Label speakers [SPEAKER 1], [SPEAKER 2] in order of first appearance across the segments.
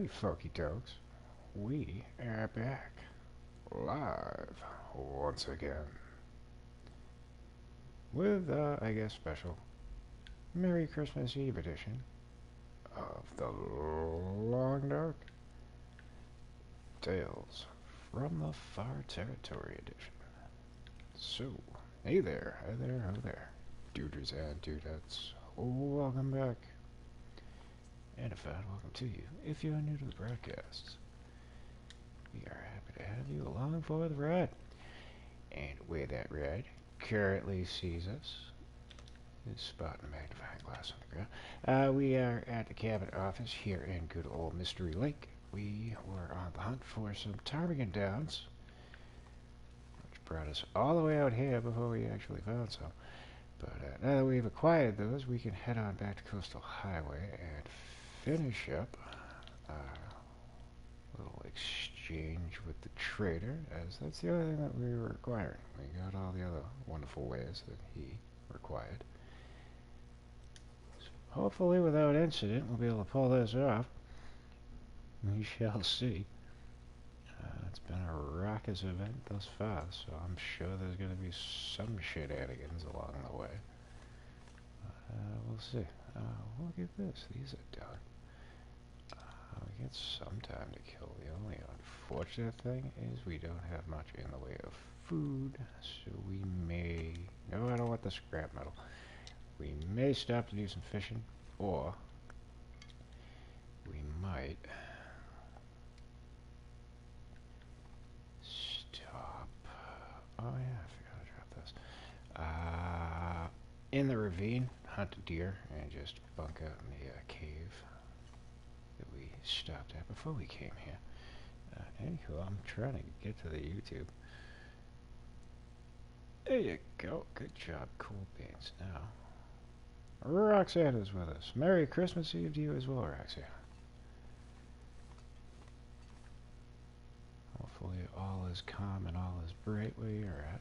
[SPEAKER 1] Howdy, folky dogs. We are back, live, once again, with, I guess, special Merry Christmas Eve edition of the Long Dark Tales from the Far Territory edition. So, hey there, hi there, duders and dudettes, welcome back, and a fine welcome to you if you're new to the broadcasts. We are happy to have you along for the ride. And where that ride currently sees us is spotting a magnifying glass on the ground. We are at the cabin office here in good old Mystery Lake. We were on the hunt for some ptarmigan downs, which brought us all the way out here before we actually found some. But now that we've acquired those, we can head on back to Coastal Highway and finish up our little exchange with the trader, as that's the only thing that we were requiring. We got all the other wonderful ways that he required. So hopefully without incident we'll be able to pull this off. We shall see. It's been a raucous event thus far, so I'm sure there's going to be some shenanigans along the way. We'll see. Look at this. These are done. We get some time to kill. The only unfortunate thing is we don't have much in the way of food, so we may... No, I don't want the scrap metal. We may stop to do some fishing, or we might stop... Oh yeah, I forgot to drop this. In the ravine, hunt a deer, and just bunk out in the cave that we stopped at before we came here. Anywho, I'm trying to get to the YouTube. There you go. Good job, Cool Beans. Now, Roxanne is with us. Merry Christmas Eve to you as well, Roxanne. Hopefully all is calm and all is bright where you're at.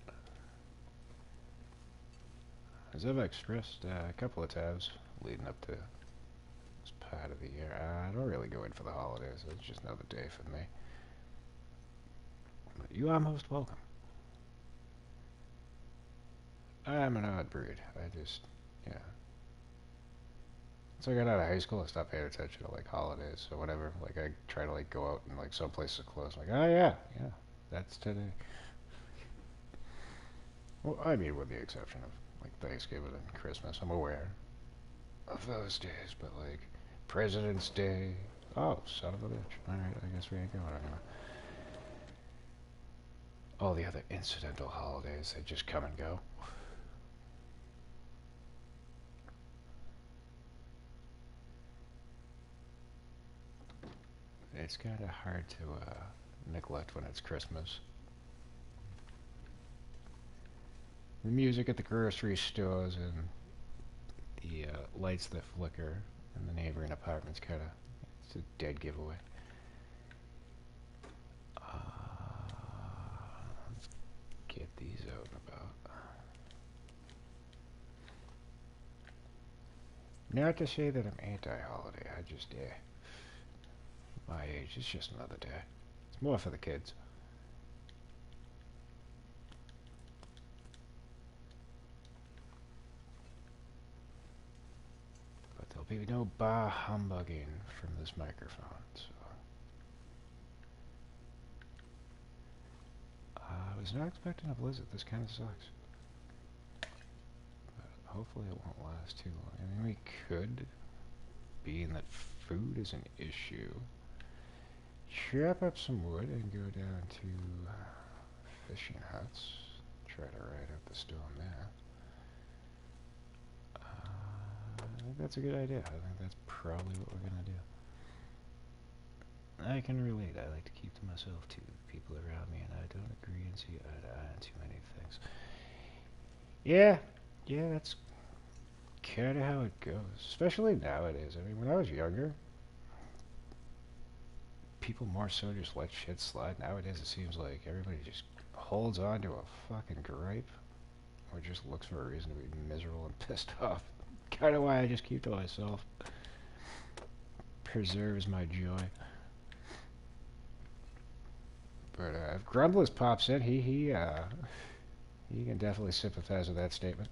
[SPEAKER 1] As I've expressed a couple of times leading up to this part of the year, I don't really go in for the holidays. It's just another day for me. But you are most welcome. I'm an odd breed. I just, yeah. Once I got out of high school, I stopped paying attention to, like, holidays. So whatever, like, I try to, like, go out and, like, some places are closed. I'm like, oh, yeah, that's today. Well, I mean, with the exception of, like, Thanksgiving and Christmas. I'm aware of those days, but, like, President's Day. Oh, son of a bitch. Alright, I guess we ain't going anywhere. All the other incidental holidays, they just come and go. It's kind of hard to neglect when it's Christmas. The music at the grocery stores and the lights that flicker in the neighboring apartments it's a dead giveaway. Let's get these out and about. Not to say that I'm anti-holiday, I just, my age, it's just another day. It's more for the kids. But there'll be no bah humbugging from this microphone, so... I was not expecting a blizzard. This kind of sucks. But hopefully it won't last too long. I mean, we could, being that food is an issue, chop up some wood and go down to fishing huts. Try to ride out the storm there. I think that's a good idea. I think that's probably what we're gonna do. I can relate. I like to keep to myself to people around me, and I don't agree and see eye to eye on too many things. Yeah, that's kind of how it goes, especially nowadays. I mean, when I was younger, people more so just let shit slide. Nowadays, it seems like everybody just holds on to a fucking gripe, or just looks for a reason to be miserable and pissed off. Kind of why I just keep to myself. Preserves my joy. But if Grumblers pops in, he can definitely sympathize with that statement.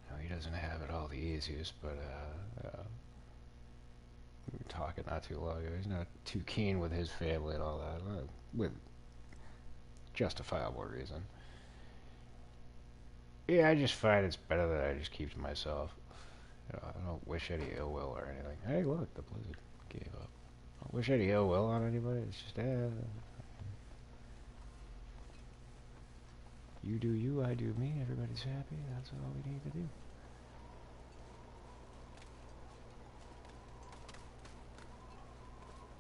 [SPEAKER 1] No, he doesn't have it all the easiest, but we were talking not too long ago. He's not too keen with his family and all that, with justifiable reason. Yeah, I just find it's better that I just keep to myself. I don't wish any ill will or anything. Hey, look, the blizzard gave up. I don't wish any ill will on anybody. It's just, you do you, I do me. Everybody's happy. That's all we need to do.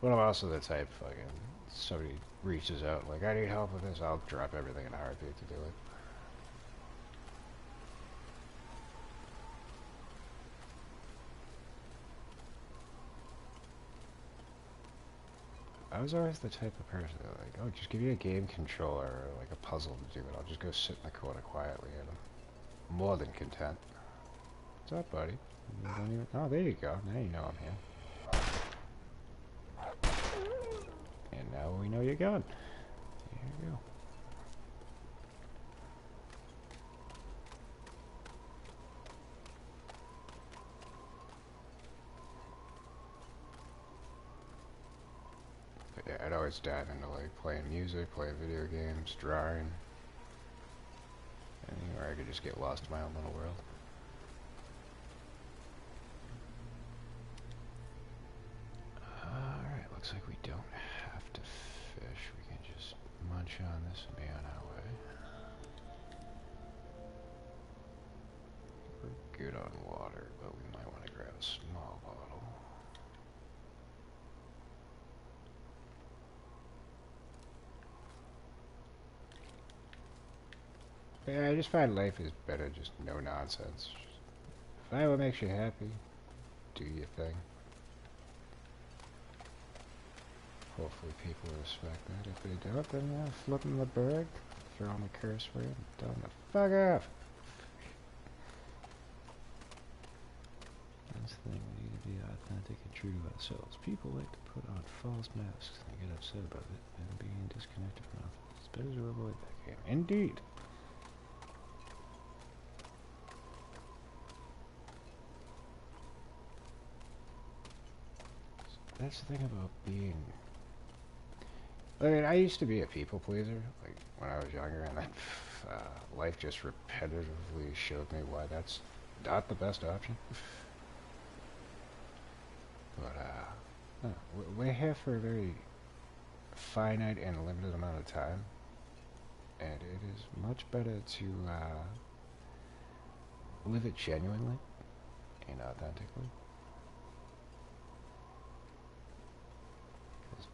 [SPEAKER 1] But I'm also the type, fucking, somebody reaches out, like, I need help with this, I'll drop everything in a heartbeat to do it. I was always the type of person that, like, oh, just give me a game controller or, like, a puzzle to do it. I'll just go sit in the corner quietly, and I'm more than content. What's up, buddy? You don't even... Oh, there you go. Now you know I'm here. And now we know you're gone. There you go. But yeah, I'd always dive into, like, playing music, playing video games, drawing. Anywhere I could just get lost in my own little world. Alright, looks like we don't have to fish. We can just munch on this and be on our way. We're good on water, but we might want to grab a small bottle. Yeah, I just find life is better, just no nonsense. Find what makes you happy, do your thing. Hopefully people respect that. If they don't, then flip them the bird, throw them a curse word, and tell them to fuck off. That's the thing, we need to be authentic and true to ourselves. People like to put on false masks and get upset about it, and being disconnected from others. It's better to avoid that game. Indeed. That's the thing about being... I mean, I used to be a people pleaser, like, when I was younger, and then life just repetitively showed me why that's not the best option. But, we're here for a very finite and limited amount of time, and it is much better to live it genuinely and authentically.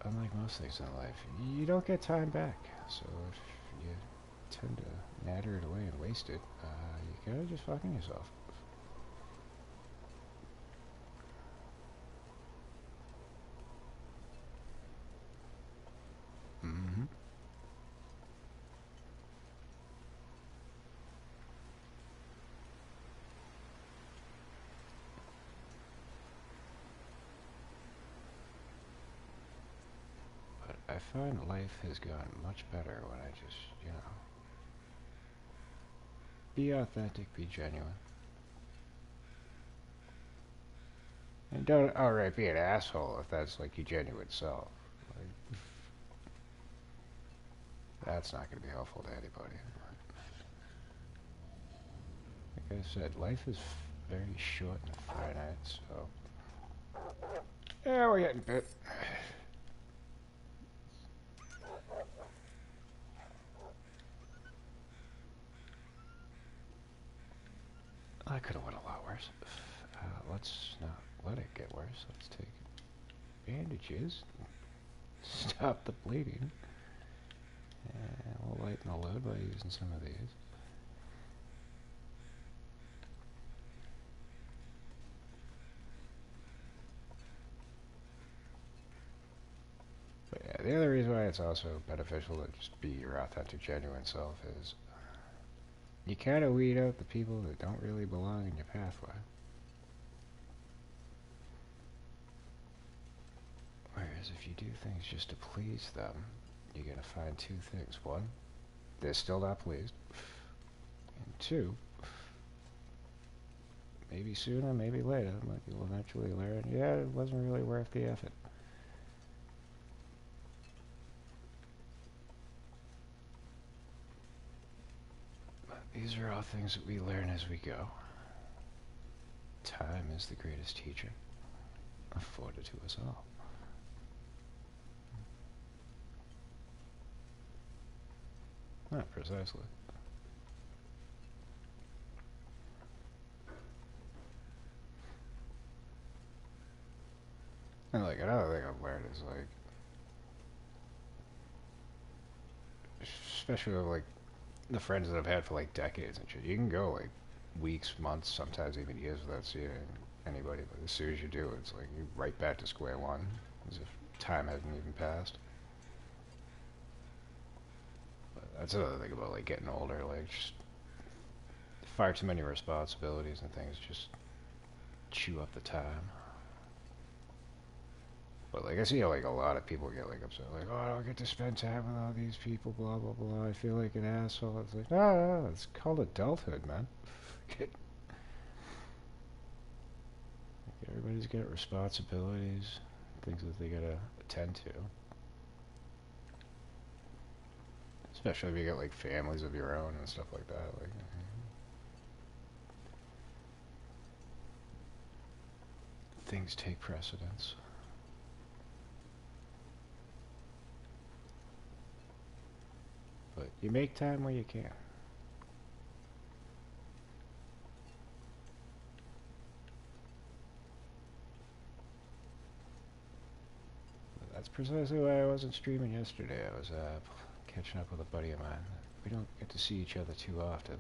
[SPEAKER 1] Unlike most things in life, you don't get time back. So if you tend to natter it away and waste it, you gotta just fucking yourself. Mm-hmm. But I find life has gotten much better when I just, be authentic, be genuine. And don't outright be an asshole if that's like your genuine self. Like, that's not going to be helpful to anybody. Like I said, life is very short and finite, so... Yeah, we're getting bit. I could have went a lot worse. Let's not let it get worse. Let's take bandages, stop the bleeding, and we'll lighten the load by using some of these. But yeah, the other reason why it's also beneficial to just be your authentic, genuine self is You kind of weed out the people that don't really belong in your pathway. Whereas if you do things just to please them, you're going to find two things. One, they're still not pleased. And two, maybe sooner, maybe later, but you'll eventually learn, yeah, it wasn't really worth the effort. But these are all things that we learn as we go. Time is the greatest teacher, afforded to us all. Not precisely. And like another thing I've learned is like, especially with like the friends that I've had for like decades and shit, you can go like weeks, months, sometimes even years without seeing anybody, but as soon as you do, it's like you're right back to square one, as if time hasn't even passed. But that's another thing about like getting older, like just far too many responsibilities and things just chew up the time. But like I see how like a lot of people get like upset, like, oh, I don't get to spend time with all these people, blah blah blah. I feel like an asshole. It's like, no, it's called adulthood, man. Everybody's got responsibilities, things that they gotta attend to. Especially if you got like families of your own and stuff like that. Like, things take precedence. But you make time where you can. But that's precisely why I wasn't streaming yesterday. I was catching up with a buddy of mine. We don't get to see each other too often.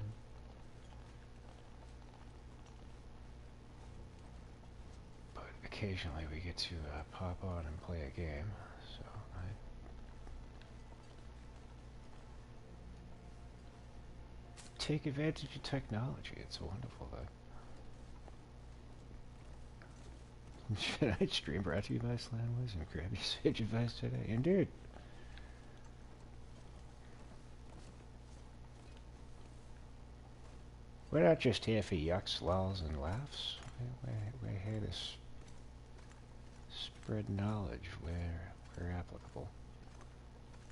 [SPEAKER 1] But occasionally we get to pop on and play a game. So I take advantage of technology. It's a wonderful thing. Should I stream brought to you by Slanways and grab your sage advice today? Indeed. We're not just here for yucks, lulls, and laughs. We're here to spread knowledge where applicable.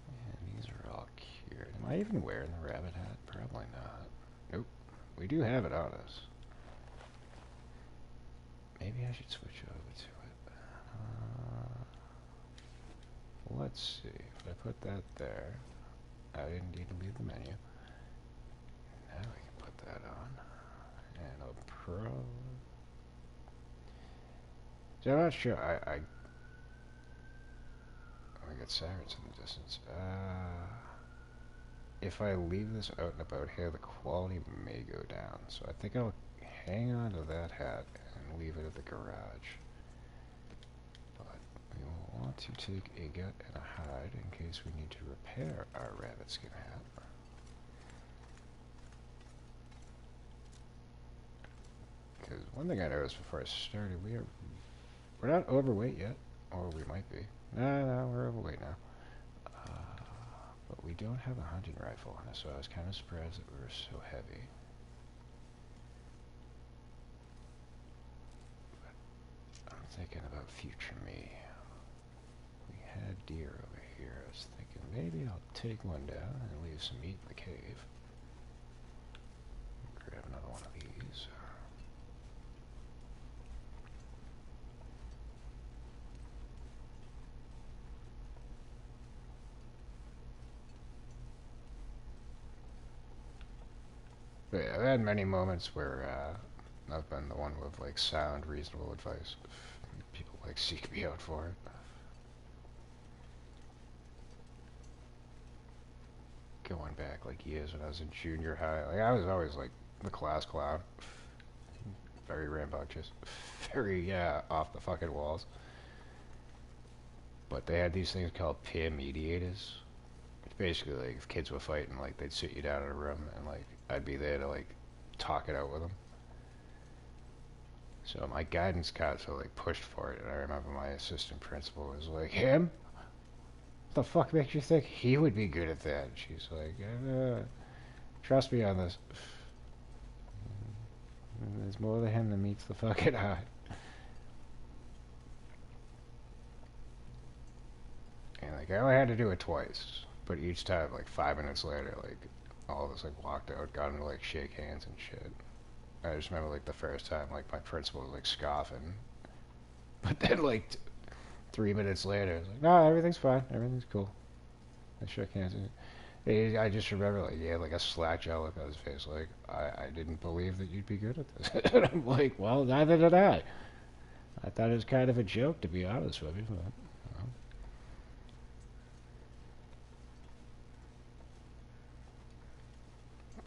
[SPEAKER 1] And these are all cured. Am I even wearing the rabbit hat? Probably not. Nope. We do have it on us. Maybe I should switch over to it. Let's see. If I put that there, I didn't need to leave the menu. Now we can put that on. And a pro. So I'm not sure. I got sirens in the distance. If I leave this out and about here, the quality may go down. So I think I'll hang on to that hat and leave it at the garage. But we will want to take a gut and a hide in case we need to repair our rabbit skin hat. Because one thing I noticed before I started, we're not overweight yet, or we might be. No, we're overweight now. But we don't have a hunting rifle on us, so I was kind of surprised that we were so heavy. But I'm thinking about future me. We had deer over here. I was thinking maybe I'll take one down and leave some meat in the cave. Grab another one of these. But yeah, I've had many moments where I've been the one with like sound, reasonable advice. People like seek me out for it. Going back like years when I was in junior high, like I was always like the class clown. Very rambunctious. Very off the fucking walls. But they had these things called peer mediators. It's basically like if kids were fighting, like they'd sit you down in a room and like I'd be there to like talk it out with them. So my guidance counselor like pushed for it, and I remember my assistant principal was like, "Him? What the fuck makes you think he would be good at that?" She's like, "Trust me on this. There's more to him than meets the fucking eye." And like I only had to do it twice, but each time, like 5 minutes later, like all of us like walked out, got him to like shake hands and shit. I just remember like the first time, like my principal was like scoffing, but then like 3 minutes later, it's like, "No, everything's fine, everything's cool." I shook hands. I just remember like he had like a slack jaw look on his face, like I didn't believe that you'd be good at this. And I'm like, well, neither did I. I thought it was kind of a joke, to be honest with you.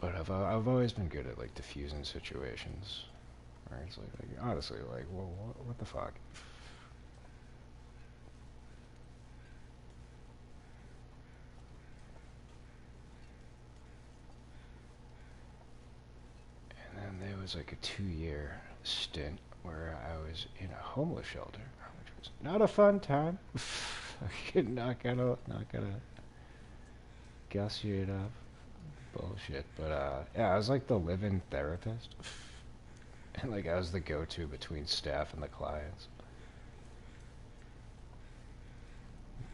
[SPEAKER 1] But I've always been good at like diffusing situations. Right? It's like honestly, like, well, what the fuck? And then there was like a 2-year stint where I was in a homeless shelter, which was not a fun time. not gonna guss you it up. Bullshit. But yeah, I was like the live-in therapist. And like I was the go-to between staff and the clients.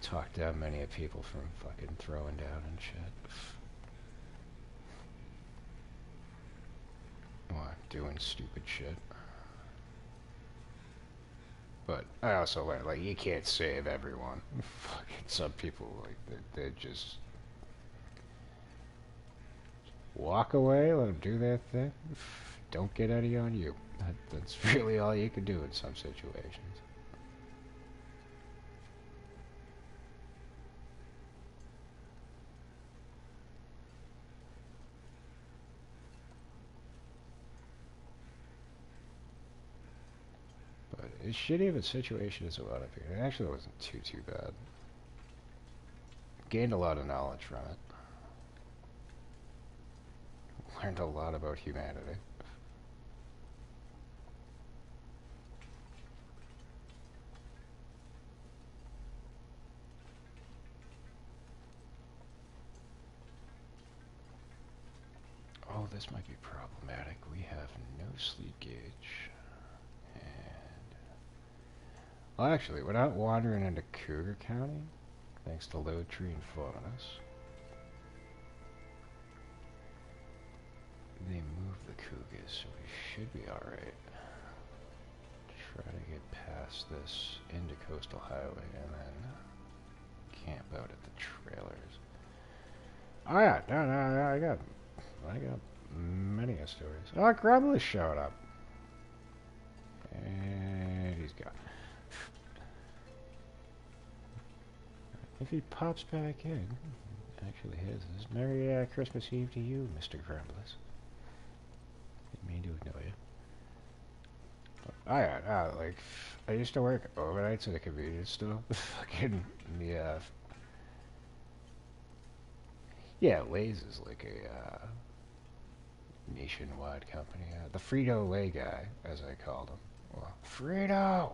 [SPEAKER 1] Talked down many of people from fucking throwing down and shit. Or doing stupid shit. But I also learned, like, you can't save everyone. Fucking some people, like, they just walk away, let them do their thing. Don't get any on you. That's really all you can do in some situations. But as shitty of a situation as it was up here, it actually wasn't too bad. Gained a lot of knowledge from it. Learned a lot about humanity. Oh, this might be problematic. We have no sleep gauge. And... well, actually, we're not wandering into Cougar County, thanks to Low Tree informing us. They moved the Cougars, so we should be alright. Try to get past this into Coastal Highway and then camp out at the trailers. Oh yeah, no, I got many stories. Oh, Grumbly's showed up. And he's gone. If he pops back in, actually his is Merry Christmas Eve to you, Mr. Grumbles. Didn't mean to ignore you. Like, I used to work overnights at a convenience store. Fucking, yeah, Lay's is like a, nationwide company. The Frito-Lay guy, as I called him. Well, Frito!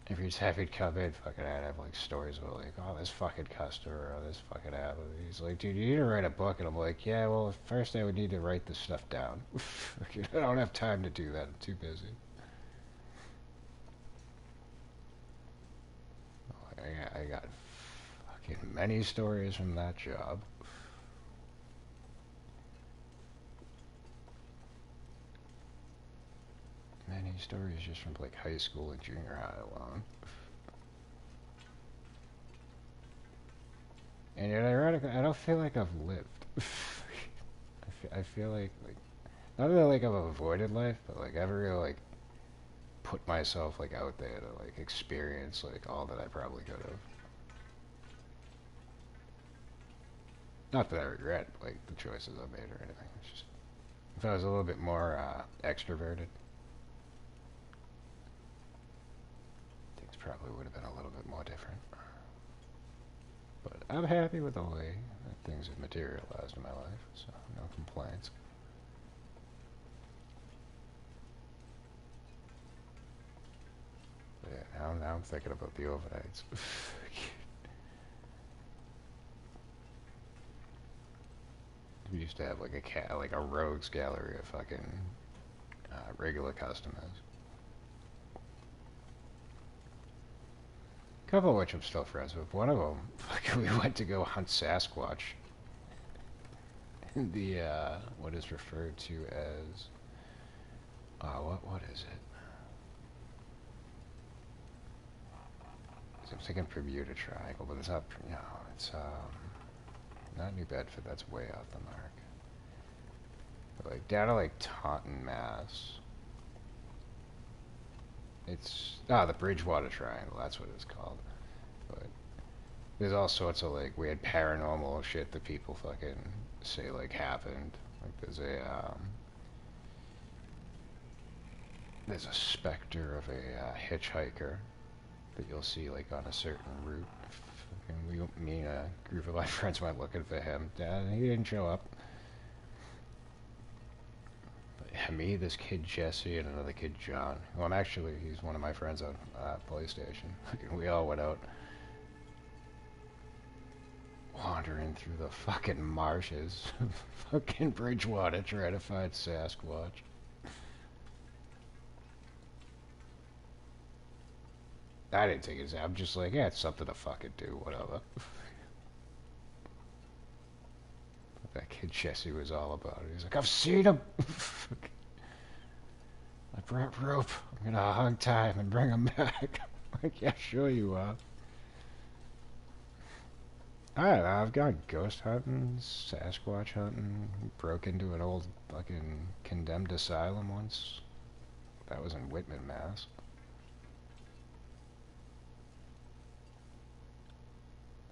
[SPEAKER 1] If he's happy to come in, fucking I'd have like stories about like, oh, this fucking customer or this fucking happened. He's like, dude, you need to write a book. And I'm like, yeah, well, first I would need to write this stuff down. I don't have time to do that. I'm too busy. I got fucking many stories from that job. Many stories just from like high school and junior high alone. And yet, ironically, I don't feel like I've lived. I feel like not that like I've avoided life, but like I've really like put myself like out there to like experience like all that I probably could have. Not that I regret like the choices I made or anything. It's just if I was a little bit more extroverted, things probably would have been a little bit more different. But I'm happy with the way that things have materialized in my life, so no complaints. But yeah, now I'm thinking about the overnights. We used to have like like a rogues gallery of fucking regular customers. A couple of which I'm still friends with. One of them, fucking, we went to go hunt Sasquatch in the what is referred to as what is it? I'm thinking Bermuda Triangle, but it's not. No, it's not New Bedford. That's way off the mark. But like down to like Taunton, Mass. It's the Bridgewater Triangle. That's what it's called. But there's all sorts of like weird paranormal shit that people fucking say like happened. Like there's a specter of a hitchhiker that you'll see like on a certain route. Fucking me and a group of my friends went looking for him. He didn't show up. Me, this kid Jesse, and another kid John. Well, he's one of my friends on PlayStation. We all went out wandering through the fucking marshes of fucking Bridgewater trying to find Sasquatch. I didn't take it. I'm just like, yeah, it's something to fucking do, whatever. That kid Jesse was all about it. He's like, I've seen him. I brought rope. I'm gonna hung tie him and bring him back. I'm like, yeah, sure you are. I don't know, I've gone ghost hunting, Sasquatch hunting, broke into an old fucking condemned asylum once. That was in Whitman, Mass.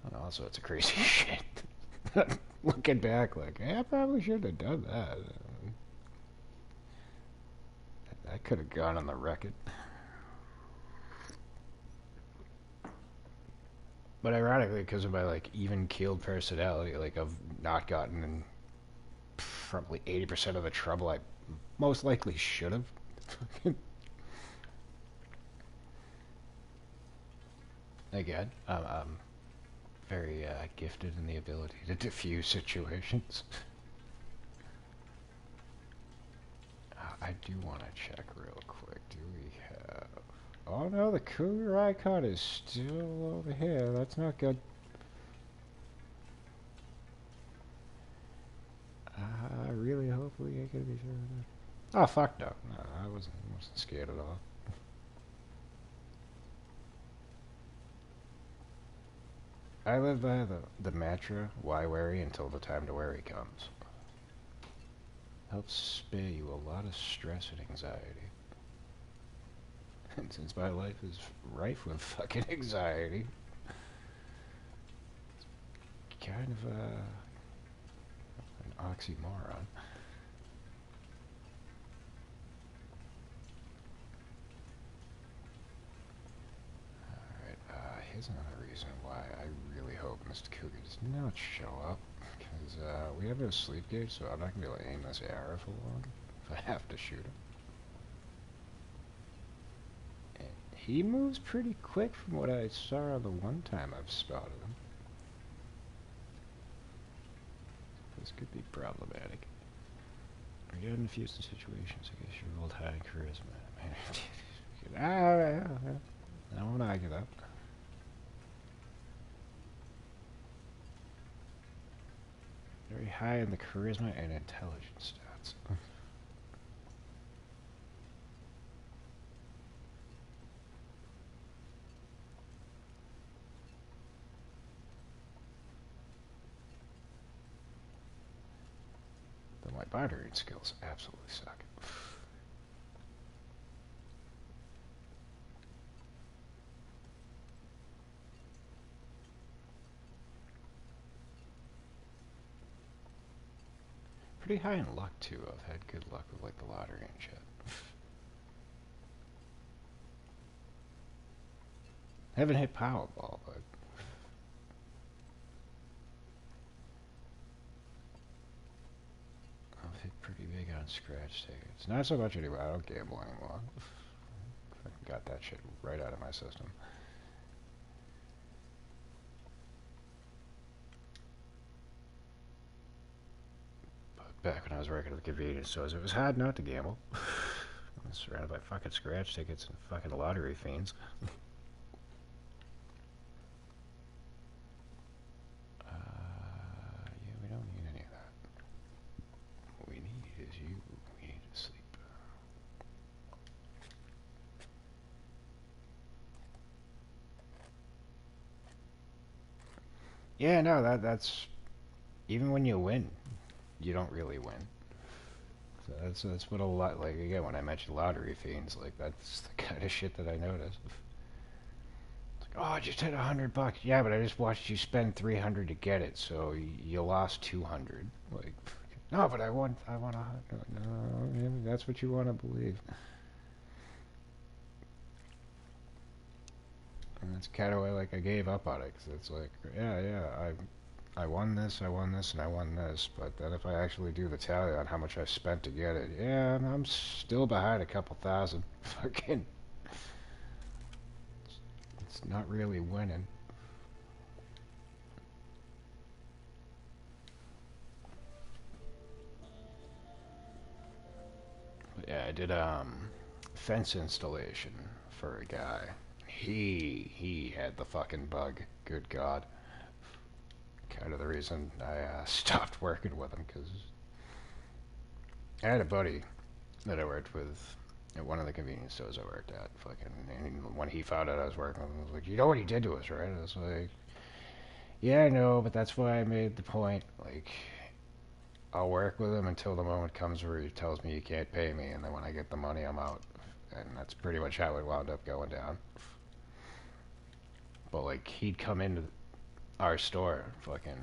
[SPEAKER 1] And all sorts of crazy shit. Looking back, like, yeah, I probably shouldn't have done that. That could have gone on the record. But ironically, because of my like even-keeled personality, like I've not gotten in probably 80% of the trouble I most likely should have. Again, I'm very gifted in the ability to diffuse situations. I do want to check real quick. Do we have... Oh no, the cougar icon is still over here. That's not good. Really, hopefully I can be sure of that. Oh, fuck no. No, I wasn't scared at all. I live by the mantra, why worry until the time to worry comes. Helps spare you a lot of stress and anxiety. And since my life is rife with fucking anxiety, it's kind of an oxymoron. Alright, here's another reason why I really hope Mr. Cougar does not show up. Because we have no sleep gauge, so I'm not going to be able to aim this arrow for long if I have to shoot him. And he moves pretty quick from what I saw the one time I've spotted him. This could be problematic. We got infused in situations. I guess you rolled high in charisma. I won't argue that. Very high in the charisma and intelligence stats. But my bartering skills absolutely suck. Pretty high in luck too. I've had good luck with like the lottery and shit. Haven't hit Powerball, but scratch tickets. Not so much anymore. I don't gamble anymore. I got that shit right out of my system. But back when I was working at the convenience stores, it was hard not to gamble. I was surrounded by fucking scratch tickets and fucking lottery fiends. Yeah, we don't need any of that. What we need is you. We need to sleep. Yeah, no, that's even when you win, you don't really win. So that's what a lot like again when I mentioned lottery fiends, like that's the kind of shit that I notice. It's like, oh, I just hit $100. Yeah, but I just watched you spend 300 to get it, so you lost 200. Like, no, but I want a hundred. No, maybe that's what you want to believe. And that's kind of why like I gave up on it, because it's like, yeah, I won this, I won this, and I won this, but then if I actually do the tally on how much I spent to get it, yeah, I'm still behind a couple thousand. Fucking, it's not really winning. But yeah, I did fence installation for a guy. He had the fucking bug. Good God. Kind of the reason I stopped working with him, because I had a buddy that I worked with at one of the convenience stores I worked at. Fucking, and when he found out I was working with him, he was like, "You know what he did to us, right?" I was like, "Yeah, I know, but that's why I made the point. Like, I'll work with him until the moment comes where he tells me he can't pay me, and then when I get the money, I'm out." And that's pretty much how it wound up going down. But like, he'd come into our store, fucking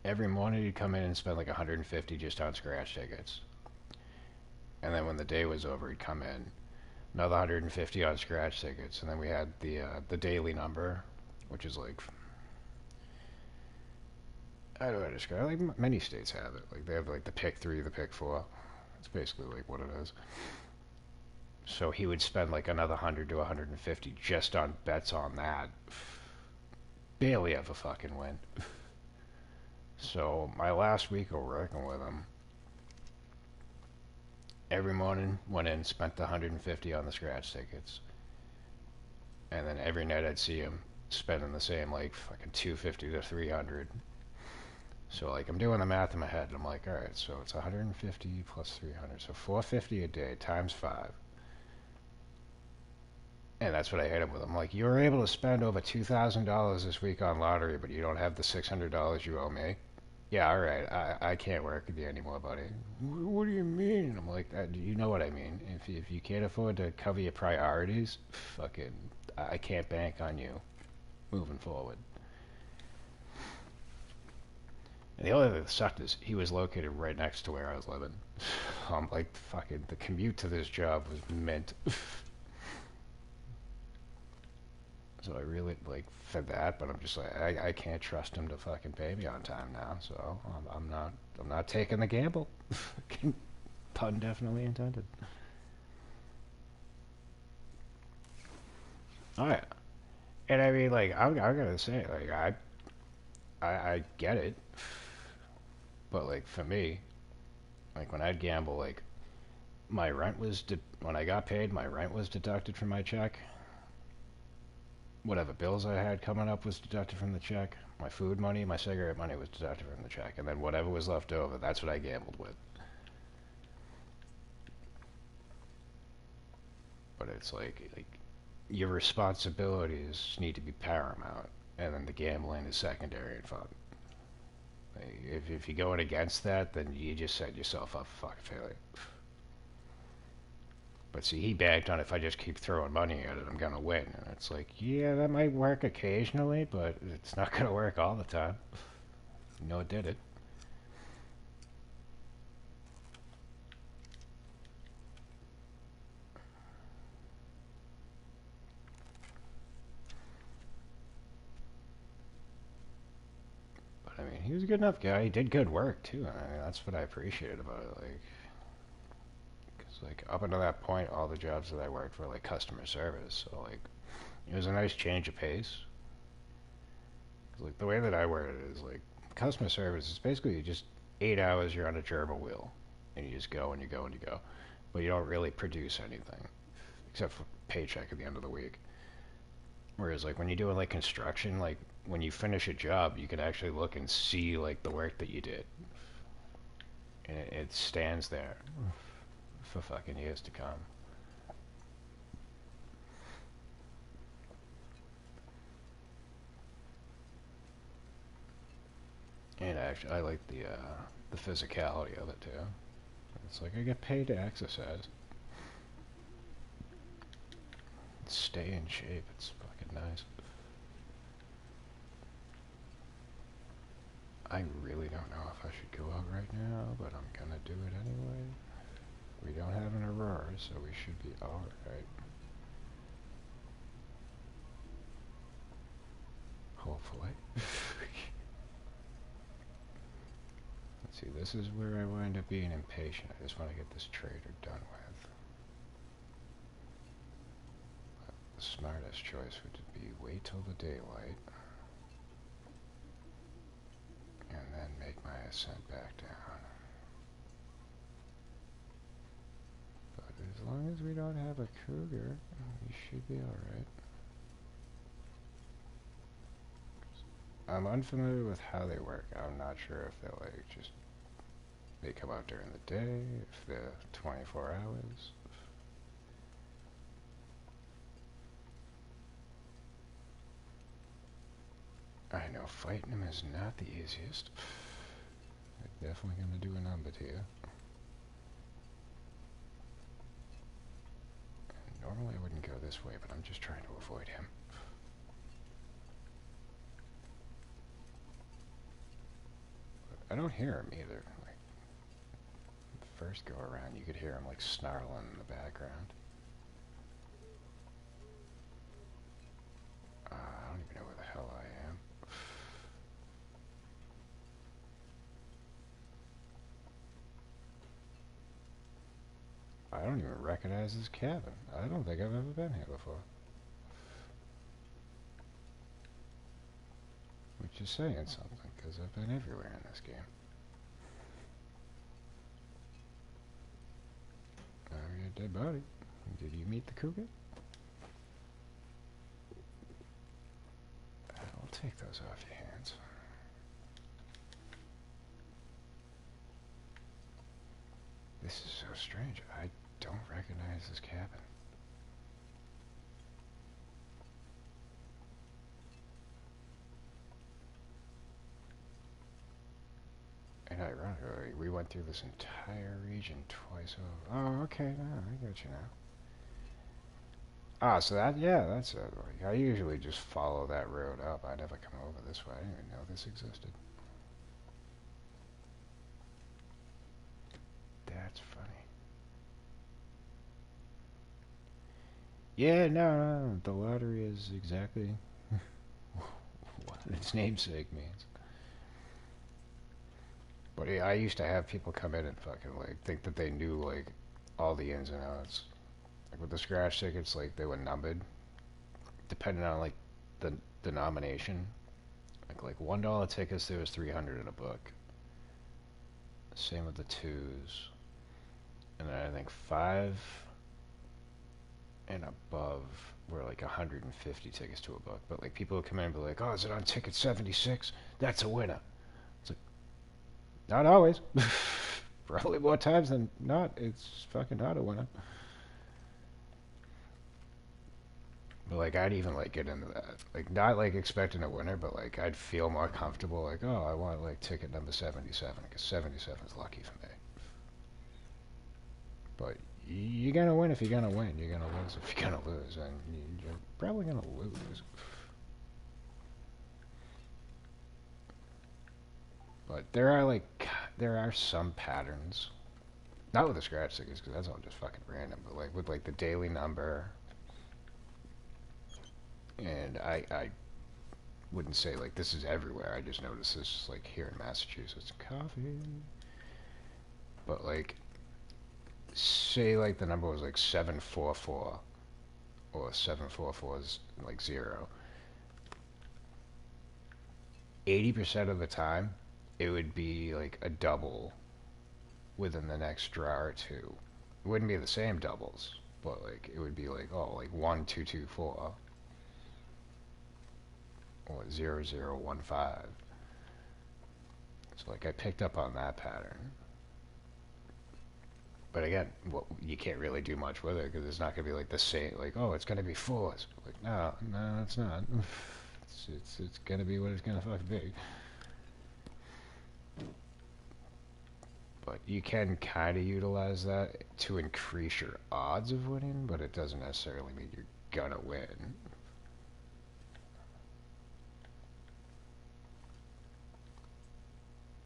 [SPEAKER 1] every morning. He'd come in and spend like 150 just on scratch tickets, and then when the day was over, he'd come in another 150 on scratch tickets, and then we had the daily number, which is like, I don't know how to describe it. Like many states have it. Like they have like the pick 3, the pick 4. It's basically like what it is. So he would spend like another 100 to 150 just on bets on that. Barely ever fucking win. So my last week of working with him, every morning went in, spent the 150 on the scratch tickets, and then every night I'd see him spending the same, like fucking 250 to 300. So like I'm doing the math in my head, and I'm like, all right, so it's 150 plus 300, so 450 a day times 5. And that's what I hit him with. I'm like, you were able to spend over $2,000 this week on lottery, but you don't have the $600 you owe me. Yeah, all right, I can't work with you anymore, buddy. What do you mean? And I'm like, you know what I mean. If you can't afford to cover your priorities, fucking, I can't bank on you moving forward. And the only thing that sucked is he was located right next to where I was living. I'm like, fucking, the commute to this job was mint. So I really like for that, but I'm just like I can't trust him to fucking pay me on time now. So I'm not taking the gamble. Pun definitely intended. Oh yeah, and I mean like I gotta say like I get it, but like for me, like when I'd gamble, like my rent was when I got paid, my rent was deducted from my check. Whatever bills I had coming up was deducted from the check. My food money, my cigarette money was deducted from the check, and then whatever was left over, that's what I gambled with. But it's like your responsibilities need to be paramount, and then the gambling is secondary and fun. Like, if you're going against that, then you just set yourself up for fucking failure. But see, he banked on if I just keep throwing money at it, I'm gonna win. And it's like, yeah, that might work occasionally, but it's not gonna work all the time. You know, it did it. But I mean, he was a good enough guy. He did good work too. I mean, that's what I appreciated about it. Like, cause like up until that point, all the jobs that I worked were like customer service. So like, it was a nice change of pace. 'Cause, like the way that I work it is like customer service is basically just 8 hours you're on a gerbil wheel, and you just go and you go and you go, but you don't really produce anything except for paycheck at the end of the week. Whereas like when you're doing like construction, like when you finish a job, you can actually look and see like the work that you did, and it stands there for fucking years to come. And actually, I like the physicality of it too. It's like I get paid to exercise, stay in shape. It's fucking nice. I really don't know if I should go out right now, but I'm gonna do it anyway. We don't have an aurora, so we should be alright. Hopefully. Let's see, this is where I wind up being impatient. I just want to get this trader done with. But the smartest choice would be wait till the daylight, and then make my ascent back down. But as long as we don't have a cougar, we should be alright. I'm unfamiliar with how they work. I'm not sure if they're like just they come out during the day, if they're 24 hours. I know fighting them is not the easiest. They're definitely gonna do a number to you. Normally I wouldn't go this way, but I'm just trying to avoid him. I don't hear him either. Like, the first go around, you could hear him like snarling in the background. I don't even know where the hell I am. I don't even recognize this cabin. I don't think I've ever been here before. Which is saying something, because I've been everywhere in this game. Oh, you're a dead body. Did you meet the cougar? I'll take those off your hands. This is so strange. I don't recognize this cabin. And ironically, we went through this entire region twice over. Oh, okay, now I got you now. Ah, so that, yeah, that's it. Like, I usually just follow that road up. I never come over this way. I didn't even know this existed. That's funny. Yeah, no, the lottery is exactly what its namesake means. But yeah, I used to have people come in and fucking like think that they knew like all the ins and outs. Like with the scratch tickets, like they were numbered depending on like the denomination. Like $1 tickets, there was 300 in a book. Same with the twos, and then I think 5 and above were like 150 tickets to a book. But like people would come in and be like, "Oh, is it on ticket 76? That's a winner." It's like, not always. Probably more times than not, it's fucking not a winner. But like I'd even like get into that. Like not like expecting a winner, but like I'd feel more comfortable like, oh, I want like ticket number 77 because 77 is lucky for me. But you're gonna win if you're gonna win. You're gonna lose if you're gonna lose, and you're probably gonna lose. But there are some patterns. Not with the scratch tickets, because that's all just fucking random. But like with like the daily number, and I wouldn't say like this is everywhere. I just noticed this like here in Massachusetts. Coffee. But like, say like the number was like 744 or 744 is like 0. 80% of the time, it would be like a double within the next draw or two. It wouldn't be the same doubles, but like it would be like, oh, like 1224 or 0015. So like I picked up on that pattern. But again, well, you can't really do much with it because it's not going to be like the same. Like, oh, it's going to be fours. Like, no, it's not. It's going to be what it's going to fucking be. But you can kind of utilize that to increase your odds of winning, but it doesn't necessarily mean you're gonna win.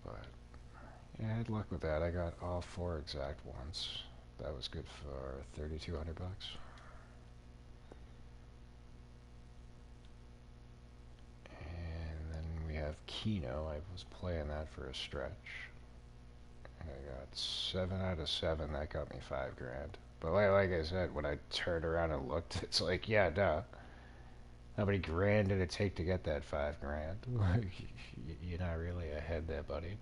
[SPEAKER 1] But yeah, I had luck with that. I got all 4 exact ones. That was good for 3,200 bucks. And then we have Keno. I was playing that for a stretch. And I got 7 out of 7. That got me 5 grand. But like I said, when I turned around and looked, it's like, yeah, duh. How many grand did it take to get that 5 grand? You're not really ahead there, buddy.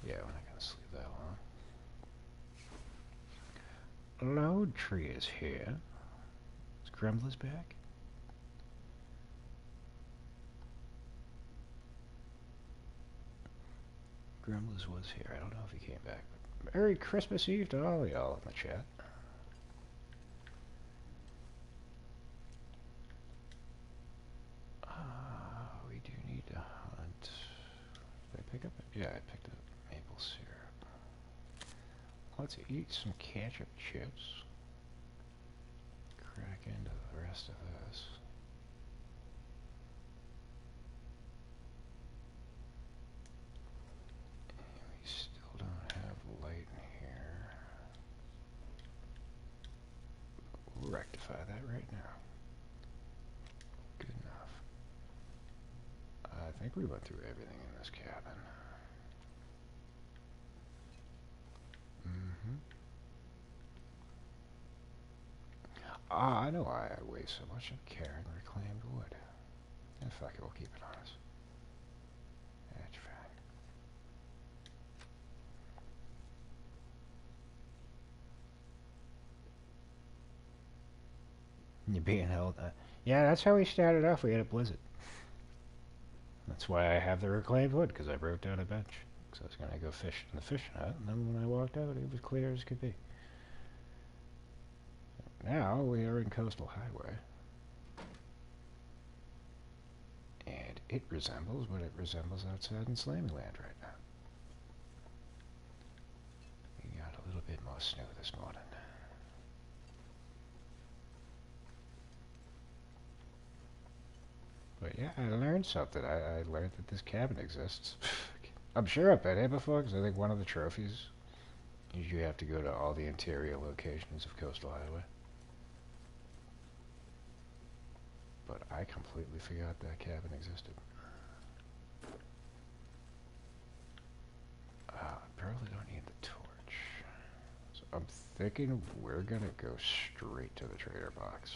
[SPEAKER 1] Yeah, we're not gonna sleep that long. Load tree is here. Is Gremlins back? Gremlins was here. I don't know if he came back. But Merry Christmas Eve to all y'all in the chat. We do need to hunt. Did I pick up? Yeah, I picked up maple syrup. Let's eat some ketchup chips. Crack into the rest of this. We still don't have light in here. We'll rectify that right now. Good enough. I think we went through everything in this cabin. I know why I waste so much of carrying reclaimed wood. And fuck it, we'll keep it on us. That's fine. You're being held. Yeah, that's how we started off. We had a blizzard. That's why I have the reclaimed wood, because I broke down a bench. Because I was going to go fish in the fishing hut, and then when I walked out, it was clear as could be. Now we are in Coastal Highway. And it resembles what it resembles outside in Slamyland right now. We got a little bit more snow this morning. But yeah, I learned something. I learned that this cabin exists. I'm sure I've been here before, because I think one of the trophies is you have to go to all the interior locations of Coastal Highway. But I completely forgot that cabin existed. Probably don't need the torch. So I'm thinking we're gonna go straight to the trader box.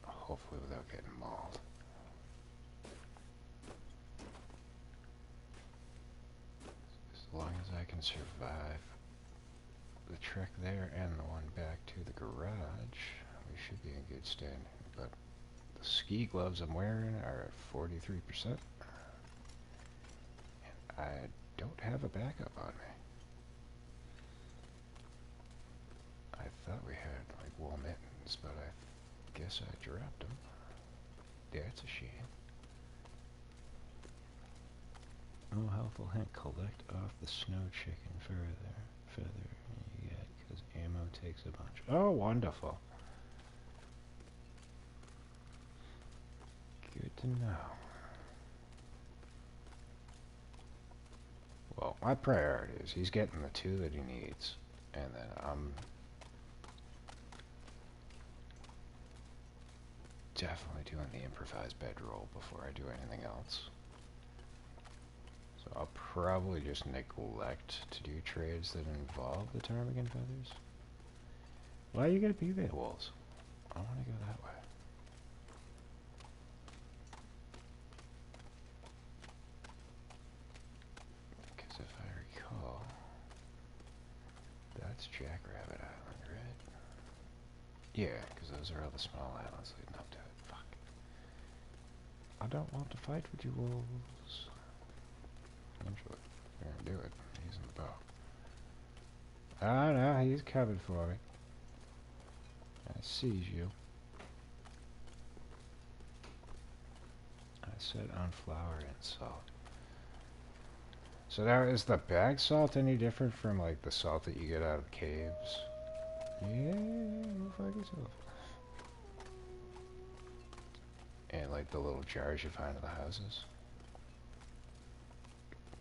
[SPEAKER 1] Hopefully without getting mauled. As long as I can survive the trek there and the one back to the garage, we should be in good standing. But the ski gloves I'm wearing are at 43%. And I don't have a backup on me. I thought we had like wool mittens, but I guess I dropped them. Yeah, it's a shame. Oh, helpful hint. Collect off the snow chicken further yet, because ammo takes a bunch. Oh, wonderful. Good to know. Well, my priority is he's getting the 2 that he needs. And then I'm definitely doing the improvised bedroll before I do anything else. So I'll probably just neglect to do trades that involve the ptarmigan feathers. Why you gotta be there, wolves? I want to go that way. Because if I recall, that's Jackrabbit Island, right? Yeah, because those are all the small islands leading up to it. Fuck. I don't want to fight with you wolves. Eventually, we're gonna do it. Using the bow. Oh no, he's coming for me. I sees you. I said on flour and salt. So now, is the bag salt any different from like the salt that you get out of caves? Yeah, go fuck yourself. And like the little jars you find in the houses.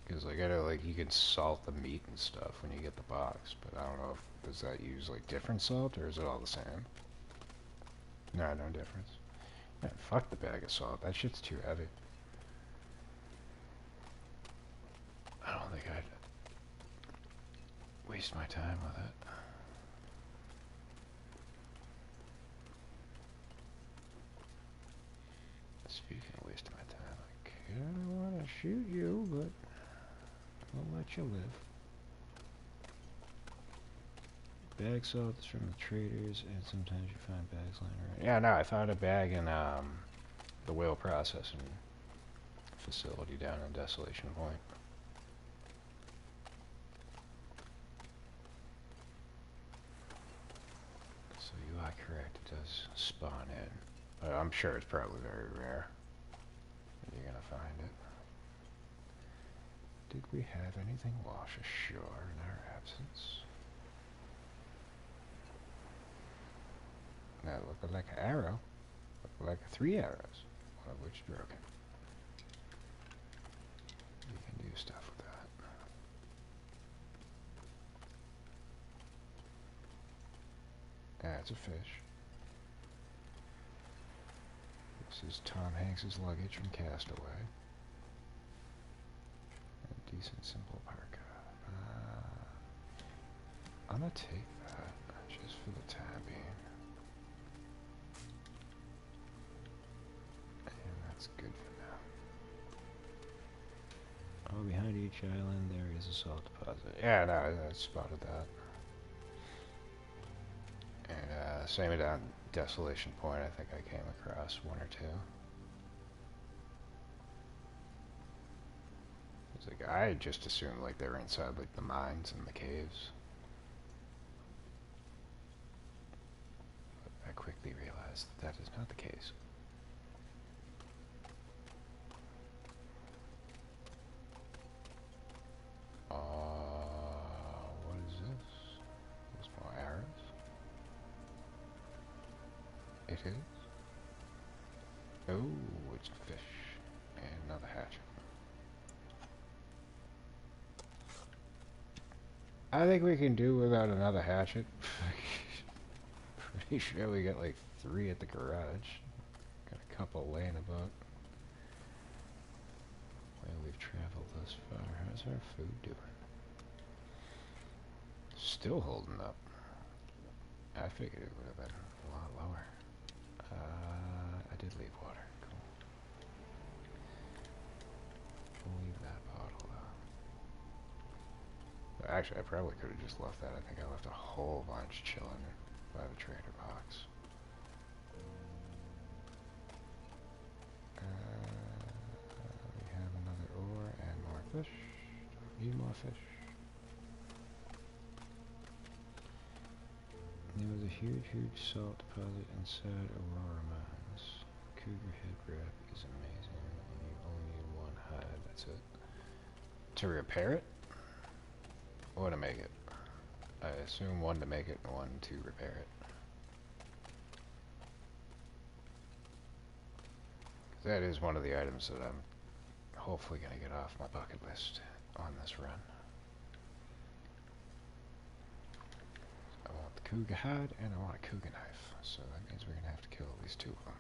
[SPEAKER 1] Because like I know like you can salt the meat and stuff when you get the box, but I don't know if does that use like different salt or is it all the same? No, no difference. Man, fuck the bag of salt. That shit's too heavy. I don't think I'd waste my time with it. Speaking of wasting my time, I kinda wanna shoot you, but I'll let you live. Bag salts from the traders, and sometimes you find bags lying around. Yeah, no, I found a bag in the whale processing facility down in Desolation Point. So you are correct, it does spawn in. I'm sure it's probably very rare. You're gonna find it. Did we have anything wash ashore in our absence? That looked like an arrow. Looked like 3 arrows, one of which broken. You can do stuff with that. That's a fish. This is Tom Hanks's luggage from Castaway. A decent simple parka. I'm gonna take that just for the time being. And that's good for now. Oh, behind each island there is a salt deposit. Yeah, no, I spotted that. And same down Desolation Point, I think I came across 1 or 2. It's like, I just assumed like they were inside like the mines and the caves. But I quickly realized that is not the case. What is this? There's more arrows. It is. Oh, it's a fish. And another hatchet. I think we can do without another hatchet. Pretty sure we got like 3 at the garage. Got a couple laying about. Well, we've traveled thus far. How's our food doing? Still holding up. I figured it would have been a lot lower. I did leave water. Cool. We'll leave that bottle though. Actually, I probably could have just left that. I think I left a whole bunch chilling by the trader box. We have another ore and more fish. Need more fish. There was a huge, huge salt deposit inside Aurora Mines. Cougar head wrap is amazing, and you only need 1 hide, that's it. To repair it? Or to make it? I assume 1 to make it and 1 to repair it. That is one of the items that I'm hopefully going to get off my bucket list on this run. cougar hide, and I want a cougar knife. So that means we're gonna have to kill at least 2 of them.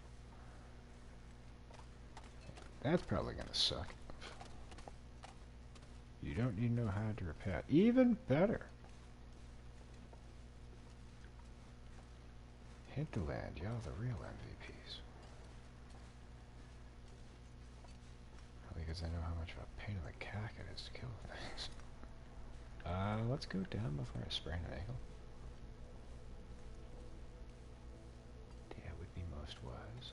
[SPEAKER 1] That's probably gonna suck. You don't need no hide to repair. Even better. Hinterland, y'all the real MVPs. Because I know how much of a pain in the cack it is to kill things. Let's go down before I sprain an ankle. That would be most wise.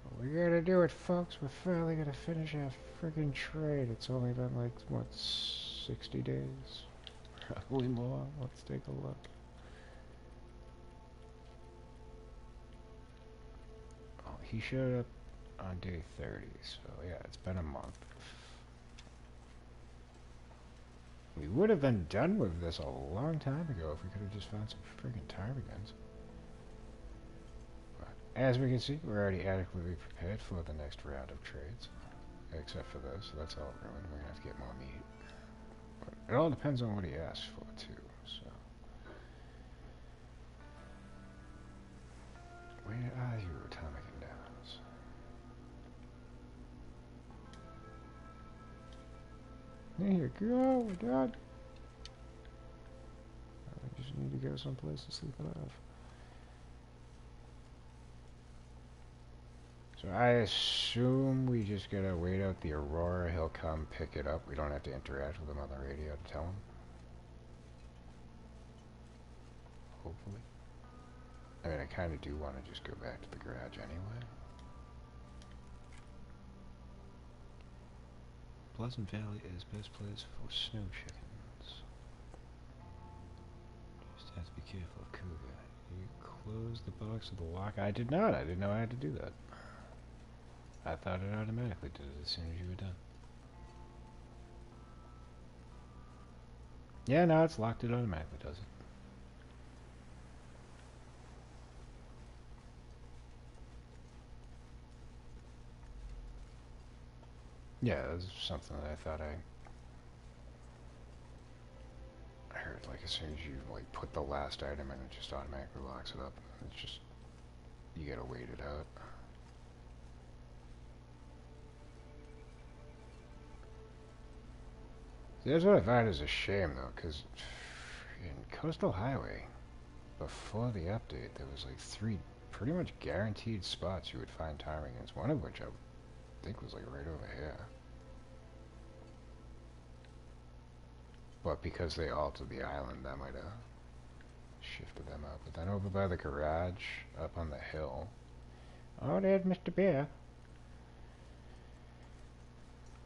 [SPEAKER 1] Well, we gotta do it, folks. We're finally gonna finish our friggin' trade. It's only been like, what, 60 days? Probably more. Let's take a look. Oh, he showed up on day 30, so yeah, it's been a month. We would have been done with this a long time ago if we could have just found some friggin' ptarmigans. But as we can see, we're already adequately prepared for the next round of trades. Except for this, so that's all ruined. We're gonna have to get more meat. But it all depends on what he asks for, too, so. Where are you, ptarmigan downs? There you go, we're done. I just need to go someplace to sleep it off. So I assume we just gotta wait out the Aurora. He'll come pick it up. We don't have to interact with him on the radio to tell him. Hopefully. I mean, I kind of do want to just go back to the garage anyway. Pleasant Valley is best place for snow chickens. Just have to be careful of cougar. You closed the box with the lock. I did not. I didn't know I had to do that. I thought it automatically did it as soon as you were done. Yeah, no, it's locked. It automatically does it. Yeah, that's something that I thought I heard. Like, as soon as you, like, put the last item in, it just automatically locks it up. It's just, you gotta wait it out. That's what I find is a shame, though, because in Coastal Highway, before the update, there was like 3 pretty much guaranteed spots you would find ptarmigans, one of which I think was like right over here. But because they altered the island, that might have shifted them up. But then over by the garage, up on the hill. Oh, there's Mr. Bear.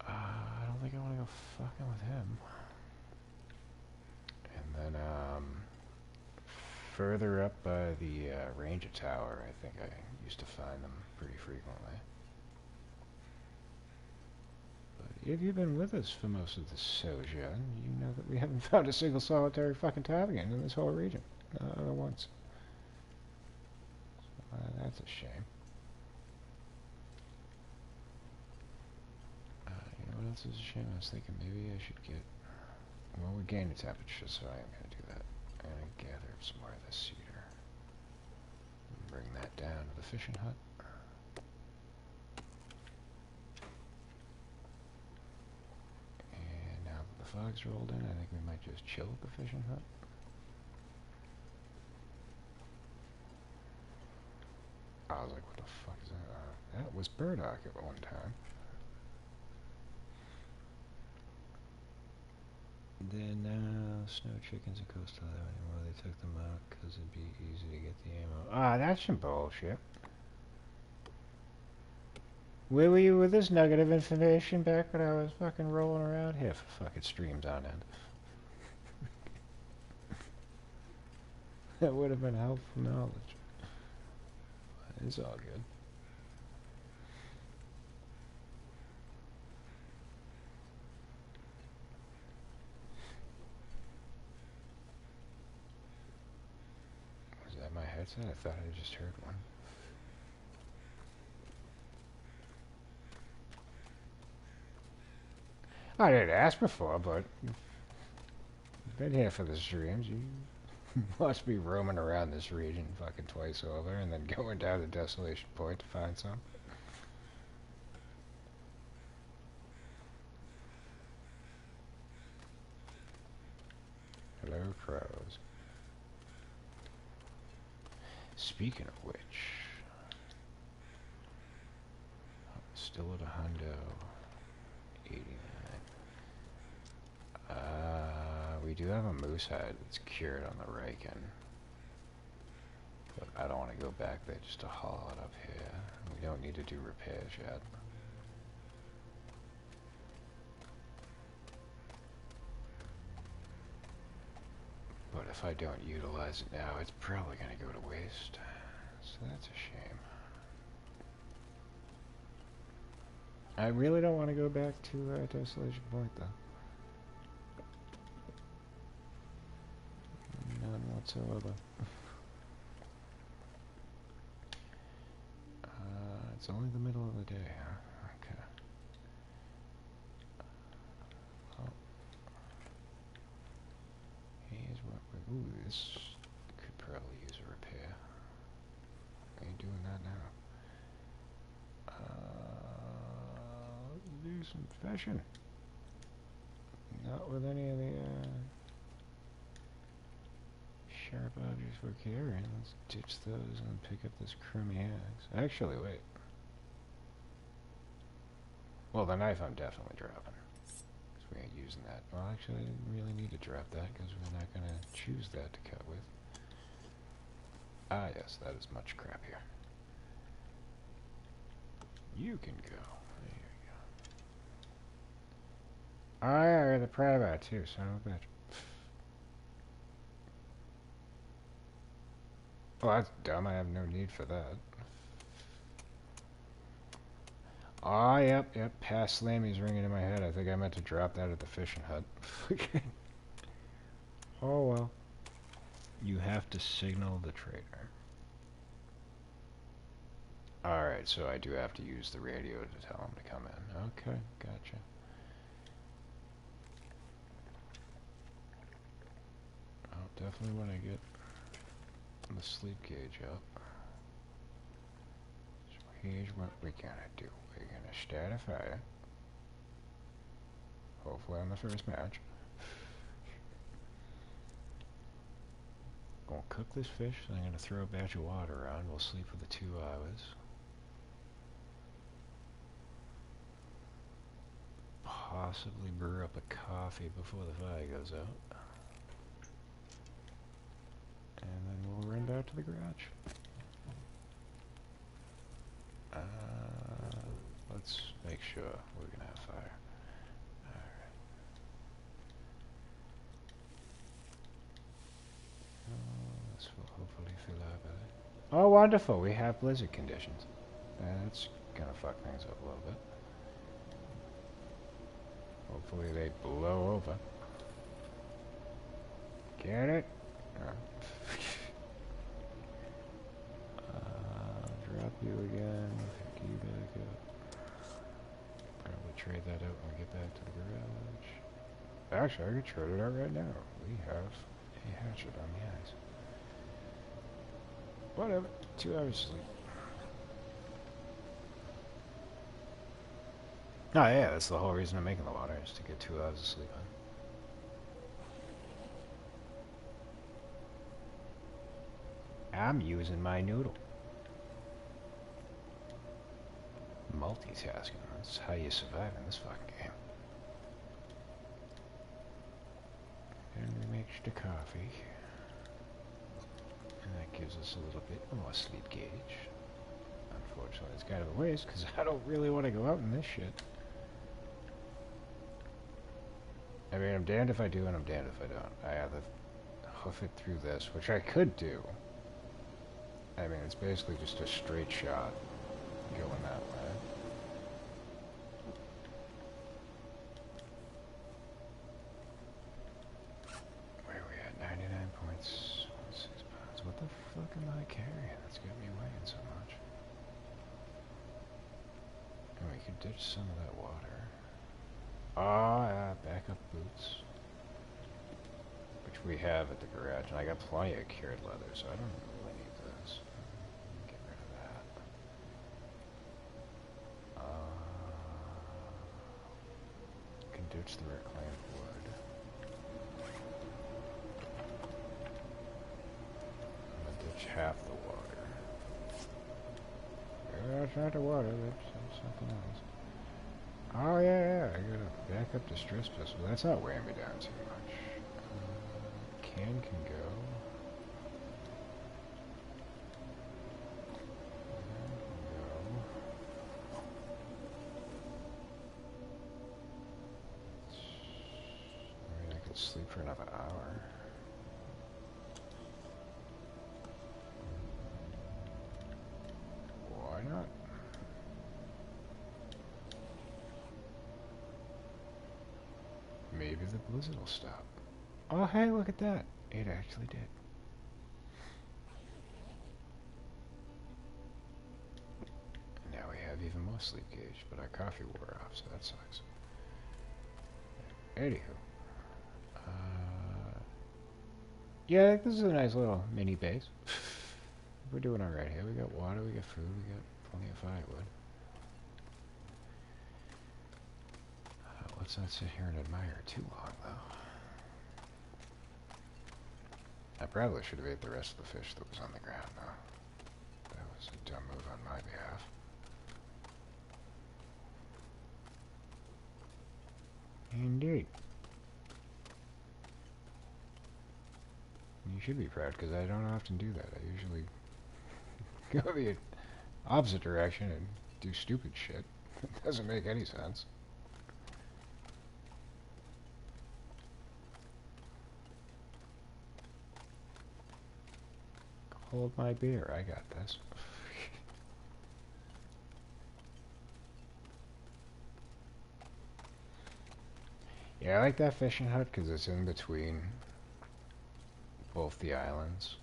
[SPEAKER 1] I don't think I want to go fucking with him. And then, further up by the Ranger Tower, I think I used to find them pretty frequently. But if you've been with us for most of the sojourn, you know that we haven't found a single solitary fucking ptarmigan in this whole region. Not once. So, that's a shame. You know what else is a shame? I was thinking maybe I should get... Well, we gained the temperature, so I am going to do that. I'm going to gather up some more of this cedar. And bring that down to the fishing hut. And now that the fog's rolled in, I think we might just chill at the fishing hut. I was like, what the fuck is that? That was burdock at one time. Then snow chickens and coastal anymore. They took them out because it'd be easy to get the ammo. Ah, that's some bullshit. Where were you with this nugget of information back when I was fucking rolling around here for fucking streams on end? That would have been helpful knowledge. But it's all good. My headset? I thought I just heard one. I didn't ask before, but been here for the streams. You must be roaming around this region fucking twice over and then going down to Desolation Point to find some. Hello, crows. Speaking of which, still at a hundo. 89. We do have a moose hide that's cured on the Riken. But I don't want to go back there just to haul it up here. We don't need to do repairs yet. But if I don't utilize it now, it's probably going to go to waste. So that's a shame. I really don't want to go back to Desolation Point, though. None whatsoever. It's only the middle of the day, huh? Okay. Well, here's what we're... Ooh, this could probably use a repair. Ain't doing that now. Let's do some fishing. Not with any of the sharp objects we're carrying. Let's ditch those and pick up this crummy axe. Actually, wait. Well, the knife I'm definitely dropping. Because we ain't using that. Well, actually, I didn't really need to drop that because we're not going to choose that to cut with. Ah, yes, that is much crappier. You can go. There you go. Oh, yeah, you're the private too, son of a bitch. Well, that's dumb. I have no need for that. Oh, yep. Past Slammy's ringing in my head. I think I meant to drop that at the fishing hut. Oh, well. You have to signal the trader. Alright, so I do have to use the radio to tell him to come in. Okay, gotcha. I'll definitely want to get the sleep gauge up. So here's what we're gonna do. We're gonna start a fire. Hopefully on the first match. Gonna cook this fish, then I'm gonna throw a batch of water around. We'll sleep for the 2 hours. Possibly brew up a coffee before the fire goes out. And then we'll run back to the garage. Let's make sure we're gonna have fire. Alright. This will hopefully fill our belly. Oh, wonderful! We have blizzard conditions. That's gonna fuck things up a little bit. Hopefully they blow over. Get it? Drop you again. Pick you back up. Probably trade that out when we get back to the garage. Actually, I could trade it out right now. We have a hatchet on the ice. Whatever. 2 hours sleep. Oh yeah, that's the whole reason I'm making the water, is to get 2 hours of sleep on. I'm using my noodle. Multitasking, that's how you survive in this fucking game. And we make the coffee. And that gives us a little bit more sleep gauge. Unfortunately, it's kind of a waste, because I don't really want to go out in this shit. I mean, I'm damned if I do and I'm damned if I don't. I either hoof it through this, which I could do. I mean, it's basically just a straight shot going that way. Where are we at? 99.6 pounds. What the fuck am I carrying that's got me weighing so much? And we could ditch some of that water. Ah, backup boots. we have at the garage, and I got plenty of cured leather, so I don't really need this. Get rid of that. Can ditch the reclaimed wood. I'm gonna ditch half the water. That's not the water, that's something else. Oh yeah, I got a backup distress pistol. That's not weighing me down too much. Can go. I mean, I could sleep for another hour. Why not? Maybe the blizzard will stop. Oh, hey, look at that. It actually did. And now we have even more sleep gauge, but our coffee wore off, so that sucks. Anywho. Yeah, this is a nice little mini base. We're doing alright here. We got water, we got food, we got plenty of firewood. Let's not sit here and admire it too long, though. I probably should have ate the rest of the fish that was on the ground, though. That was a dumb move on my behalf. Indeed. You should be proud, because I don't often do that. I usually go the opposite direction and do stupid shit. It doesn't make any sense. Hold my beer, I got this. Yeah, I like that fishing hut because it's in between both the islands.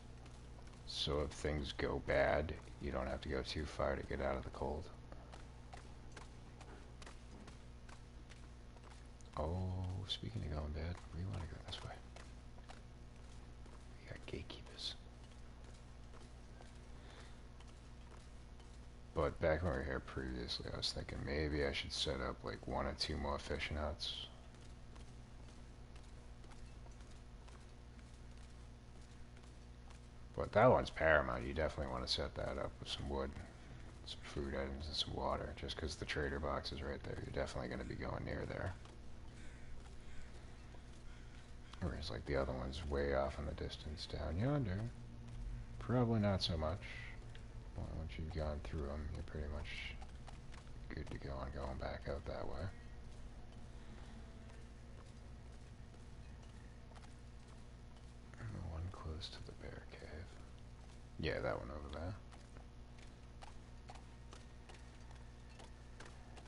[SPEAKER 1] So if things go bad, you don't have to go too far to get out of the cold. Oh, speaking of going bad, we want to go this way. We got gatekeepers. But back when we were here previously, I was thinking maybe I should set up like 1 or 2 more fishing huts. But that one's paramount. You definitely want to set that up with some wood, some food items, and some water. Just because the trader box is right there, you're definitely going to be going near there. Whereas like the other one's way off in the distance down yonder. Probably not so much. Well, once you've gone through them, you're pretty much good to go on going back out that way. And the one close to the bear cave. Yeah, that one over there.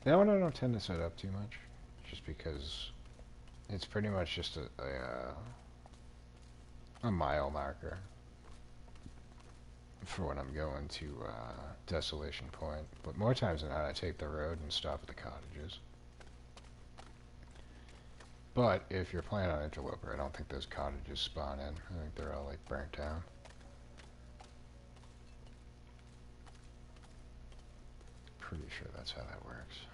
[SPEAKER 1] That one I don't tend to set up too much, just because it's pretty much just a mile marker for when I'm going to Desolation Point. But more times than not, I take the road and stop at the cottages. But if you're playing on Interloper, I don't think those cottages spawn in. I think they're all like burnt down. Pretty sure that's how that works.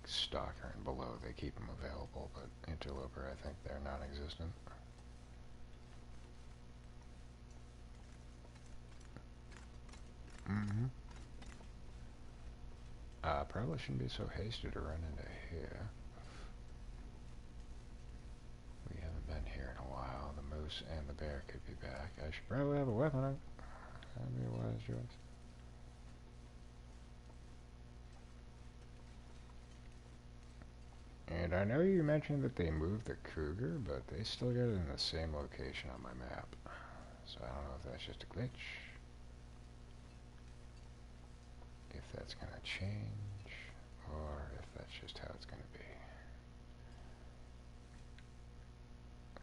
[SPEAKER 1] Stalker and below, they keep them available, but Interloper, I think they're non-existent. Mm-hmm. Probably shouldn't be so hasty to run into here. We haven't been here in a while. The moose and the bear could be back. I should probably have a weapon on. That'd be a wise choice. And I know you mentioned that they moved the cougar, but they still got it in the same location on my map. So I don't know if that's just a glitch. If that's going to change, or if that's just how it's going to be.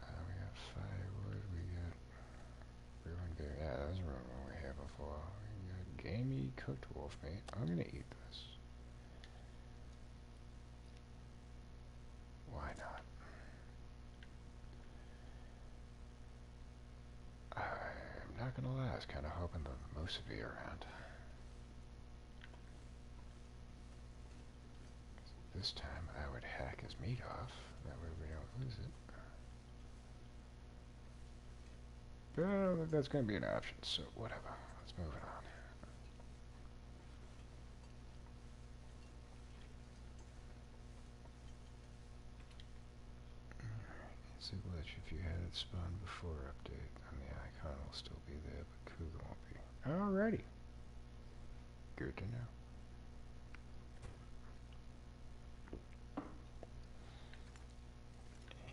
[SPEAKER 1] We got firewood, we got ruined bear. Yeah, that was ruined when we were here before. We got gamey cooked wolf meat. I'm going to eat this. Why not? gonna lie, I was kind of hoping the moose would be around. This time I would hack his meat off, that way we don't lose it. But I don't think that's gonna be an option, so whatever. Let's move it on. It's a glitch. If you had it spawned before update, then the icon will still be there, but Cougar won't be. Alrighty. Good to know.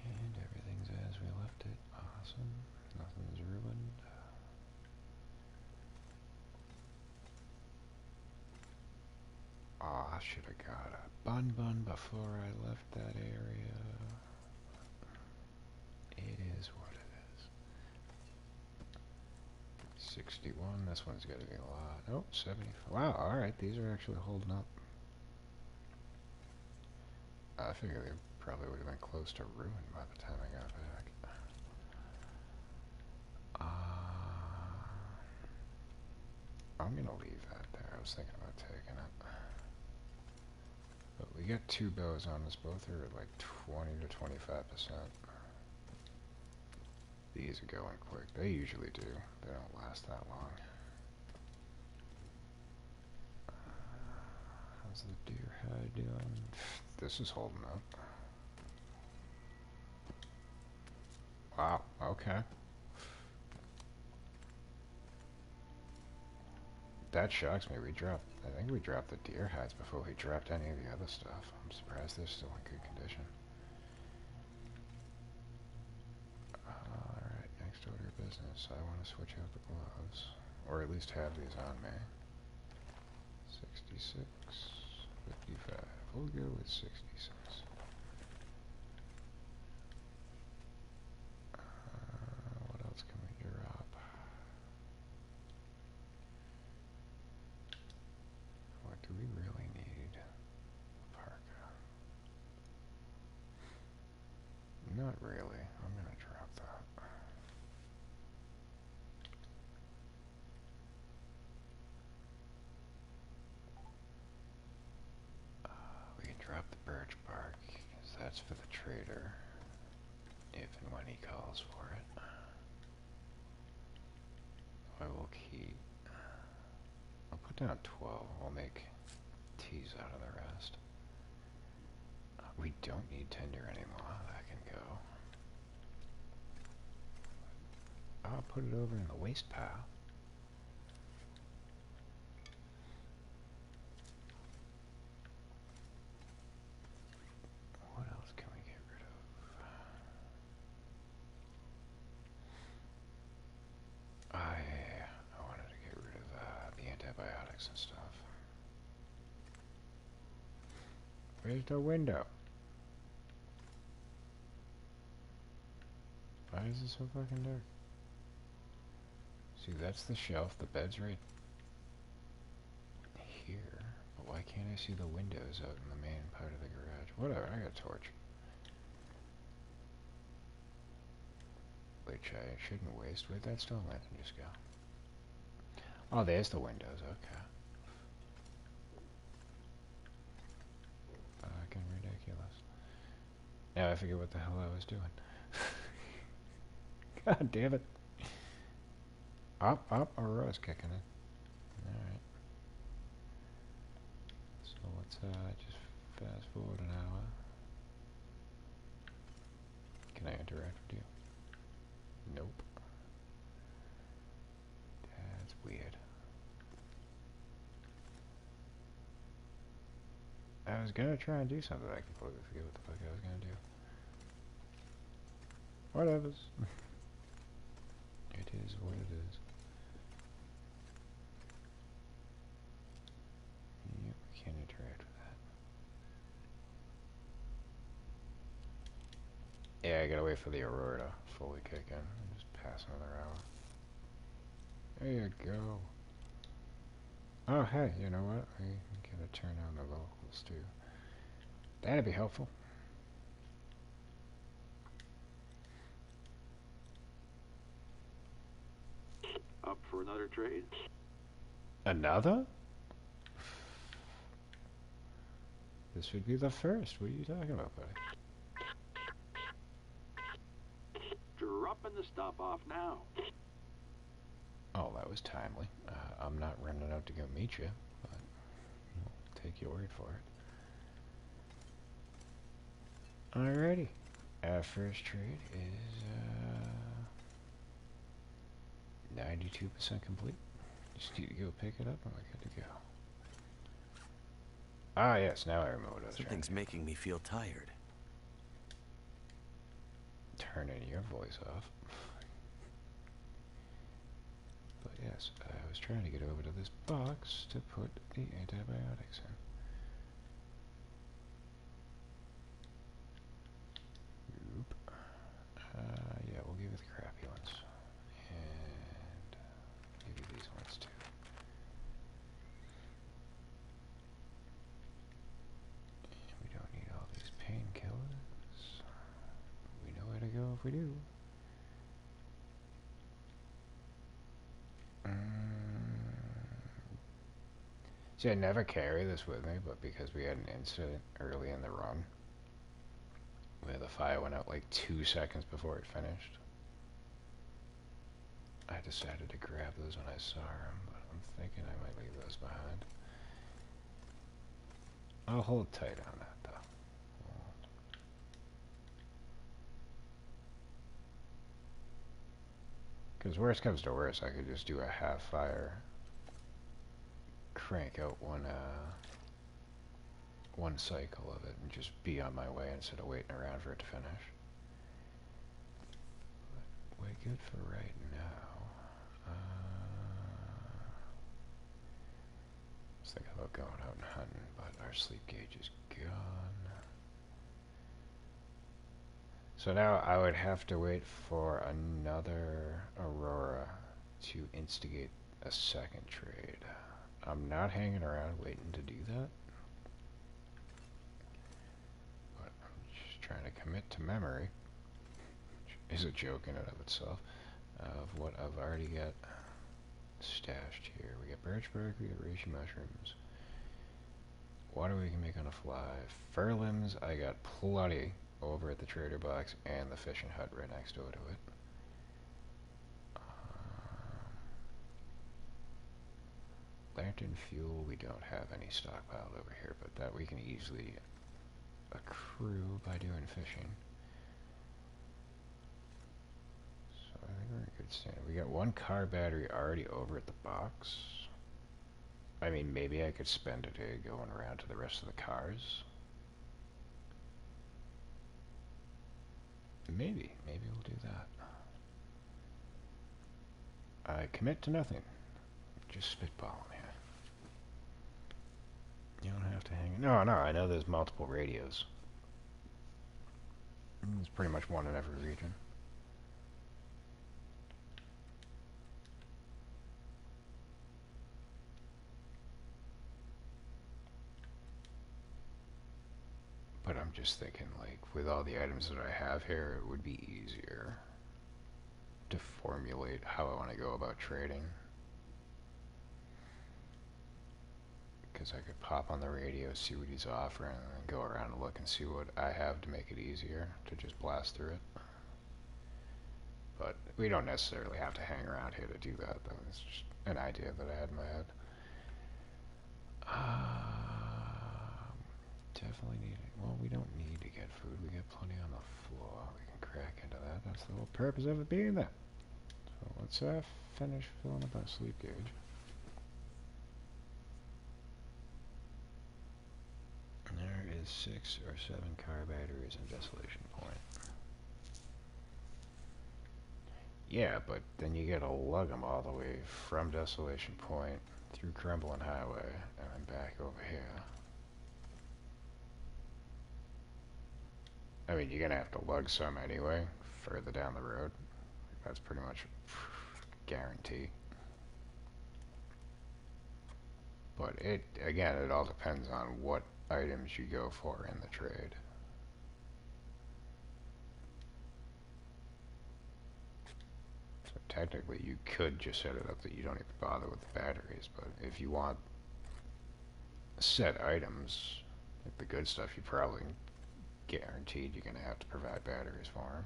[SPEAKER 1] And everything's as we left it. Awesome. Nothing's ruined. Aw, I should have got a bun before I left that area. It is what it is. 61, this one's got to be a lot. Oh, 70. Wow, alright, these are actually holding up. I figure they probably would have been close to ruin by the time I got back. I'm gonna leave that there. I was thinking about taking it. But we got 2 bows on us. Both are at like 20 to 25%. These are going quick. They usually do. They don't last that long. How's the deer hide doing? This is holding up. Wow, okay. That shocks me. I think we dropped the deer hides before we dropped any of the other stuff. I'm surprised they're still in good condition. Alright, next order of business. I want to switch out the gloves. Or at least have these on me. 66, 55. We'll go with 66. What else can we drop? What do we really need? Parka. Not really. I'm gonna drop that. We can drop the birch bark, because that's for the trader, if and when he calls for it. I will keep... I'll put down 12. We'll make teas out of the rest. We don't need tinder anymore. That can go. I'll put it over in the waste pile. What else can we get rid of? I wanted to get rid of the antibiotics and stuff. Where's the window? Why is it so fucking dark? See, that's the shelf. The bed's right here. But why can't I see the windows out in the main part of the garage? Whatever, I got a torch. Which I shouldn't waste. Where'd that stone lantern just go? Oh, there's the windows, okay. Fucking ridiculous. Now I forget what the hell I was doing. God damn it. Up, Aurora's kicking it. Alright. So let's just fast forward an hour. Can I interact with you? Nope. That's weird. I was gonna try and do something. I completely forget what the fuck I was gonna do. Whatever's. It is what it is. Yep, we can't interact with that. Yeah, I gotta wait for the Aurora to fully kick in. Just pass another hour. There you go. Oh, hey, you know what? We gotta turn on the vocals too. That'd be helpful.
[SPEAKER 2] Up another trade?
[SPEAKER 1] Another? This would be the first. What are you talking about, buddy?
[SPEAKER 2] Dropping the stop off now.
[SPEAKER 1] Oh, that was timely. I'm not running out to go meet you, but I'll take your word for it. Alrighty. Our first trade is 92% complete. Just need to go pick it up and we're good to go. Ah, yes, now I remember what I was
[SPEAKER 3] Something's making me feel tired.
[SPEAKER 1] Turning your voice off. But yes, I was trying to get over to this box to put the antibiotics in. Oop. Yeah, we'll give you the crappy ones. And give you these ones too. And we don't need all these painkillers. We know where to go if we do. See, I never carry this with me, but because we had an incident early in the run, where the fire went out like 2 seconds before it finished, I decided to grab those when I saw them, but I'm thinking I might leave those behind. I'll hold tight on that, though. Because worst comes to worst, I could just do a half fire, crank out one cycle of it, and just be on my way instead of waiting around for it to finish. But we're good for right now. I was thinking about going out and hunting, but our sleep gauge is gone. So now I would have to wait for another Aurora to instigate a second trade. I'm not hanging around waiting to do that. But I'm just trying to commit to memory, which is a joke in and of itself, of what I've already got stashed here. We got birch bark, we got reishi mushrooms. Water we can make on a fly. Fur limbs, I got plenty over at the trader box and the fishing hut right next door to it. Lantern fuel, we don't have any stockpiled over here, but that we can easily accrue by doing fishing. So I think we're in good standing. We got one car battery already over at the box. I mean, maybe I could spend a day going around to the rest of the cars. Maybe we'll do that. I commit to nothing. Just spitballing here. You don't have to hang. No, I know there's multiple radios. There's pretty much one in every region. But I'm just thinking, like, with all the items that I have here, it would be easier to formulate how I want to go about trading. Because I could pop on the radio, see what he's offering, and then go around and look and see what I have to make it easier to just blast through it. But we don't necessarily have to hang around here to do that, though. It's just an idea that I had in my head. Definitely need it. Well, we don't need to get food. We got plenty on the floor. We can crack into that. That's the whole purpose of it being there. So let's finish filling up our sleep gauge. There is 6 or 7 car batteries in Desolation Point. Yeah, but then you gotta lug them all the way from Desolation Point through Crumbling Highway and then back over here. I mean, you're gonna have to lug some anyway, further down the road. That's pretty much guarantee. But again, it all depends on what items you go for in the trade. So technically you could just set it up that you don't even bother with the batteries, but if you want set items, like the good stuff, you probably guaranteed you're going to have to provide batteries for them.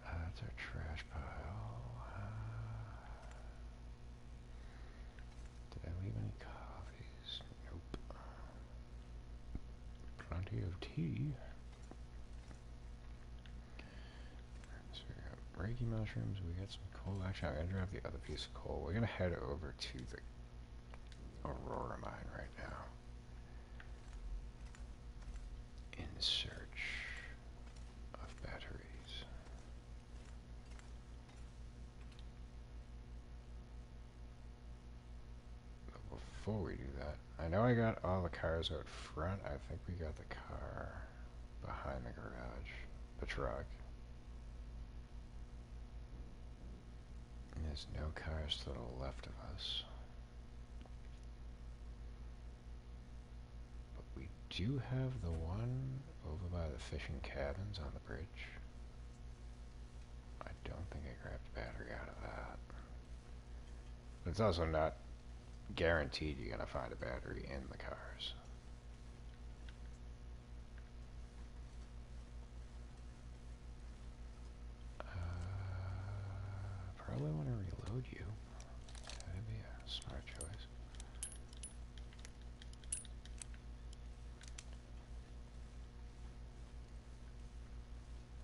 [SPEAKER 1] That's our trash pile. Did I leave any coffees? Nope. Plenty of tea. So we got Reiki mushrooms, we got some coal. Actually, I'm going to grab the other piece of coal. We're going to head over to the Aurora mine right now. In search of batteries. But before we do that, I know I got all the cars out front. I think we got the car behind the garage. The truck. And there's no cars to the left of us. But we do have the one over by the fishing cabins on the bridge. I don't think I grabbed a battery out of that. But it's also not guaranteed you're going to find a battery in the cars. Probably want to reload you. That'd be a smart choice.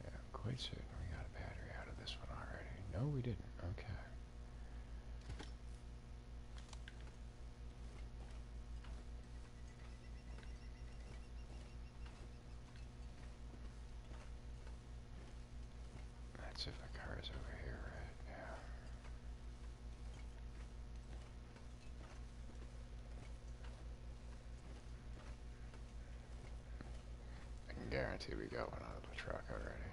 [SPEAKER 1] Yeah, I'm quite certain we got a battery out of this one already. No, we didn't. Okay. That's if the car's over here, right? Yeah. I can guarantee we got one out of the truck already.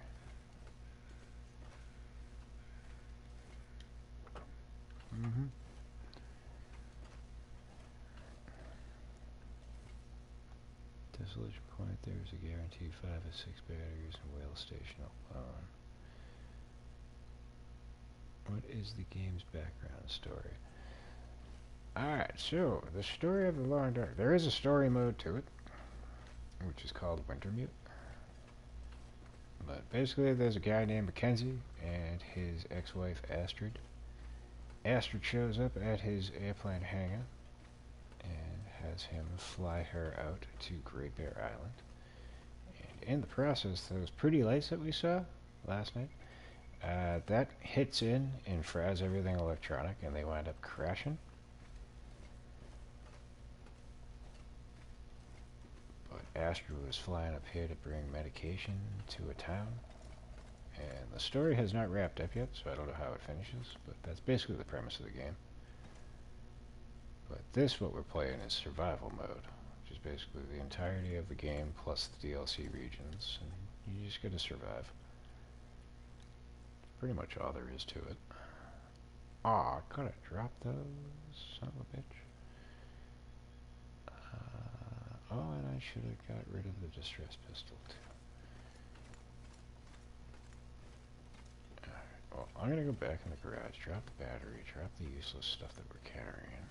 [SPEAKER 1] Mm-hmm. Desolation Point, there's a guaranteed 5 or 6 batteries in Whale Station alone. What is the game's background story? Alright, so, the story of the Long Dark. There is a story mode to it, which is called Wintermute. But basically, there's a guy named Mackenzie and his ex-wife Astrid. Astrid shows up at his airplane hangar and has him fly her out to Great Bear Island. And in the process, those pretty lights that we saw last night, that hits in and fries everything electronic, and they wind up crashing. But Astrid was flying up here to bring medication to a town. And the story has not wrapped up yet, so I don't know how it finishes, but that's basically the premise of the game. But this, what we're playing, is survival mode, which is basically the entirety of the game plus the DLC regions, and you just gotta survive. Pretty much all there is to it. Aw, I could have dropped those, son of a bitch. Oh, and I should have got rid of the distress pistol, too. Well, I'm gonna go back in the garage, drop the battery, drop the useless stuff that we're carrying,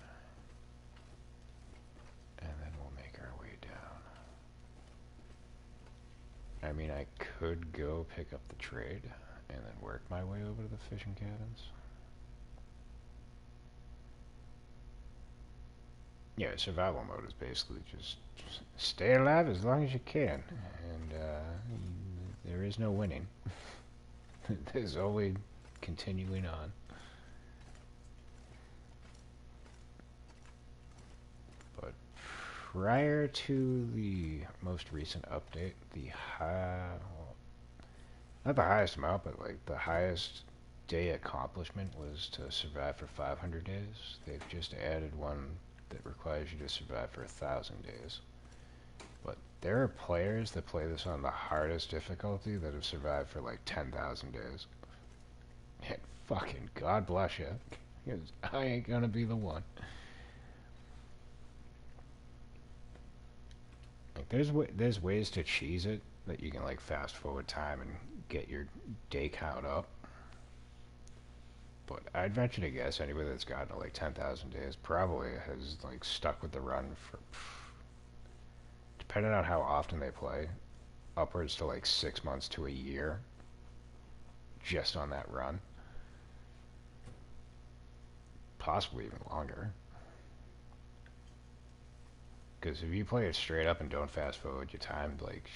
[SPEAKER 1] and then we'll make our way down. I mean, I could go pick up the trade and then work my way over to the fishing cabins. Yeah, survival mode is basically just stay alive as long as you can, and there is no winning. There's only continuing on. But prior to the most recent update, the well, not the highest amount, but like the highest day accomplishment was to survive for 500 days. They've just added one that requires you to survive for 1,000 days. But there are players that play this on the hardest difficulty that have survived for like 10,000 days. And fucking God bless you, because I ain't gonna be the one. Like there's ways to cheese it that you can like fast forward time and get your day count up. But I'd venture to guess anybody that's gotten to like 10,000 days probably has like stuck with the run for, depending on how often they play, upwards to like 6 months to a year just on that run. Possibly even longer. Because if you play it straight up and don't fast forward your time, like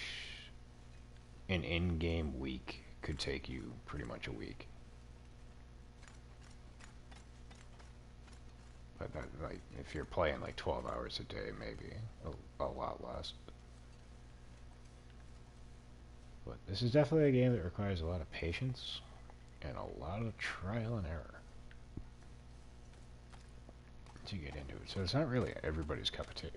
[SPEAKER 1] an in-game week could take you pretty much a week. But that, like, if you're playing like 12 hours a day, maybe a lot less. But this is definitely a game that requires a lot of patience and a lot of trial and error to get into it. So it's not really everybody's cup of tea.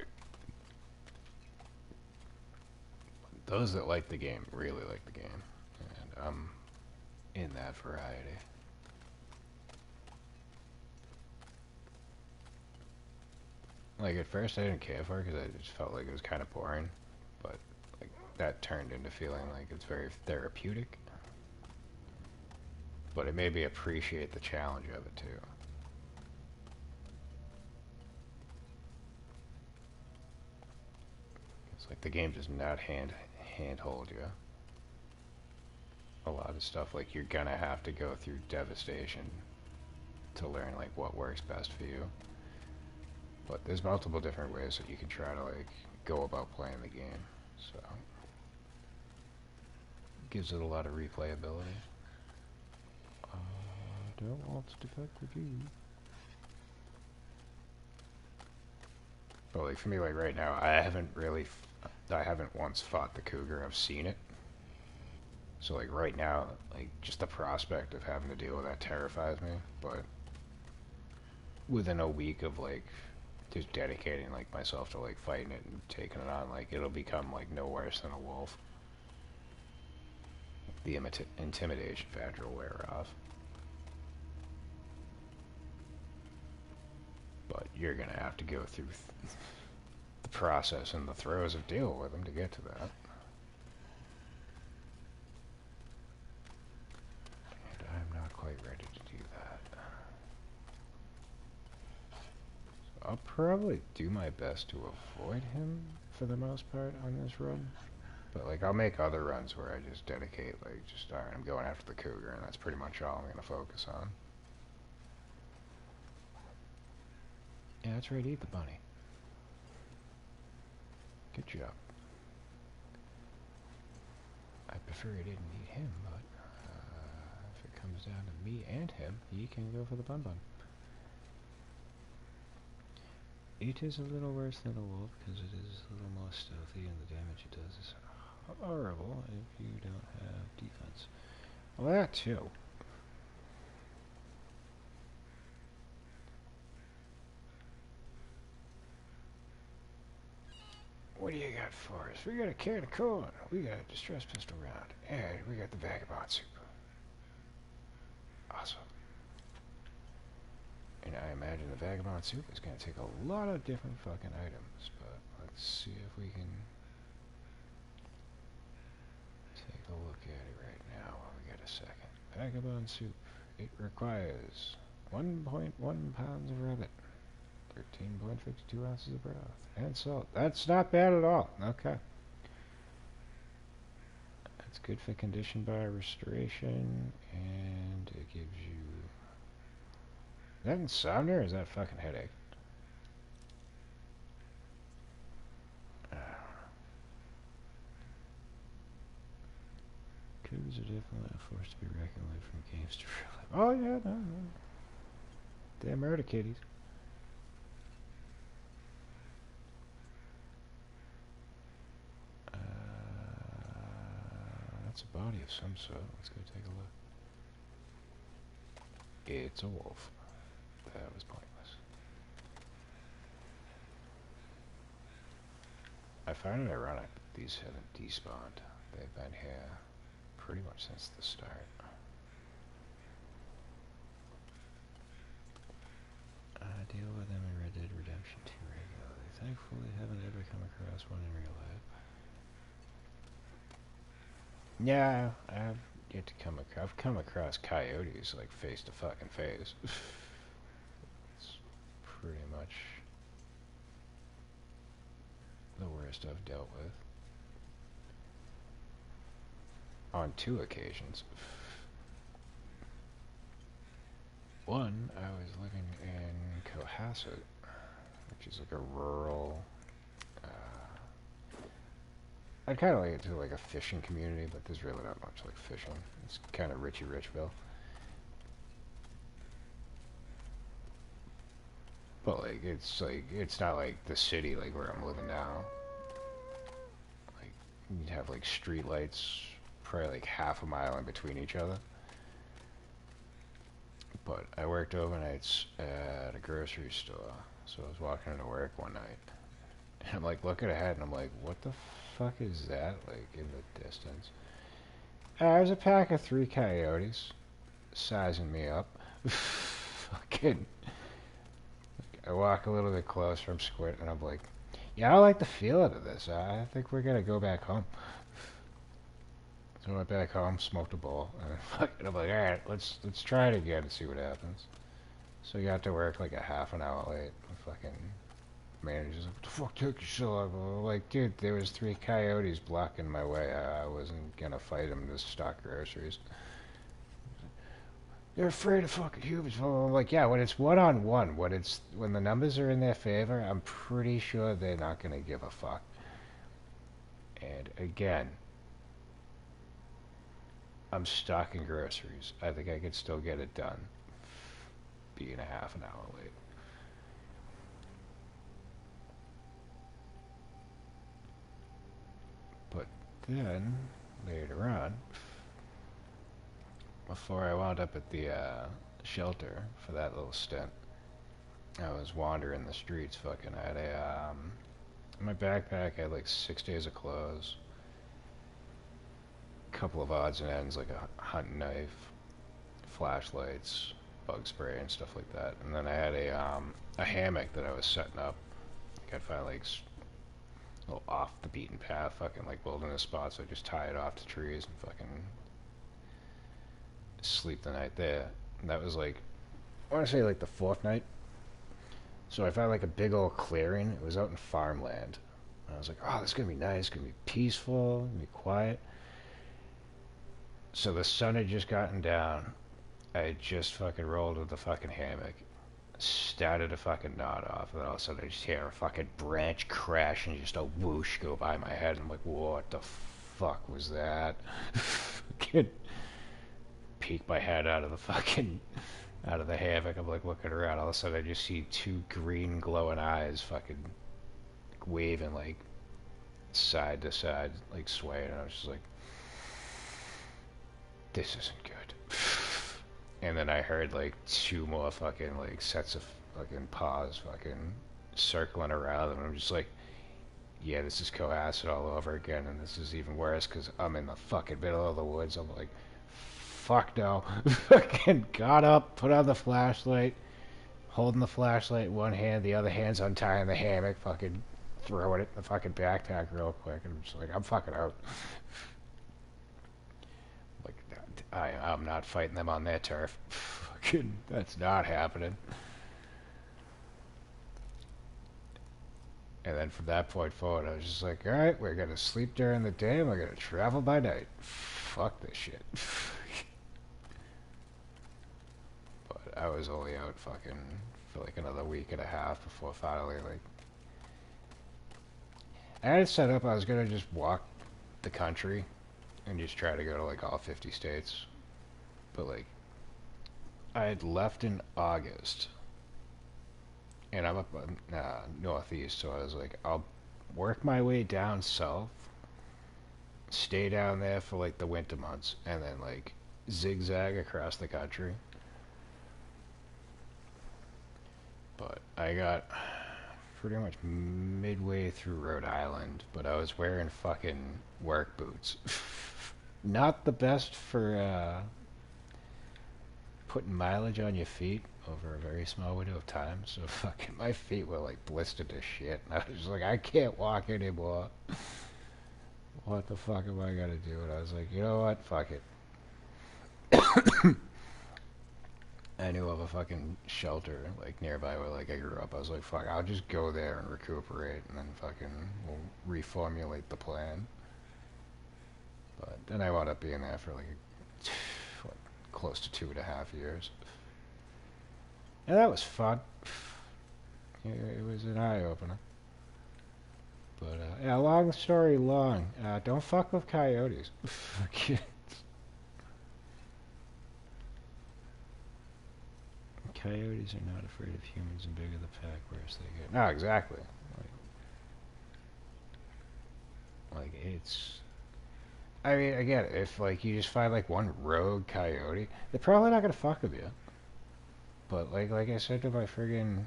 [SPEAKER 1] Those that like the game really like the game, and I'm in that variety. Like at first I didn't care for it because I just felt like it was kind of boring, but like that turned into feeling like it's very therapeutic. But it made me appreciate the challenge of it too. It's like the game does not handhold you. A lot of stuff like you're gonna have to go through devastation to learn like what works best for you. But there's multiple different ways that you can try to like go about playing the game. So gives it a lot of replayability. I don't want to defect with you. But like for me, like right now, I haven't once fought the cougar. I've seen it. So like right now, like just the prospect of having to deal with that terrifies me. But within a week of like just dedicating like myself to like fighting it and taking it on, like it'll become like no worse than a wolf. The intimidation factor will wear off. But you're gonna have to go through the process and the throes of dealing with them to get to that. And I'm not quite ready to do that. So I'll probably do my best to avoid him for the most part on this run. But like I'll make other runs where I just dedicate like just alright, I'm going after the cougar and that's pretty much all I'm gonna focus on. Yeah, that's right, eat the bunny. Good job. I prefer I didn't eat him, but if it comes down to me and him, he can go for the bun bun. It is a little worse than a wolf because it is a little more stealthy and the damage it does is horrible if you don't have defense. Well, that too. What do you got for us? We got a can of corn. We got a distress pistol round. And we got the vagabond soup. Awesome. And I imagine the vagabond soup is going to take a lot of different fucking items. But let's see if we can take a look at it right now while we got a second. Vagabond soup. It requires 1.1 pounds of rabbit. 13.52 ounces of broth and salt. That's not bad at all. Okay. That's good for condition by restoration, and it gives you... Is that insomnia or is that fucking headache? Cougars are definitely a force to be reckoned with from games to real life. Oh yeah, no. They're murder kitties. That's a body of some sort. Let's go take a look. It's a wolf. That was pointless. I find it ironic that these haven't despawned. They've been here pretty much since the start. I deal with them in Red Dead Redemption 2 regularly. Thankfully, haven't ever come across one in real life. Yeah, I've get to come across. I've come across coyotes like face to fucking face. It's pretty much the worst I've dealt with. On 2 occasions. One, I was living in Cohasset, which is like a rural. I'd kind of like it to like a fishing community, but there's really not much like fishing. It's kind of Richie Richville. But like it's not like the city like where I'm living now. Like you'd have like street lights probably like half a mile in between each other. But I worked overnights at a grocery store, so I was walking into work one night, and I'm like looking ahead, and I'm like, what the fuck is that like in the distance? There's a pack of 3 coyotes sizing me up. Fucking. I walk a little bit closer, I'm squinting, and I'm like, yeah, I like the feeling of this. I think we're gonna go back home. So I went back home, smoked a bowl, and I'm like, alright, let's try it again and see what happens. So I got to work like a half an hour late. The fucking manager's like, what the fuck took you so long? I'm like, dude, there was 3 coyotes blocking my way. I wasn't gonna fight them to stock groceries. They're afraid of fucking humans. I'm like, yeah, when it's one-on-one, when the numbers are in their favor, I'm pretty sure they're not gonna give a fuck. And again, I'm stocking groceries. I think I could still get it done, being a half an hour late. But then, later on, before I wound up at the shelter for that little stint, I was wandering the streets. Fucking, I had in my backpack, I had like 6 days of clothes, a couple of odds and ends, like a hunting knife, flashlights, bug spray, and stuff like that. And then I had a hammock that I was setting up. I'd find like a little off the beaten path, fucking like wilderness spots. So I just tie it off to trees and fucking sleep the night there. And that was like, I want to say like the 4th night. So I found like a big old clearing. It was out in farmland. And I was like, oh, this is gonna be nice. It's gonna be peaceful. It's gonna be quiet. So the sun had just gotten down. I had just fucking rolled with the fucking hammock. Started to fucking nod off, and then all of a sudden I just hear a fucking branch crash and just a whoosh go by my head. And I'm like, what the fuck was that? Fucking peek my head out of the hammock. I'm like looking around. All of a sudden I just see 2 green glowing eyes fucking waving like side to side, like swaying. And I was just like, this isn't good. And then I heard like 2 more fucking like sets of fucking paws fucking circling around them. And I'm just like, yeah, this is Cohasset all over again. And this is even worse because I'm in the fucking middle of the woods. I'm like, fuck no. Fucking got up, put on the flashlight, holding the flashlight in one hand, the other hand's untying the hammock, fucking throwing it in the fucking backpack real quick. And I'm just like, I'm fucking out. Like, I'm not fighting them on their turf. Fucking, that's not happening. And then from that point forward, I was just like, alright, we're gonna sleep during the day and we're gonna travel by night. Fuck this shit. But I was only out fucking for like another week and a half before finally, like, I had it set up, I was gonna just walk the country and just try to go to like all 50 states. But like, I had left in August, and I'm up northeast, so I was like, I'll work my way down south, stay down there for like the winter months, and then like zigzag across the country. But I got pretty much midway through Rhode Island, but I was wearing fucking work boots. Not the best for putting mileage on your feet over a very small window of time. So fucking my feet were like blistered to shit. And I was just like, I can't walk anymore. What the fuck am I gonna do? And I was like, you know what? Fuck it. I knew of a fucking shelter like nearby where like I grew up. I was like, fuck, I'll just go there and recuperate, and then fucking we'll reformulate the plan. But then I wound up being there for like what, close to 2.5 years. And that was fun. It was an eye opener. But yeah, long story long. Don't fuck with coyotes. Coyotes are not afraid of humans, and bigger the pack, worse they get. No, exactly. Like it's. I mean, again, if like you just find like one rogue coyote, they're probably not gonna fuck with you. But like I said to my friggin'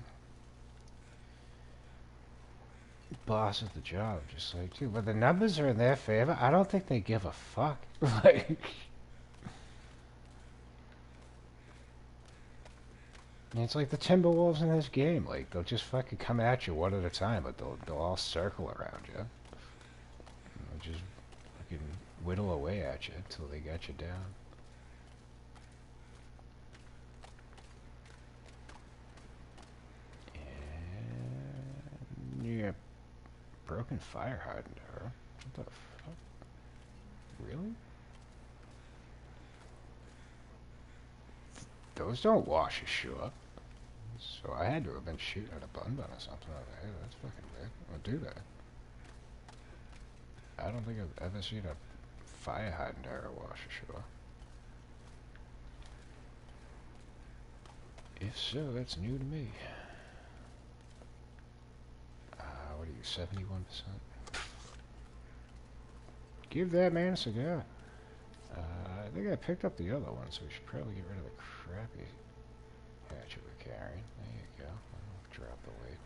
[SPEAKER 1] boss at the job, just like, dude, when the numbers are in their favor, I don't think they give a fuck. Like, it's like the Timberwolves in this game. Like, they'll just fucking come at you one at a time, but they'll all circle around you. They'll just fucking whittle away at you until they get you down. And yeah, broken fire hydrant error. What the fuck? Really? Those don't wash ashore. So I had to have been shooting at a bun bun or something. Hey, that's fucking weird. I'll do that. I don't think I've ever seen a fire hydrant error wash ashore. If so, that's new to me. What are you, 71%? Give that man a cigar. I think I picked up the other one, so we should probably get rid of the crappy hatchet we're carrying. There you go. I'll drop the weight.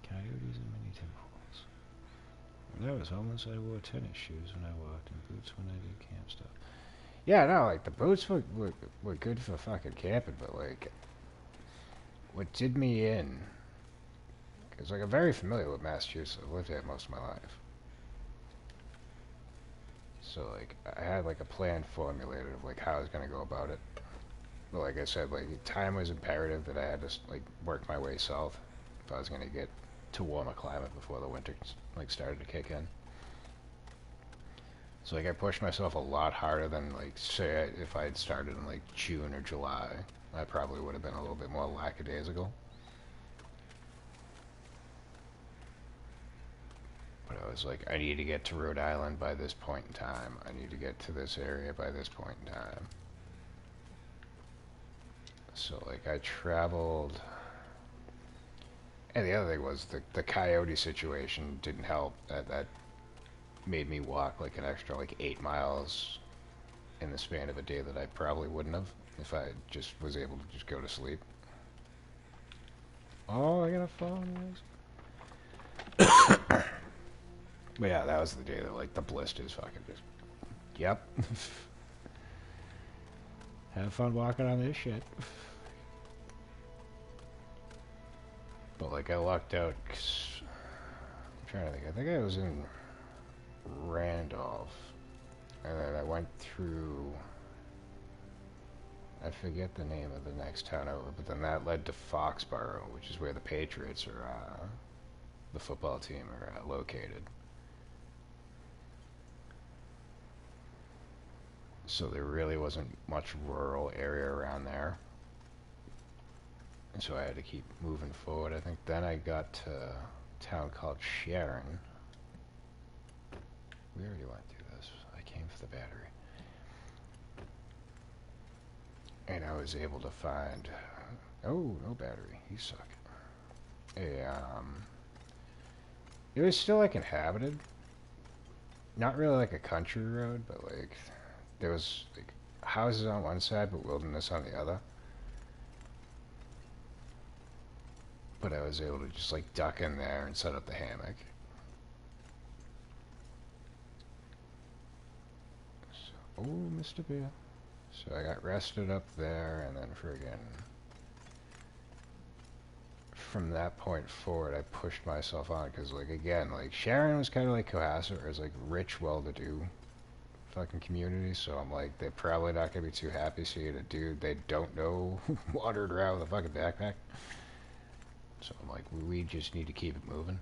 [SPEAKER 1] Coyotes and mini Timberwolves. When I was homeless, I wore tennis shoes when I walked and boots when I did camp stuff. Yeah, no, like the boots were good for fucking camping, but like what did me in, because like I'm very familiar with Massachusetts. I've lived there most of my life. So like I had like a plan formulated of like how I was gonna go about it. But like I said, like time was imperative that I had to like work my way south if I was gonna get to warmer climate before the winter like started to kick in. So like I pushed myself a lot harder than like say if I had started in like June or July. I probably would have been a little bit more lackadaisical. But I was like, I need to get to Rhode Island by this point in time. I need to get to this area by this point in time. So like I traveled. And the other thing was the coyote situation didn't help. That made me walk like an extra like 8 miles in the span of a day that I probably wouldn't have if I just was able to just go to sleep. Oh, I got a phone. But yeah, that was the day that like the blisters fucking just. Yep. Have fun walking on this shit. But like I lucked out. I'm trying to think. I think I was in Randolph, and then I went through. I forget the name of the next town over, but then that led to Foxborough, which is where the Patriots are, the football team, are located. So there really wasn't much rural area around there. And so I had to keep moving forward. I think then I got to a town called Sharon. We already went through this. I came for the battery. And I was able to find... Oh, no battery. You suck. It was still, like, inhabited. Not really like a country road, but, like, there was, like, houses on one side, but wilderness on the other. But I was able to just, like, duck in there and set up the hammock. So, oh, Mr. Bear. So I got rested up there, and then friggin' from that point forward, I pushed myself on, because, like, again, like, Sharon was kind of like Cohasset, where it was, like, rich, well-to-do fucking community, so I'm like, they're probably not gonna be too happy seeing a dude they don't know wandered around with a fucking backpack. So I'm like, we just need to keep it moving.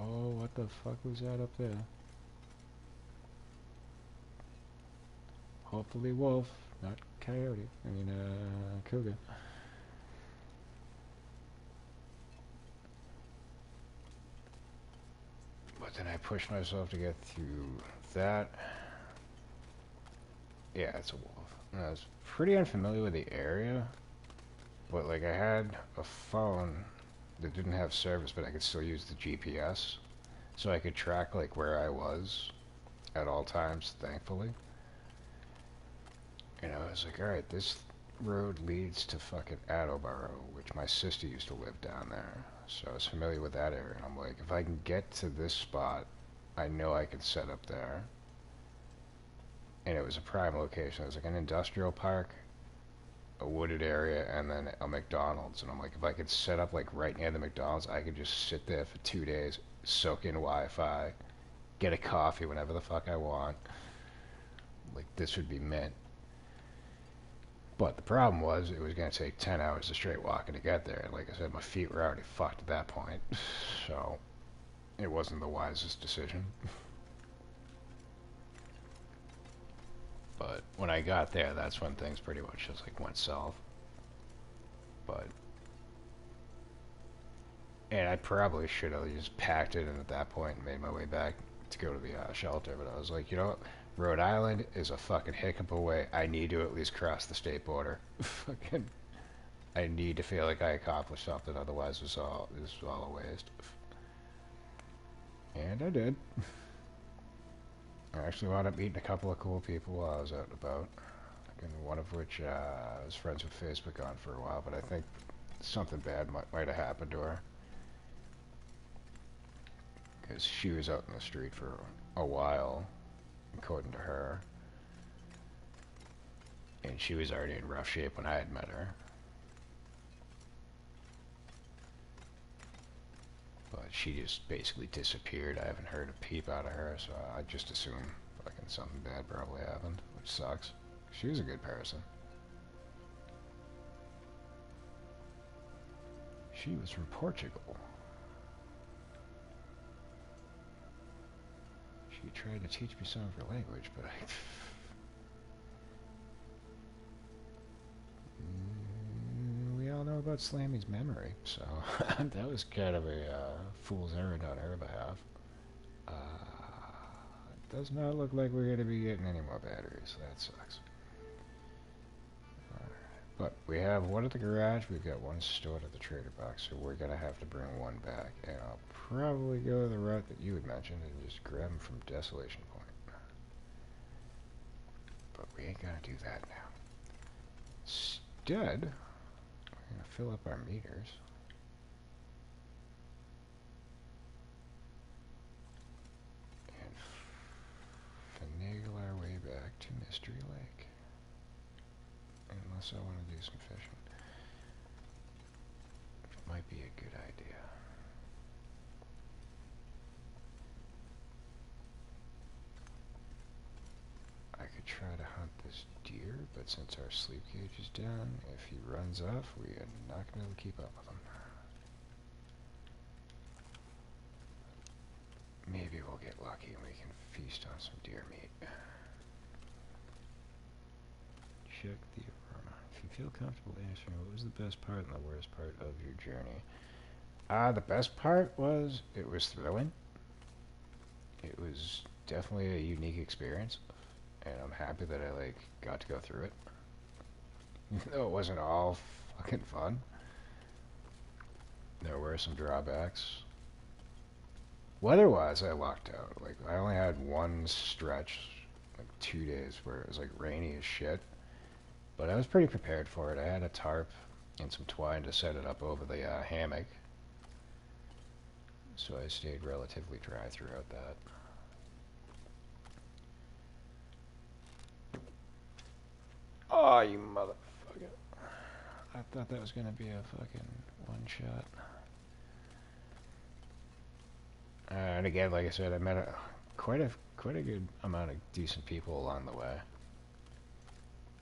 [SPEAKER 1] Oh, what the fuck was that up there? Hopefully wolf, not coyote. I mean, cougar. But then I pushed myself to get through that. Yeah, it's a wolf. And I was pretty unfamiliar with the area, but like I had a phone that didn't have service, but I could still use the GPS, so I could track like where I was at all times, thankfully. And I was like, alright, this road leads to fucking Attleboro, which my sister used to live down there. So I was familiar with that area. And I'm like, if I can get to this spot, I know I can set up there. And it was a prime location. It was like an industrial park, a wooded area, and then a McDonald's. And I'm like, if I could set up like right near the McDonald's, I could just sit there for 2 days, soak in Wi-Fi, get a coffee whenever the fuck I want. Like, this would be mint. But the problem was, it was going to take 10 hours of straight walking to get there. And like I said, my feet were already fucked at that point. So, it wasn't the wisest decision. But when I got there, that's when things pretty much just like went south. But, and I probably should have just packed it in at that point and made my way back to go to the shelter. But I was like, you know what? Rhode Island is a fucking hiccup away. I need to at least cross the state border. Fucking, I need to feel like I accomplished something. Otherwise, this was all a waste. And I did. I actually wound up meeting a couple of cool people while I was out and about. And one of which I was friends with Facebook on for a while, but I think something bad might have happened to her. Because she was out in the street for a while, according to her. And she was already in rough shape when I had met her. But she just basically disappeared. I haven't heard a peep out of her, so I just assume fucking something bad probably happened, which sucks. She was a good person. She was from Portugal. She tried to teach me some of her language, but we all know about Slammy's memory, so that was kind of a fool's errand on her behalf. Does not look like we're going to be getting any more batteries. That sucks. But we have one at the garage, we've got one stored at the trader box, so we're going to have to bring one back. And I'll probably go the route that you had mentioned and just grab them from Desolation Point. But we ain't going to do that now. Instead, we're going to fill up our meters. And finagle our way back to Mystery Lake. Unless I want to do some fishing. It might be a good idea. I could try to hunt this deer, but since our sleep gauge is down, if he runs off, we are not going to be able to keep up with him. Maybe we'll get lucky and we can feast on some deer meat. Check the aroma. If you feel comfortable answering, what was the best part and the worst part of your journey? The best part was, it was thrilling. It was definitely a unique experience, and I'm happy that I, like, got to go through it. Even though it wasn't all fucking fun. There were some drawbacks. Weather-wise, I lucked out. Like, I only had one stretch, like 2 days, where it was, like, rainy as shit. But I was pretty prepared for it. I had a tarp and some twine to set it up over the hammock. So I stayed relatively dry throughout that. Oh, you motherfucker. I thought that was gonna be a fucking one shot. And again, like I said, I met quite quite a good amount of decent people along the way.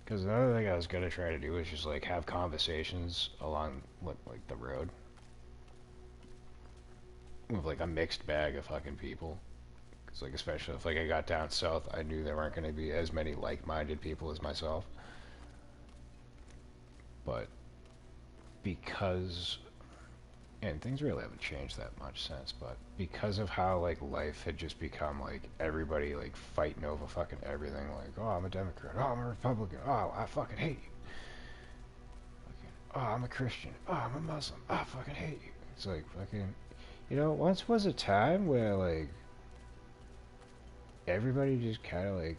[SPEAKER 1] Because another thing I was gonna try to do is just like have conversations along like the road with like a mixed bag of fucking people. Because like especially if like I got down south, I knew there weren't gonna be as many like-minded people as myself. But because and things really haven't changed that much since, but because of how like life had just become like everybody like fighting over fucking everything, like, oh, I'm a Democrat, oh, I'm a Republican, oh, I fucking hate you, fucking, oh, I'm a Christian, oh, I'm a Muslim, oh, I fucking hate you. It's like fucking, once was a time where like everybody just kind of like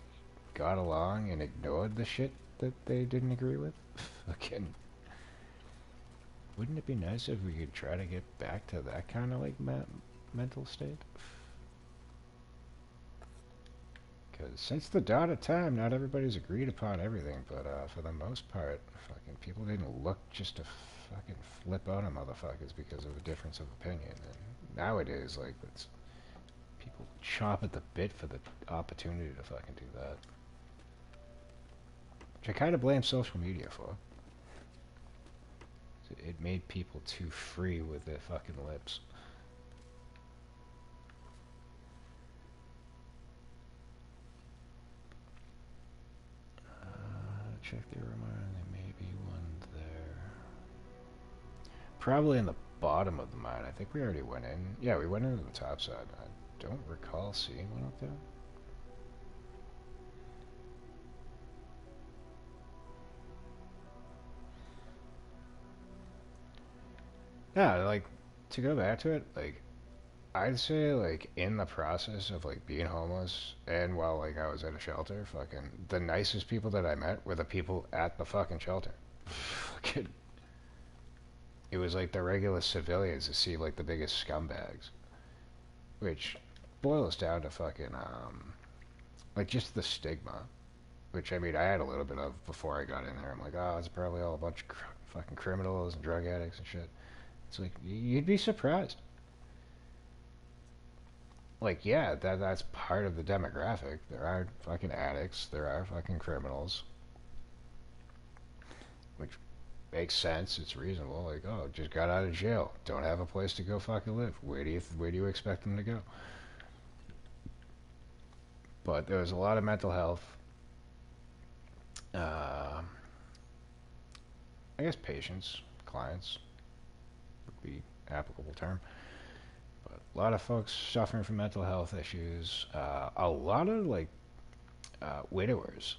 [SPEAKER 1] got along and ignored the shit that they didn't agree with. Fucking, wouldn't it be nice if we could try to get back to that kind of like mental state? Because since the dawn of time, not everybody's agreed upon everything, but for the most part, fucking people didn't look just to fucking flip out on motherfuckers because of a difference of opinion. And nowadays, like, it's people chomp at the bit for the opportunity to fucking do that. Which I kind of blame social media for. It made people too free with their fucking lips. Check the reminder, there may be one there. Probably in the bottom of the mine. I think we already went in. Yeah, we went into the top side. I don't recall seeing one up there. Yeah, like, to go back to it, like, I'd say, like, in the process of, like, being homeless and while, like, I was at a shelter, fucking, the nicest people that I met were the people at the fucking shelter. Fucking, it was, like, the regular civilians that seem like the biggest scumbags. Which boils down to fucking, like, just the stigma. Which, I mean, I had a little bit of before I got in there. I'm like, oh, it's probably all a bunch of fucking criminals and drug addicts and shit. It's like, you'd be surprised. Like, yeah, that's part of the demographic. There are fucking addicts, there are fucking criminals, which makes sense. It's reasonable. Like, oh, just got out of jail, don't have a place to go fucking live. Where do you expect them to go? But there was a lot of mental health. Uh, I guess patients, clients would be applicable term. But a lot of folks suffering from mental health issues. A lot of like widowers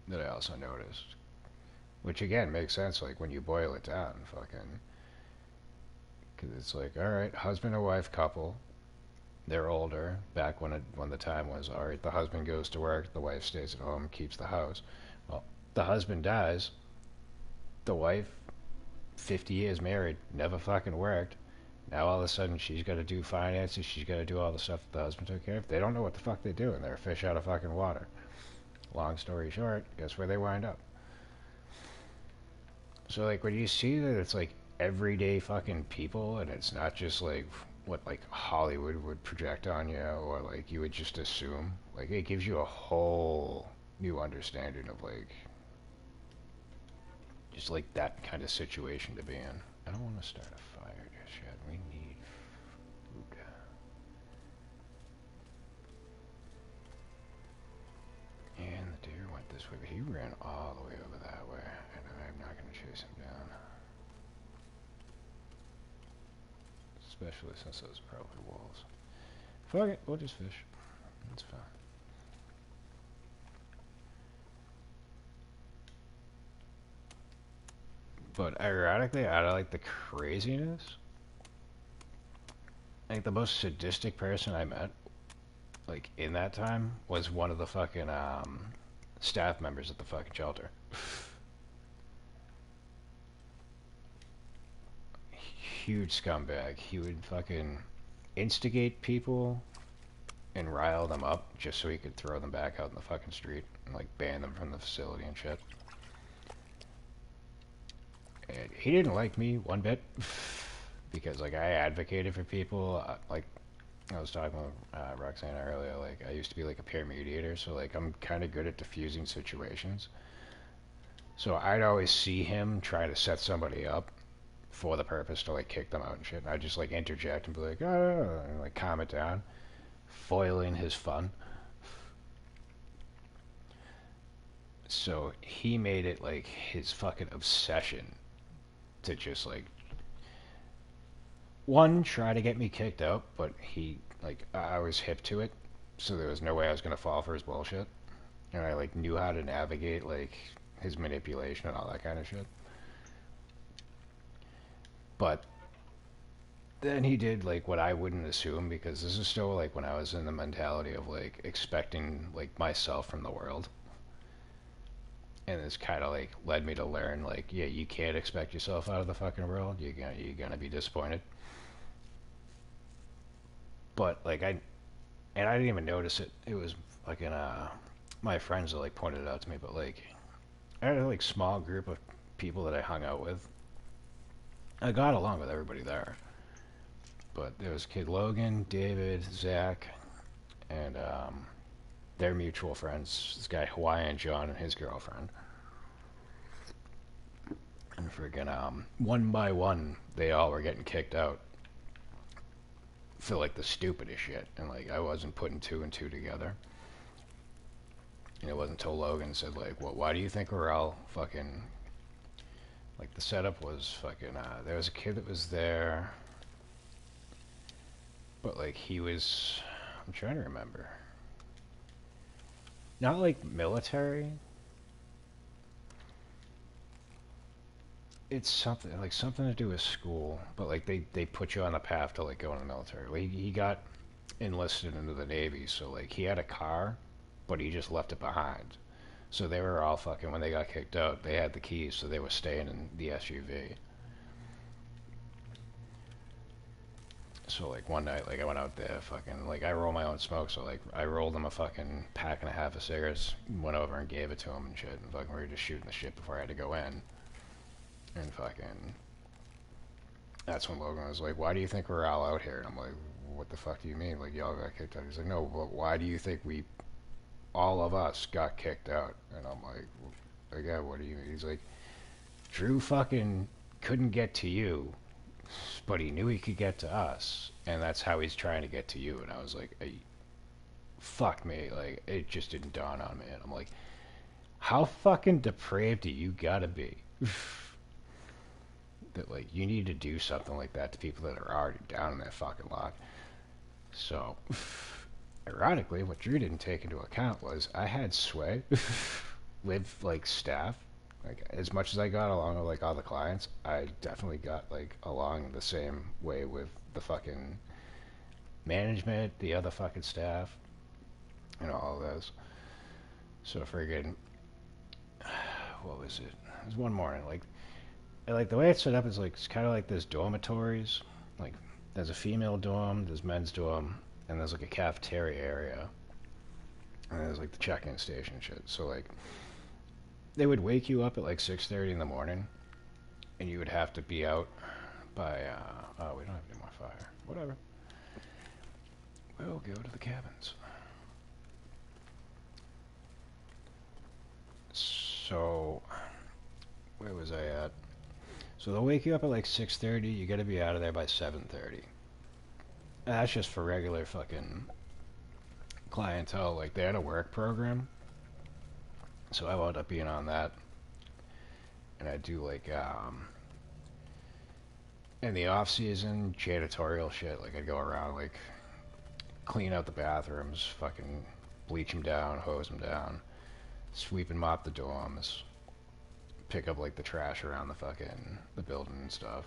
[SPEAKER 1] that I also noticed, which again makes sense. Like when you boil it down, fucking, because it's like, all right, husband and wife couple. They're older. Back when the time was, all right, the husband goes to work, the wife stays at home, keeps the house. Well, the husband dies. The wife, 50 years married, never fucking worked. Now all of a sudden she's got to do finances, she's got to do all the stuff that the husband took care of. They don't know what the fuck they're doing. They're a fish out of fucking water. Long story short, guess where they wind up? So like when you see that it's like everyday fucking people and it's not just like what like Hollywood would project on you or like you would just assume, like it gives you a whole new understanding of like just like that kind of situation to be in. I don't want to start a fire just yet. We need food. And the deer went this way, but he ran all the way over that way, and I'm not going to chase him down. Especially since those are probably wolves. Fuck it, we'll just fish. That's fine. But ironically, out of like the craziness, I think the most sadistic person I met, like in that time, was one of the fucking staff members at the fucking shelter. Huge scumbag. He would fucking instigate people and rile them up just so he could throw them back out in the fucking street and like ban them from the facility and shit. And he didn't like me one bit because like I advocated for people like I was talking with Roxanne earlier. Like, I used to be like a peer mediator, so like I'm kind of good at diffusing situations. So I'd always see him try to set somebody up for the purpose to like kick them out and shit. I'd just like interject and be like, oh, and like calm it down, foiling his fun. So he made it like his fucking obsession to just like one try to get me kicked out, but he like I was hip to it, so there was no way I was gonna fall for his bullshit, and I like knew how to navigate like his manipulation and all that kind of shit. But then he did like what I wouldn't assume because this is still like when I was in the mentality of like expecting like myself from the world. And this kind of like led me to learn like yeah, you can't expect yourself out of the fucking world. You're gonna be disappointed. But like I didn't even notice it. It was like in my friends that like pointed it out to me. But like I had a like small group of people that I hung out with. I got along with everybody there. But there was kid Logan, David, Zach, and their mutual friends. This guy Hawaiian John and his girlfriend. And friggin' one by one, they all were getting kicked out for like the stupidest shit. And like I wasn't putting two and two together. And it wasn't until Logan said like, "Well, why do you think we're all fucking?" Like the setup was fucking. There was a kid that was there, but like he was. I'm trying to remember. Not like military. It's something like something to do with school, but like they put you on the path to like go in the military. Well, he got enlisted into the Navy, so like he had a car, but he just left it behind. So they were all fucking when they got kicked out. They had the keys, so they were staying in the SUV. So like one night, like I went out there, fucking like I roll my own smoke. So like I rolled him a fucking pack and a half of cigarettes, went over and gave it to him and shit. And fucking we were just shooting the shit before I had to go in. And fucking that's when Logan was like, "Why do you think we're all out here?" And I'm like, "What the fuck do you mean? Like y'all got kicked out?" He's like, "No, but why do you think we, all of us, got kicked out?" And I'm like, "Yeah, what do you mean?" He's like, "Drew fucking couldn't get to you, but he knew he could get to us, and that's how he's trying to get to you." And I was like, hey, "Fuck me!" Like it just didn't dawn on me. And I'm like, "How fucking depraved do you gotta be?" That like you need to do something like that to people that are already down in that fucking luck. So, ironically, what Drew didn't take into account was I had sway with like staff. Like as much as I got along with like all the clients, I definitely got like along the same way with the fucking management, the other fucking staff, and all of those. So friggin' what was it? It was one morning. Like the way it's set up is like it's kind of like there's dormitories. Like there's a female dorm, there's men's dorm, and there's like a cafeteria area, and there's like the check-in station and shit. So like they would wake you up at like 6:30 in the morning, and you would have to be out by oh we don't have any more fire. Whatever. We'll go to the cabins. So where was I at? So they'll wake you up at like 6:30. You got to be out of there by 7:30. That's just for regular fucking clientele. Like they had a work program, so I wound up being on that, and I do like in the off season janitorial shit. Like I'd go around like clean out the bathrooms, fucking bleach them down, hose them down, sweep and mop the dorms, pick up like the trash around the building and stuff.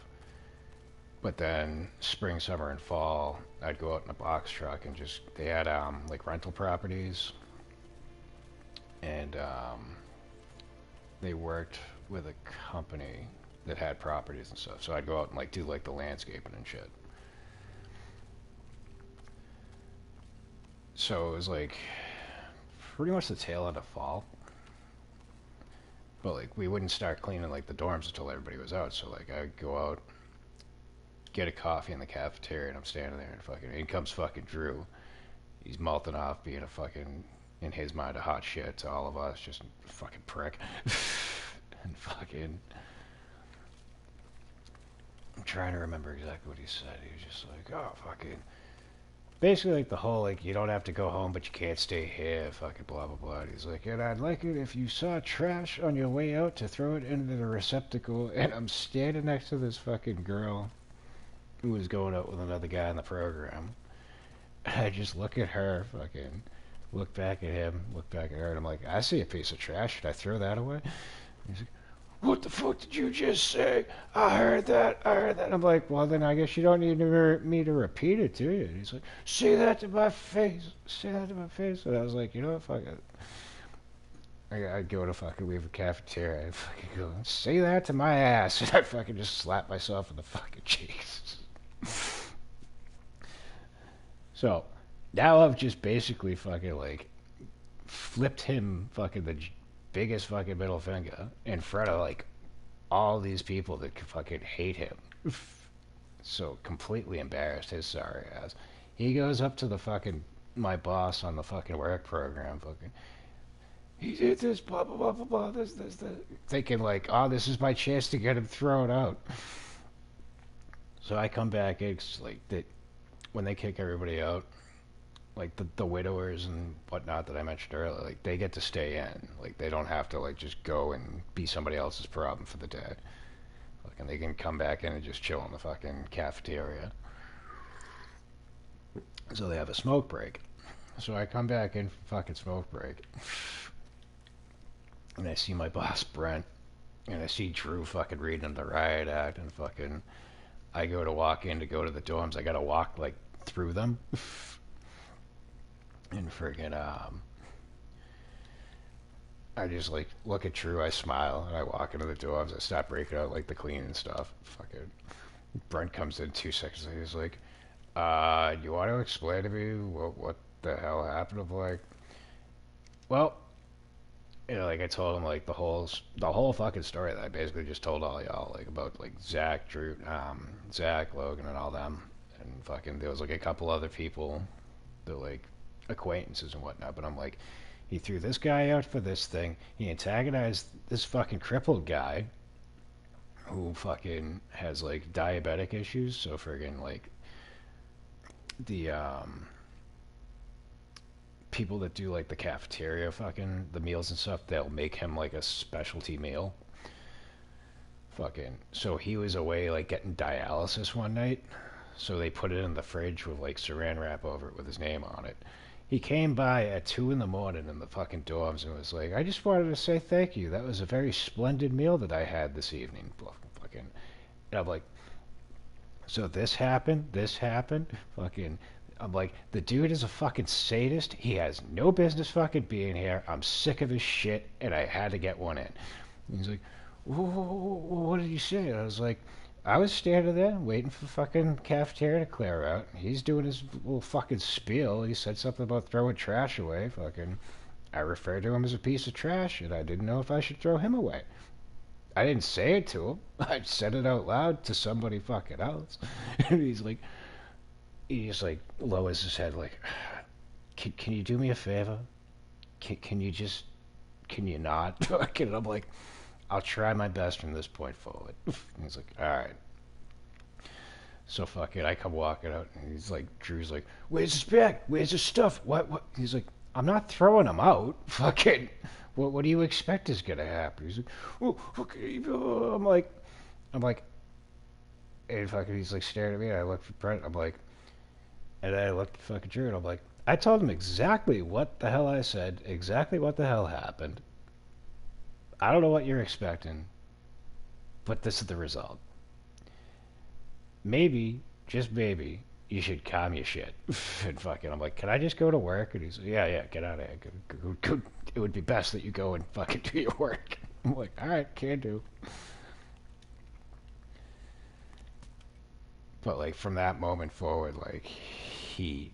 [SPEAKER 1] But then spring, summer, and fall, I'd go out in a box truck and just they had like rental properties, and they worked with a company that had properties and stuff. So I'd go out and like do like the landscaping and shit. So it was like pretty much the tail end of fall. But like we wouldn't start cleaning like the dorms until everybody was out. So like I'd go out, get a coffee in the cafeteria, and I'm standing there, and fucking in comes fucking Drew. He's mouthing off, being a fucking, in his mind, a hot shit to all of us, just a fucking prick. And fucking, I'm trying to remember exactly what he said. He was just like, oh, fucking, basically like the whole, like, you don't have to go home, but you can't stay here, fucking blah, blah, blah. He's like, and I'd like it if you saw trash on your way out to throw it into the receptacle. And I'm standing next to this fucking girl who was going out with another guy in the program. And I just look at her, fucking, look back at him, look back at her, and I'm like, I see a piece of trash. Should I throw that away? He's like, what the fuck did you just say? I heard that. I'm like, well, then I guess you don't need me to repeat it, do you? And he's like, say that to my face. Say that to my face. And I was like, you know what, fuck it. I'd go to fucking Weaver Cafeteria. I'd fucking go, say that to my ass. And I'd fucking just slap myself in the fucking cheeks. So, now I've just basically fucking, like, flipped him fucking the biggest fucking middle finger in front of, like, all these people that fucking hate him. So, completely embarrassed his sorry ass. He goes up to the fucking, my boss on the fucking work program, fucking, he did this, blah, blah, blah, blah, blah, this, thinking, like, oh, this is my chance to get him thrown out. So I come back, it's like, that when they kick everybody out, like the widowers and whatnot that I mentioned earlier, like they get to stay in. Like they don't have to like just go and be somebody else's problem for the day. Like, and they can come back in and just chill in the fucking cafeteria. So they have a smoke break. So I come back in for fucking smoke break. And I see my boss Brent. And I see Drew fucking reading the riot act, and fucking I go to walk in to go to the dorms. I gotta walk like through them. And friggin', I just like look at Drew, I smile, and I walk into the dorms. I start breaking out like the cleaning stuff. Fucking Brent comes in 2 seconds later. He's like, you want to explain to me what the hell happened? I'm like, well, you know, like I told him like the whole fucking story that I basically just told all y'all, like about like Zach, Drew, Zach, Logan, and all them, and fucking there was like a couple other people that like acquaintances and whatnot. But I'm like, he threw this guy out for this thing. He antagonized this fucking crippled guy who fucking has like diabetic issues. So friggin' like the people that do like the cafeteria fucking the meals and stuff, they'll make him like a specialty meal. Fucking so he was away like getting dialysis one night. So they put it in the fridge with like saran wrap over it with his name on it. He came by at 2 in the morning in the fucking dorms and was like, I just wanted to say thank you. That was a very splendid meal that I had this evening. Fucking, and I'm like, so this happened, fucking, I'm like, the dude is a fucking sadist. He has no business fucking being here. I'm sick of his shit, and I had to get one in. And he's like, what did you say? And I was like, I was standing there waiting for the fucking cafeteria to clear out. He's doing his little fucking spiel. He said something about throwing trash away. Fucking, I referred to him as a piece of trash, and I didn't know if I should throw him away. I didn't say it to him. I said it out loud to somebody fucking else. And he's like, he just like lowers his head like, can you do me a favor? Can you not? And I'm like, I'll try my best from this point forward. And he's like, all right. So fucking, I come walking out, and he's like, Drew's like, where's his bag? Where's his stuff? What? He's like, I'm not throwing him out. Fucking, what do you expect is gonna happen? He's like, oh, okay. I'm like, and fucking, he's like staring at me, and I look for Brent. I'm like, and I looked at fucking Drew, and I'm like, I told him exactly what the hell I said, exactly what the hell happened. I don't know what you're expecting, but this is the result. Maybe, just maybe, you should calm your shit. And fucking, I'm like, can I just go to work? And he's like, yeah, get out of here. Go. It would be best that you go and fucking do your work. I'm like, all right, can do. But like from that moment forward, like he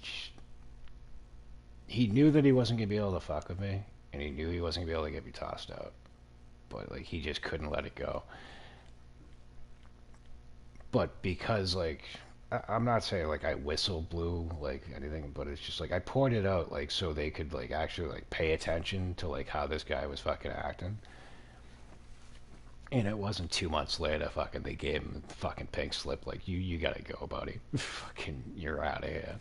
[SPEAKER 1] knew that he wasn't gonna be able to fuck with me, and he knew he wasn't gonna be able to get me tossed out. But like he just couldn't let it go. but because like I'm not saying like I whistle blew like anything, but it's just like I pointed out like so they could like actually like pay attention to like how this guy was fucking acting. And it wasn't 2 months later, fucking they gave him the fucking pink slip. Like you gotta go, buddy. Fucking you're out of here.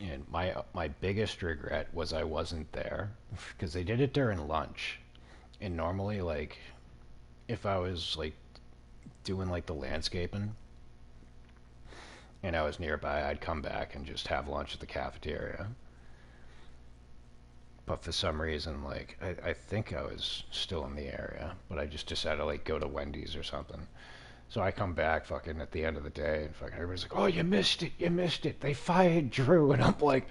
[SPEAKER 1] And my biggest regret was I wasn't there because they did it during lunch. And normally, like if I was like doing like the landscaping and I was nearby, I'd come back and just have lunch at the cafeteria. But for some reason, like I think I was still in the area, but I just decided to like go to Wendy's or something. So I come back fucking at the end of the day and fucking everybody's like, "Oh, you missed it, you missed it. They fired Drew." And I'm like,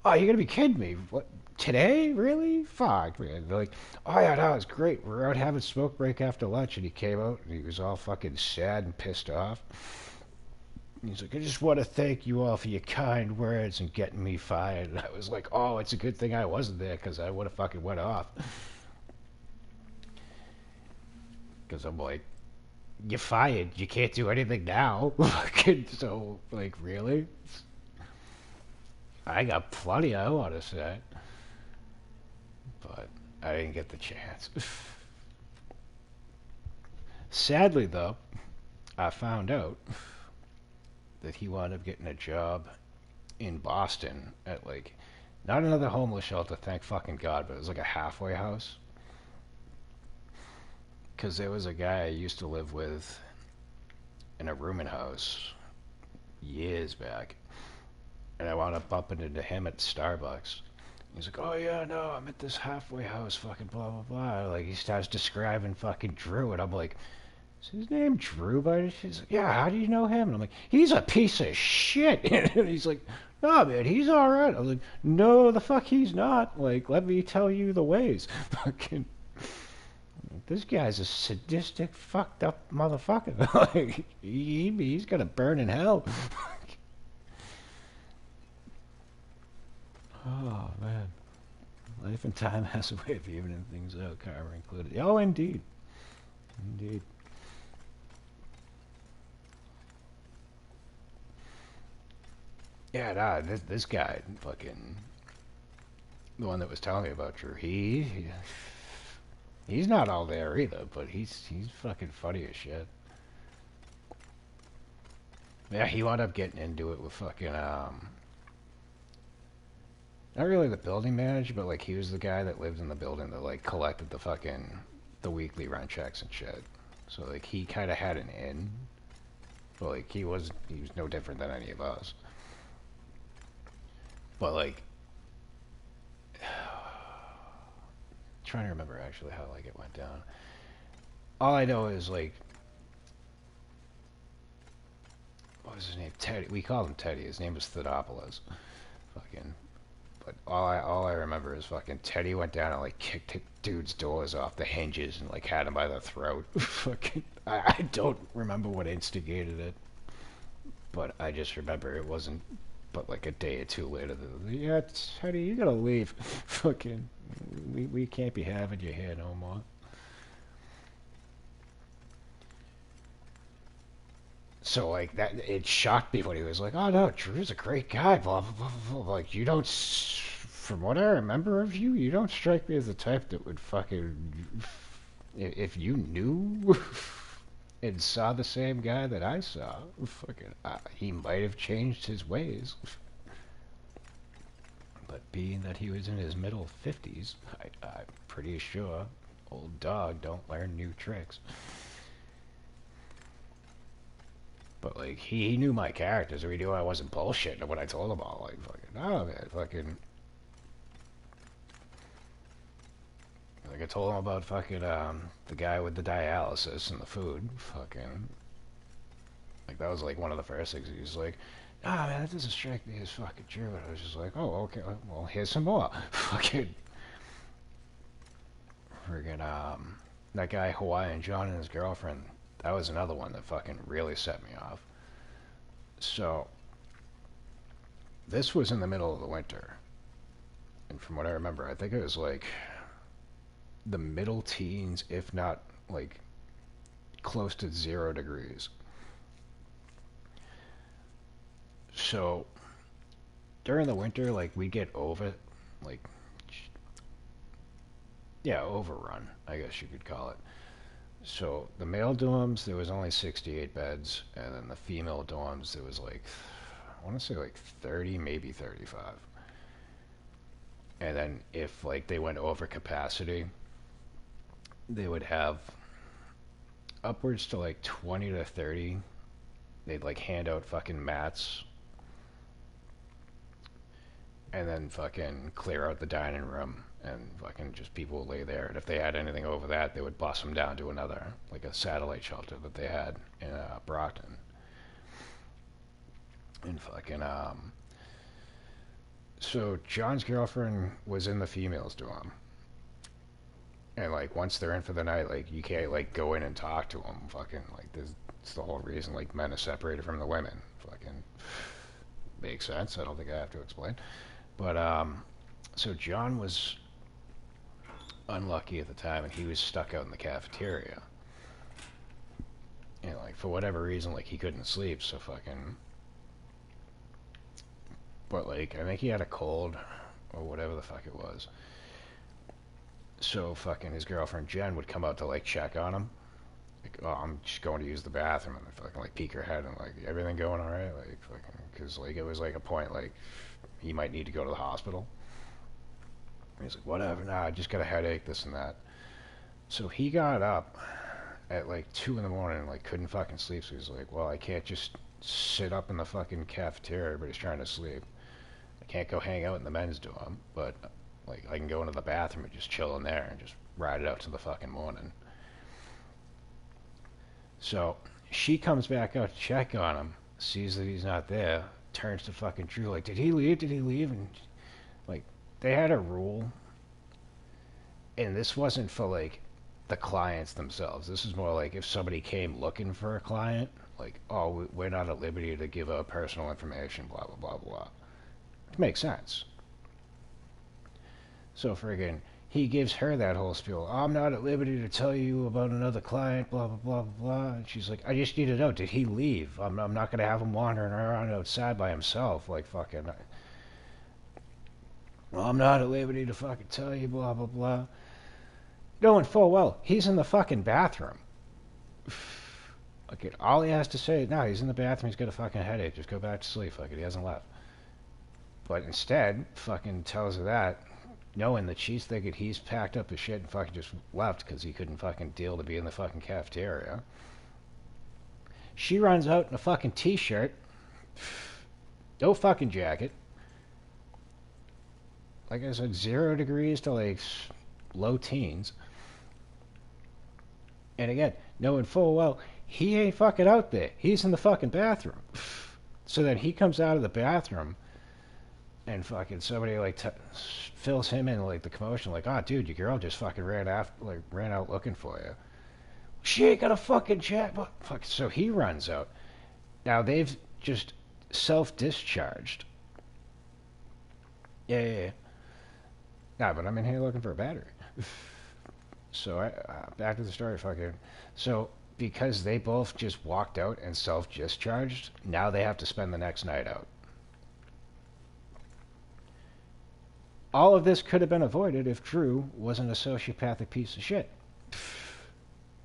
[SPEAKER 1] "Oh, you gotta be kidding me. What, today? Really? Fuck, man." They're like, "Oh yeah, that was great. We were out having smoke break after lunch," and he came out and he was all fucking sad and pissed off. And he's like, "I just want to thank you all for your kind words and getting me fired." And I was like, "Oh, it's a good thing I wasn't there because I would have fucking went off." Because I'm like, "You're fired. You can't do anything now." Fucking so, like, really? I got plenty I want to say, but I didn't get the chance. Sadly, though, I found out that he wound up getting a job in Boston at like not another homeless shelter, thank fucking God, but it was like a halfway house. Because there was a guy I used to live with in a rooming house years back, and I wound up bumping into him at Starbucks. He's like, "Oh yeah, no, I'm at this halfway house, fucking blah blah blah." Like he starts describing fucking Drew, and I'm like, "Is his name Drew?" But she's like, "Yeah, how do you know him?" And I'm like, "He's a piece of shit." And he's like, "No, man, he's all right." I was like, "No, the fuck he's not. Like, let me tell you the ways." Fucking, this guy's a sadistic, fucked up motherfucker. Like, he's gonna burn in hell. Oh man, life and time has a way of evening things out, karma included. Oh, indeed, indeed. Yeah, nah, this guy, fucking, the one that was telling me about Drew, he's not all there either, but he's fucking funny as shit. Yeah, he wound up getting into it with fucking not really the building manager, but like he was the guy that lived in the building that like collected the fucking the weekly rent checks and shit. So like he kind of had an in, but like he was no different than any of us. But like trying to remember actually how like it went down. All I know is like what was his name? Teddy. We called him Teddy. His name was Thedopoulos. Fucking. But all I remember is fucking Teddy went down and like kicked dude's doors off the hinges and like had him by the throat. Fucking. I don't remember what instigated it, but I just remember it wasn't. But like a day or two later, yeah, Teddy, you gotta leave. Fucking. We can't be having you here no more. So like that, it shocked me when he was like, "Oh no, Drew's a great guy." Blah blah blah blah. Blah. Like you don't, from what I remember of you, you don't strike me as the type that would fucking, if you knew and saw the same guy that I saw, fucking, he might have changed his ways. But being that he was in his middle 50s, I'm pretty sure old dog don't learn new tricks. But like he knew my character, so he knew I wasn't bullshitting when I told him all. Like fucking, oh man, fucking. Like I told him about fucking the guy with the dialysis and the food. Fucking, like that was like one of the first things. He was like, "Ah man, that doesn't strike me as fucking true." And I was just like, "Oh okay, well here's some more." Fucking, friggin' that guy Hawaiian John and his girlfriend. That was another one that fucking really set me off. So this was in the middle of the winter, and from what I remember, I think it was like the middle teens, if not like close to 0 degrees. So during the winter, like we get like yeah, overrun, I guess you could call it. So the male dorms there was only 68 beds, and then the female dorms there was like I want to say like 30, maybe 35. And then if like they went over capacity, they would have upwards to like 20 to 30. They'd like hand out fucking mats and then fucking clear out the dining room and fucking just people would lay there. And if they had anything over that, they would bust them down to another, like a satellite shelter that they had in Brockton. And fucking, so John's girlfriend was in the females dorm. And like once they're in for the night, like you can't like go in and talk to them. Fucking like this, it's the whole reason like men are separated from the women. Fucking makes sense. I don't think I have to explain. But so John was unlucky at the time, and he was stuck out in the cafeteria. And like for whatever reason, like he couldn't sleep. So fucking. But like I think he had a cold, or whatever the fuck it was. So fucking his girlfriend Jen would come out to like check on him. Like, oh, I'm just going to use the bathroom, and fucking like peek her head and like everything going all right, like fucking, because like it was like a point like he might need to go to the hospital. And he's like, whatever, nah, I just got a headache, this and that. So he got up at like 2 in the morning and like couldn't fucking sleep. So he's like, well, I can't just sit up in the fucking cafeteria. Everybody's trying to sleep. I can't go hang out in the men's dorm, but like I can go into the bathroom and just chill in there and just ride it out to the fucking morning. So she comes back out to check on him, sees that he's not there, turns to fucking Drew like, did he leave? Did he leave? And like they had a rule, and this wasn't for like the clients themselves. This is more like if somebody came looking for a client, like, oh, we're not at liberty to give out personal information, blah blah blah blah. It makes sense. So friggin' he gives her that whole spiel. Oh, I'm not at liberty to tell you about another client, blah, blah, blah, blah, blah. And she's like, I just need to know, did he leave? I'm not going to have him wandering around outside by himself, like fucking. Well, I'm not at liberty to fucking tell you, blah, blah, blah. Knowing full well, he's in the fucking bathroom. Okay, all he has to say is, no, he's in the bathroom, he's got a fucking headache, just go back to sleep, fuck it, he hasn't left. But instead, fucking tells her that, knowing that she's thinking he's packed up his shit and fucking just left because he couldn't fucking deal to be in the fucking cafeteria. She runs out in a fucking t-shirt, no fucking jacket. Like I said, 0 degrees to like low teens. And again, knowing full well he ain't fucking out there. He's in the fucking bathroom. So then he comes out of the bathroom and fucking somebody like fills him in like the commotion, like, oh dude, your girl just fucking ran out looking for you. She ain't got a fucking chat. Fuck. So he runs out. Now they've just self-discharged. Yeah. Nah, but I'm in here looking for a battery. So back to the story, fucking. So because they both just walked out and self-discharged, now they have to spend the next night out. All of this could have been avoided if Drew wasn't a sociopathic piece of shit.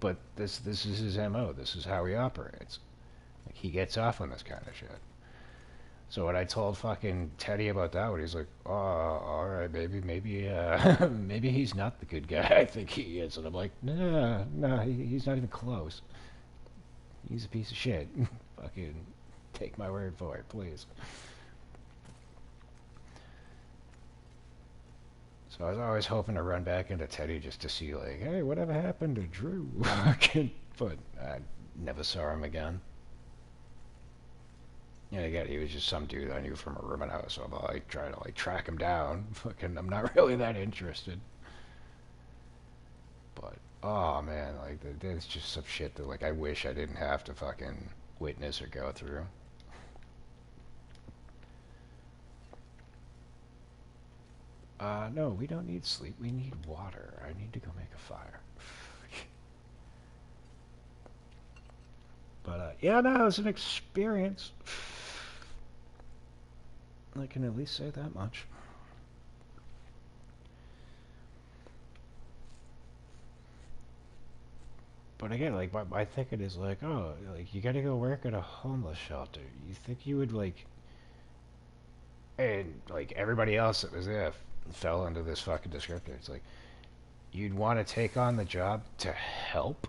[SPEAKER 1] But this is his MO. This is how he operates. Like, he gets off on this kind of shit. So when I told fucking Teddy about that, he's like, oh, all right, maybe maybe he's not the good guy I think he is. And I'm like, nah, he's not even close. He's a piece of shit. Fucking take my word for it, please. So I was always hoping to run back into Teddy just to see, like, hey, whatever happened to Drew? But I never saw him again. And again, he was just some dude I knew from a rooming house, so I'm like trying to like track him down. Fucking, I'm not really that interested. But oh man, like there's just some shit that like I wish I didn't have to fucking witness or go through. No, we don't need sleep. We need water. I need to go make a fire. But yeah, no, it was an experience. I can at least say that much. But again, like my thinking is like, oh, like you gotta go work at a homeless shelter. You think you would like, and like everybody else that was there fell into this fucking descriptor. It's like you'd want to take on the job to help.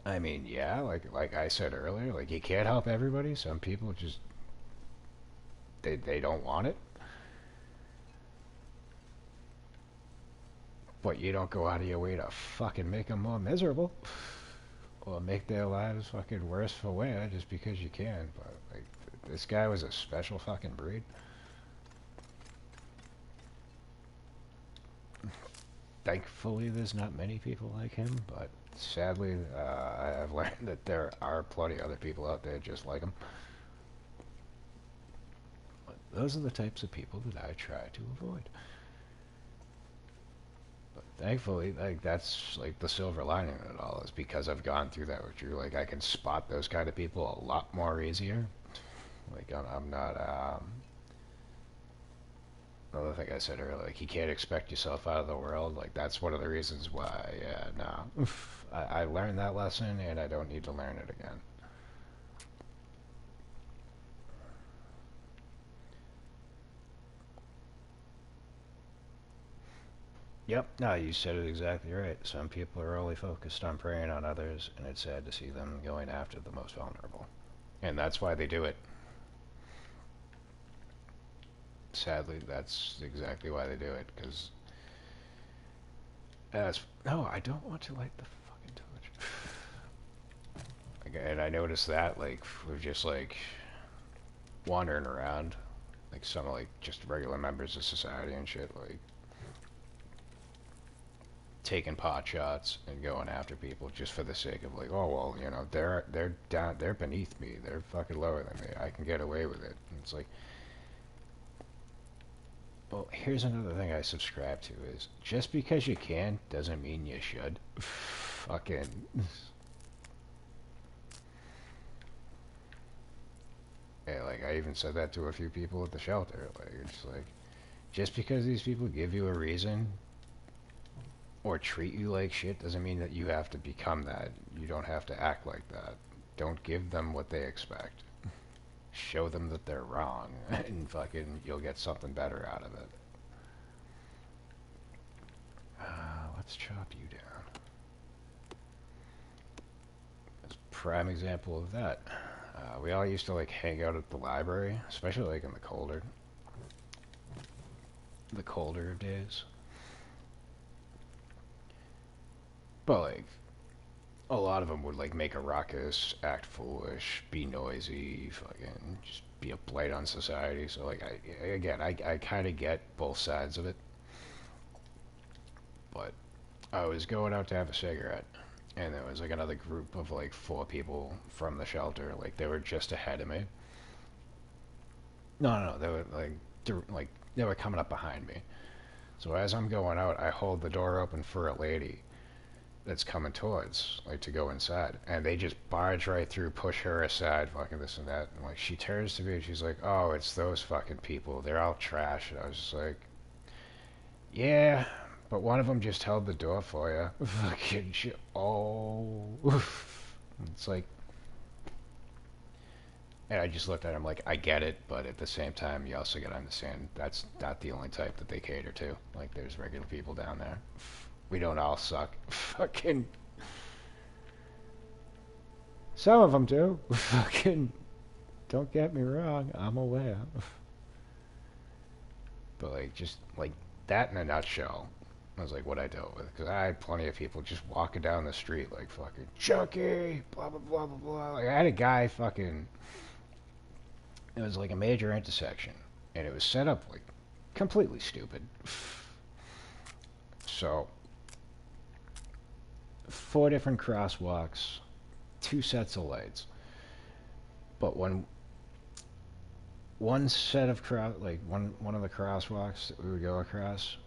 [SPEAKER 1] I mean, yeah, like I said earlier, like you can't help everybody. Some people just they don't want it, but you don't go out of your way to fucking make them more miserable or make their lives fucking worse for wear just because you can. But like this guy was a special fucking breed. Thankfully, there's not many people like him, but sadly, I've learned that there are plenty other people out there just like him. But those are the types of people that I try to avoid. But thankfully, like that's like the silver lining in it all is because I've gone through that with you. Like I can spot those kind of people a lot more easier. Like I'm not. Another thing I said earlier, like you can't expect yourself out of the world. Like that's one of the reasons why. Yeah, no. I learned that lesson, and I don't need to learn it again. Yep, no, you said it exactly right. Some people are only focused on preying on others, and it's sad to see them going after the most vulnerable. And that's why they do it. Sadly, that's exactly why they do it, because as no, I don't want to light the fucking torch. And I noticed that, like, we're just like wandering around, like some like just regular members of society and shit, like taking pot shots and going after people just for the sake of like, oh well, you know, they're down, they're beneath me, they're fucking lower than me, I can get away with it. And it's like, well, here's another thing I subscribe to is just because you can doesn't mean you should. Fucking. Yeah, like I even said that to a few people at the shelter. Like it's like just because these people give you a reason or treat you like shit doesn't mean that you have to become that. You don't have to act like that. Don't give them what they expect. Show them that they're wrong, and fucking you'll get something better out of it. Let's chop you down. That's a prime example of that. We all used to like hang out at the library, especially like in the colder days. But like a lot of them would like make a ruckus, act foolish, be noisy, fucking just be a blight on society. So like I kind of get both sides of it. But I was going out to have a cigarette, and there was like another group of like four people from the shelter. Like they were just ahead of me. No, they were like they were coming up behind me. So as I'm going out, I hold the door open for a lady that's coming towards, like to go inside, and they just barge right through, push her aside, fucking this and that. And like she turns to me and she's like, "Oh, it's those fucking people. They're all trash." And I was just like, "Yeah." But one of them just held the door for you. Fucking shit. Oh. It's like, and I just looked at him like, I get it, but at the same time, you also gotta understand that's not the only type that they cater to. Like, there's regular people down there. We don't all suck. Fucking. Some of them do. Fucking. Don't get me wrong. I'm aware. But, like, just, like, that in a nutshell was, like, what I dealt with. Because I had plenty of people just walking down the street, like, fucking, Chucky, blah, blah, blah, blah, blah. Like, I had a guy fucking. It was, like, a major intersection. And it was set up, like, completely stupid. So, 4 different crosswalks, 2 sets of lights. But when one set of one of the crosswalks that we would go across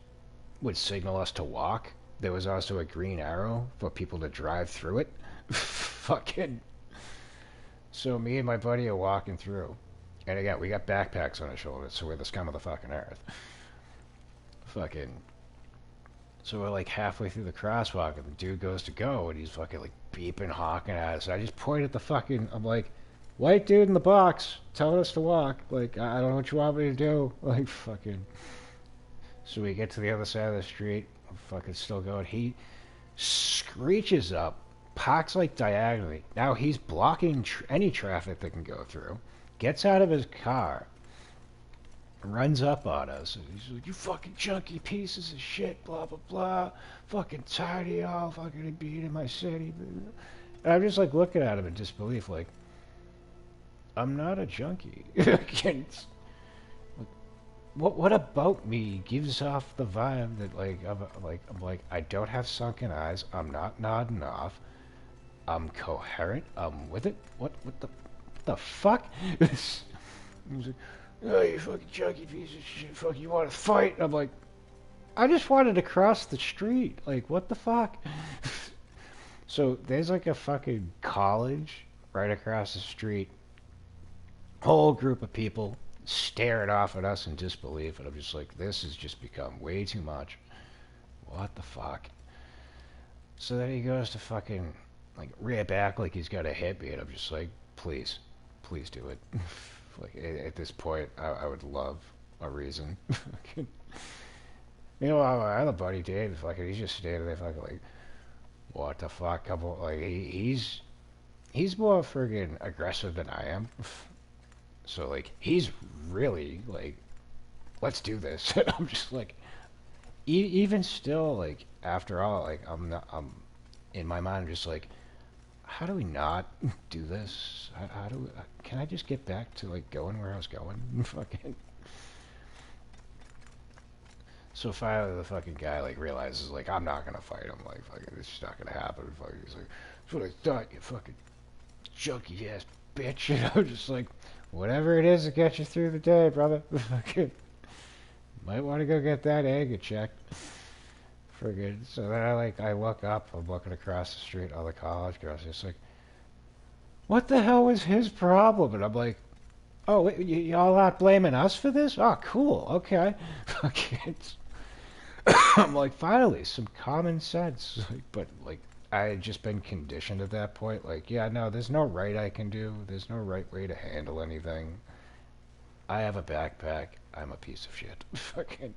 [SPEAKER 1] would signal us to walk, there was also a green arrow for people to drive through it. Fucking. So me and my buddy are walking through. And again, we got backpacks on our shoulders, so we're the scum of the fucking earth. Fucking. So we're like halfway through the crosswalk, and the dude goes to go, and he's fucking like beeping, honking at us. I just point at the fucking. I'm like, white dude in the box telling us to walk. Like, I don't know what you want me to do. Like, fucking. So we get to the other side of the street. I'm fucking still going. He screeches up, parks like diagonally. Now he's blocking any traffic that can go through. Gets out of his car, runs up on us. And he's like, "You fucking junky pieces of shit, blah, blah, blah. Fucking tired of y'all fucking being in my city." And I'm just like looking at him in disbelief, like, I'm not a junkie. What about me gives off the vibe that I'm like I don't have sunken eyes. I'm not nodding off. I'm coherent. I'm with it. What the fuck? He's like, "Oh, you fucking junkie piece of shit. Fuck, you want to fight?" I'm like, I just wanted to cross the street. Like, what the fuck? So there's like a fucking college right across the street. Whole group of people staring off at us in disbelief, and I'm just like, this has just become way too much. What the fuck? So then he goes to fucking like rear back like he's gonna hit me, and I'm just like, please, please do it. Like at this point, I would love a reason. Meanwhile, my other buddy Dave, fucking, he's just standing there, fucking like, what the fuck? Couple like he's more friggin' aggressive than I am. So like he's really like, let's do this. And I'm just like, even still, like after all, like I'm in my mind, I'm just like, how do we not do this? How do we, can I just get back to like going where I was going? Fucking. So finally, the fucking guy like realizes like I'm not gonna fight him. Like fucking, this is not gonna happen. Fucking, he's like, that's what I thought. You fucking junky ass bitch. And I'm just like, whatever it is to get you through the day, brother. Fucking. Might want to go get that anger checked. Friggin'. So then I look up, I'm looking across the street, all the college girls, just like, what the hell was his problem? And I'm like, oh, wait, y'all not blaming us for this? Oh, cool, okay. Fucking. I'm like, finally, some common sense. But, like, I had just been conditioned at that point. Like, yeah, no, there's no right I can do. There's no right way to handle anything. I have a backpack. I'm a piece of shit. Fucking.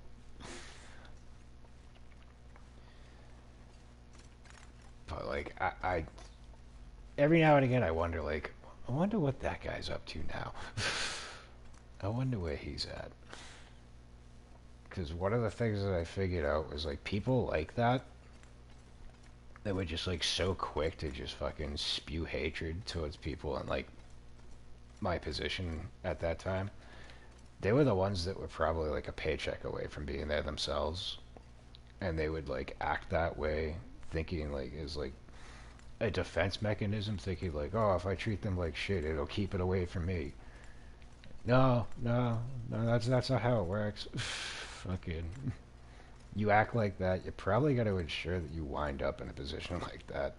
[SPEAKER 1] But like I every now and again I wonder like I wonder what that guy's up to now. I wonder where he's at. Because one of the things that I figured out was like people like that were just like so quick to just fucking spew hatred towards people in like my position at that time. They were the ones that were probably like a paycheck away from being there themselves, and they would like act that way, thinking like is like a defense mechanism, thinking like, oh, if I treat them like shit, it'll keep it away from me. No, no, no, that's not how it works. Fucking, you act like that, you probably got to ensure that you wind up in a position like that,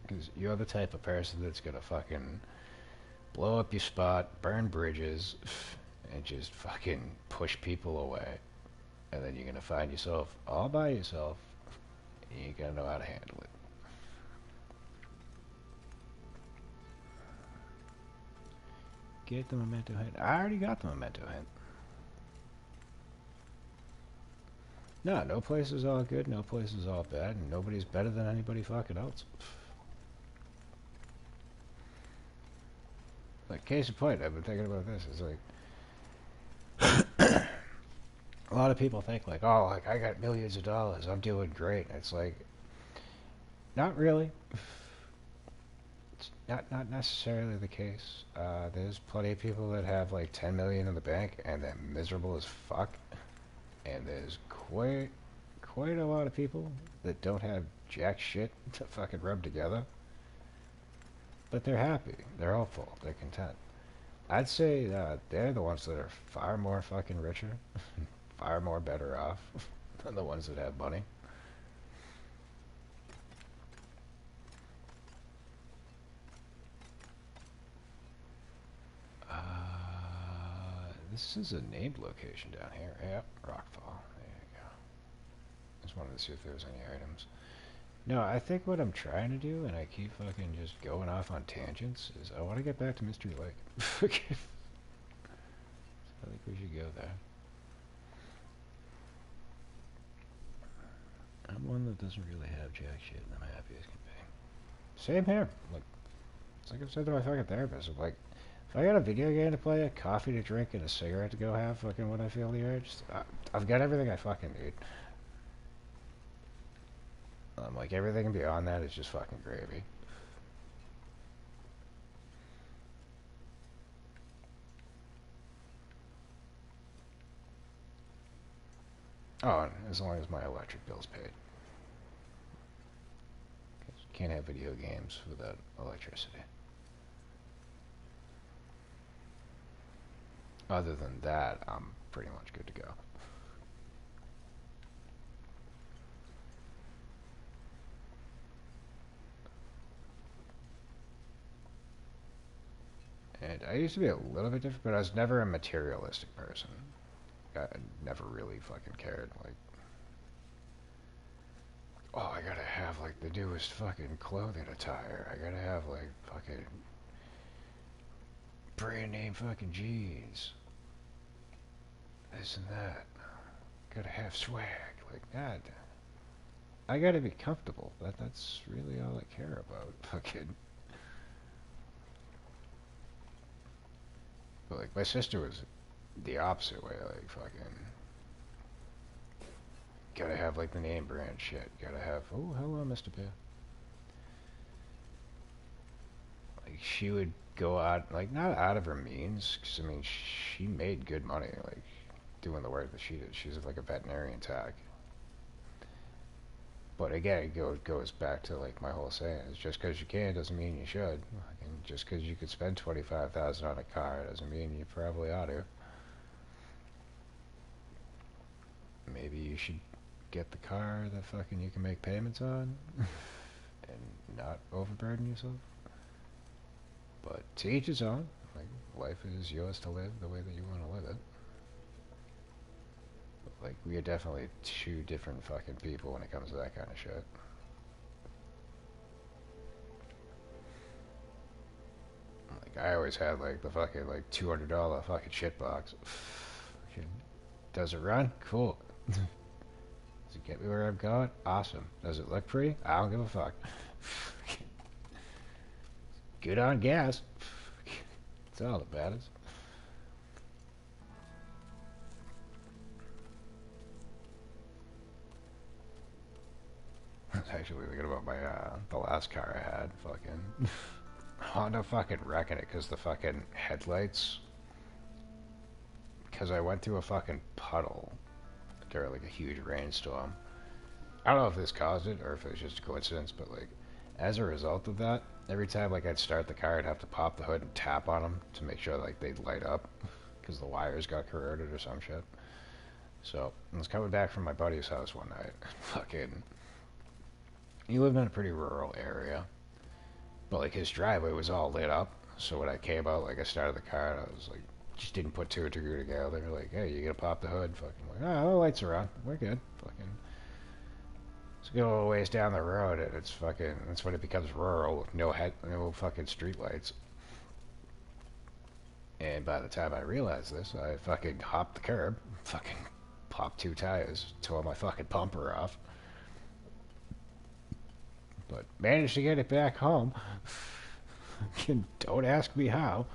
[SPEAKER 1] because you're the type of person that's gonna fucking blow up your spot, burn bridges, and just fucking push people away, and then you're gonna find yourself all by yourself. You gotta know how to handle it. Get the memento hint. I already got the memento hint. No place is all good, no place is all bad, and nobody's better than anybody fucking else. Like, case in point, I've been thinking about this. It's like, a lot of people think like, oh, like I got millions of dollars, I'm doing great. It's like, not really. It's not necessarily the case. There's plenty of people that have like 10 million in the bank and they're miserable as fuck. And there's quite a lot of people that don't have jack shit to fucking rub together. But they're happy, they're hopeful, they're content. I'd say they're the ones that are far more fucking richer, far more better off The ones that have money. This is a named location down here. Yep, Rockfall. There you go. Just wanted to see if there was any items. No, I think what I'm trying to do, and I keep fucking just going off on tangents, is I want to get back to Mystery Lake. I think we should go there. I'm one that doesn't really have jack shit, and I'm happy as can be. Same here. Like, it's like I've said to my fucking therapist. I'm like, if I got a video game to play, a coffee to drink, and a cigarette to go have, fucking when I feel the urge, I've got everything I fucking need. Like, everything beyond that is just fucking gravy. Oh, and as long as my electric bill's paid. Can't have video games without electricity. Other than that, I'm pretty much good to go. And I used to be a little bit different, but I was never a materialistic person. I never really fucking cared. Like, oh, I gotta have, like, the newest fucking clothing attire. I gotta have, like, fucking brand name fucking jeans. This and that. Gotta have swag. Like, God. I gotta be comfortable. That's really all I care about. Fucking. But, like, my sister was the opposite way. Like, fucking. Gotta have, like, the name brand shit. Gotta have. Oh, hello, Mr. Bear. Like, she would go out, like, not out of her means, because, I mean, she made good money, like, doing the work that she did. She's, like, a veterinarian tech. But again, it goes back to, like, my whole saying is just because you can doesn't mean you should. And just because you could spend $25,000 on a car doesn't mean you probably ought to. Maybe you should get the car that fucking you can make payments on and not overburden yourself. But to each his own. Like, life is yours to live the way that you want to live it. But, like, we are definitely two different fucking people when it comes to that kind of shit. Like, I always had, like, the fucking, like, $200 fucking shit box. Does it run? Cool. Does it get me where I'm going? Awesome. Does it look pretty? I don't give a fuck. Good on gas. That's all that matters. I was actually thinking about my, the last car I had. Fucking Honda fucking wrecking it because the fucking headlights. Because I went through a fucking puddle during, like, a huge rainstorm. I don't know if this caused it or if it was just a coincidence, but, like, as a result of that, every time, like, I'd start the car, I'd have to pop the hood and tap on them to make sure, like, they'd light up because the wires got corroded or some shit. So I was coming back from my buddy's house one night. Fucking, he lived in a pretty rural area, but, like, his driveway was all lit up. So when I came out, like, I started the car and I was like, just didn't put two and two together. They were like, hey, you gotta pop the hood. Fucking, like, oh, the lights are on. We're good. Fucking. Let's go a little ways down the road, and it's fucking. That's when it becomes rural with no fucking street lights. And by the time I realized this, I fucking hopped the curb, fucking popped two tires, tore my fucking bumper off, but managed to get it back home. Don't ask me how.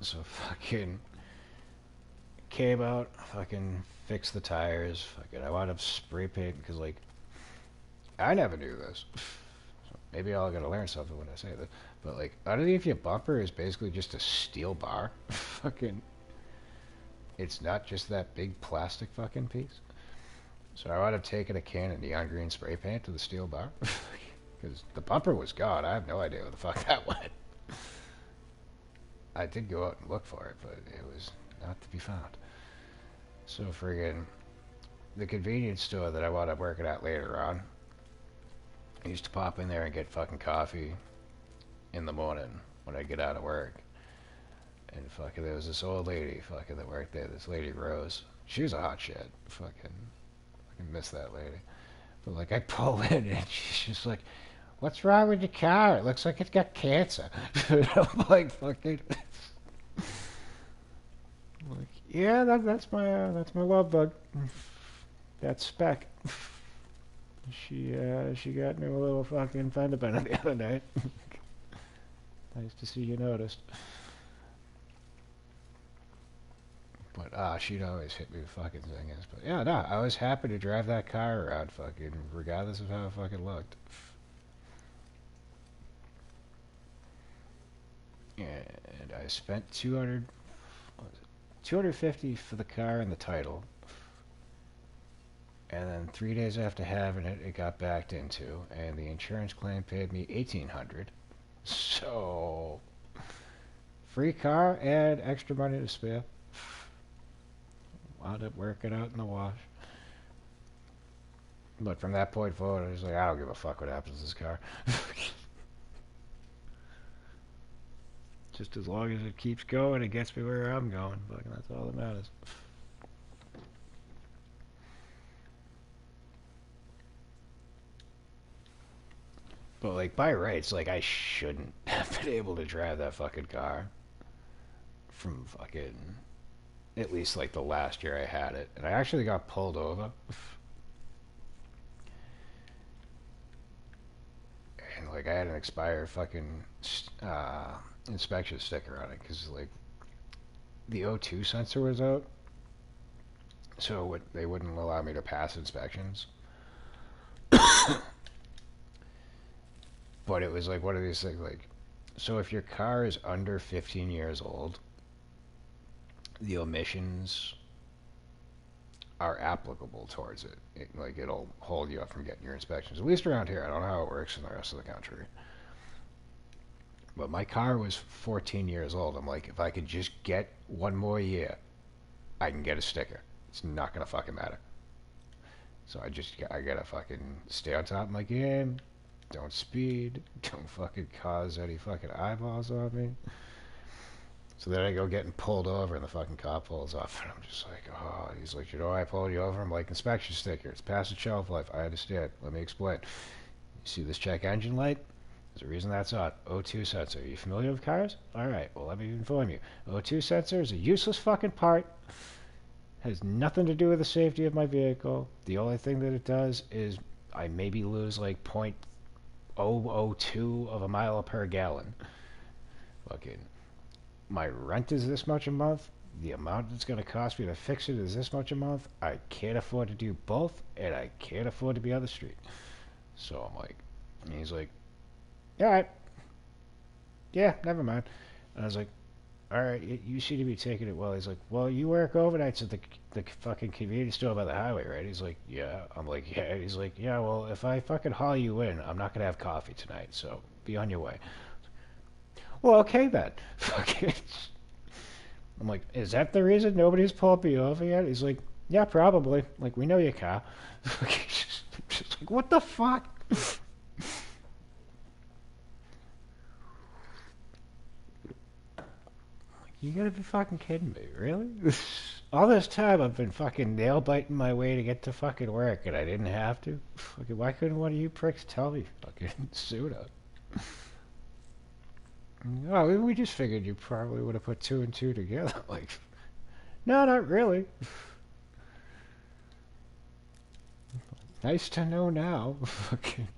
[SPEAKER 1] So fucking came out, fucking fixed the tires, fucking I wound up spray painting because, like, I never knew this. So maybe I'll gotta learn something when I say this. But, like, underneath your bumper is basically just a steel bar. Fucking, it's not just that big plastic fucking piece. So I wound up taking a can of neon green spray paint to the steel bar. Because the bumper was gone. I have no idea where the fuck that went. I did go out and look for it, but it was not to be found. So friggin', the convenience store that I wound up working at later on, I used to pop in there and get fucking coffee in the morning when I get out of work. And fucking there was this old lady fucking that worked there, this lady Rose. She was a hot shit. Fucking miss that lady. But like I pull in and she's just like, "What's wrong with your car? It looks like it's got cancer." And I'm like, fucking like, yeah, that's my love bug. That's Spec. She got me a little fucking fender bender the other night. Nice to see you noticed. But she'd always hit me with fucking zingers. But yeah, no, I was happy to drive that car around, fucking, regardless of how it fucking looked. And I spent 250 for the car and the title. And then 3 days after having it, it got backed into, and the insurance claim paid me 1,800. So, free car and extra money to spare. Wound up working out in the wash. But from that point forward, I was like, I don't give a fuck what happens to this car. Just as long as it keeps going, it gets me where I'm going. Fucking, that's all that matters. But like by rights, like I shouldn't have been able to drive that fucking car from fucking at least like the last year I had it, and I actually got pulled over. And like I had an expired fucking inspection sticker on it because like the O2 sensor was out, so they wouldn't allow me to pass inspections. But it was like one of these things like, so if your car is under 15 years old, the omissions are applicable towards it. Like it'll hold you up from getting your inspections. At least around here. I don't know how it works in the rest of the country. But my car was 14 years old. I'm like, if I could just get one more year, I can get a sticker. It's not gonna fucking matter. So I gotta fucking stay on top of my game. Don't speed. Don't fucking cause any fucking eyeballs on me. So then I go getting pulled over and the fucking cop pulls off and I'm just like, oh, he's like, you know why I pulled you over? I'm like, inspection sticker. It's past the shelf life. I understand. Let me explain. You see this check engine light? There's a reason that's on. O2 sensor. Are you familiar with cars? Alright, well let me inform you. O2 sensor is a useless fucking part. Has nothing to do with the safety of my vehicle. The only thing that it does is I maybe lose like 0.002 of a mile per gallon. Fucking my rent is this much a month. The amount it's going to cost me to fix it is this much a month. I can't afford to do both, and I can't afford to be on the street. So I'm like, and he's like, all right, yeah, never mind. And I was like, all right, you seem to be taking it well. He's like, well, you work overnights at the fucking convenience store by the highway, right? He's like, yeah. I'm like, yeah. He's like, yeah, well, if I fucking haul you in, I'm not going to have coffee tonight, so be on your way. Well, okay then. Fucking. I'm like, is that the reason nobody's pulled me over yet? He's like, yeah, probably. Like, we know your car. Just like, what the fuck? You gotta be fucking kidding me, really? All this time I've been fucking nail biting my way to get to fucking work, and I didn't have to. Fucking, why couldn't one of you pricks tell me fucking sooner? Oh, we just figured you probably would have put two and two together. Like, no, not really. Nice to know now. Fucking.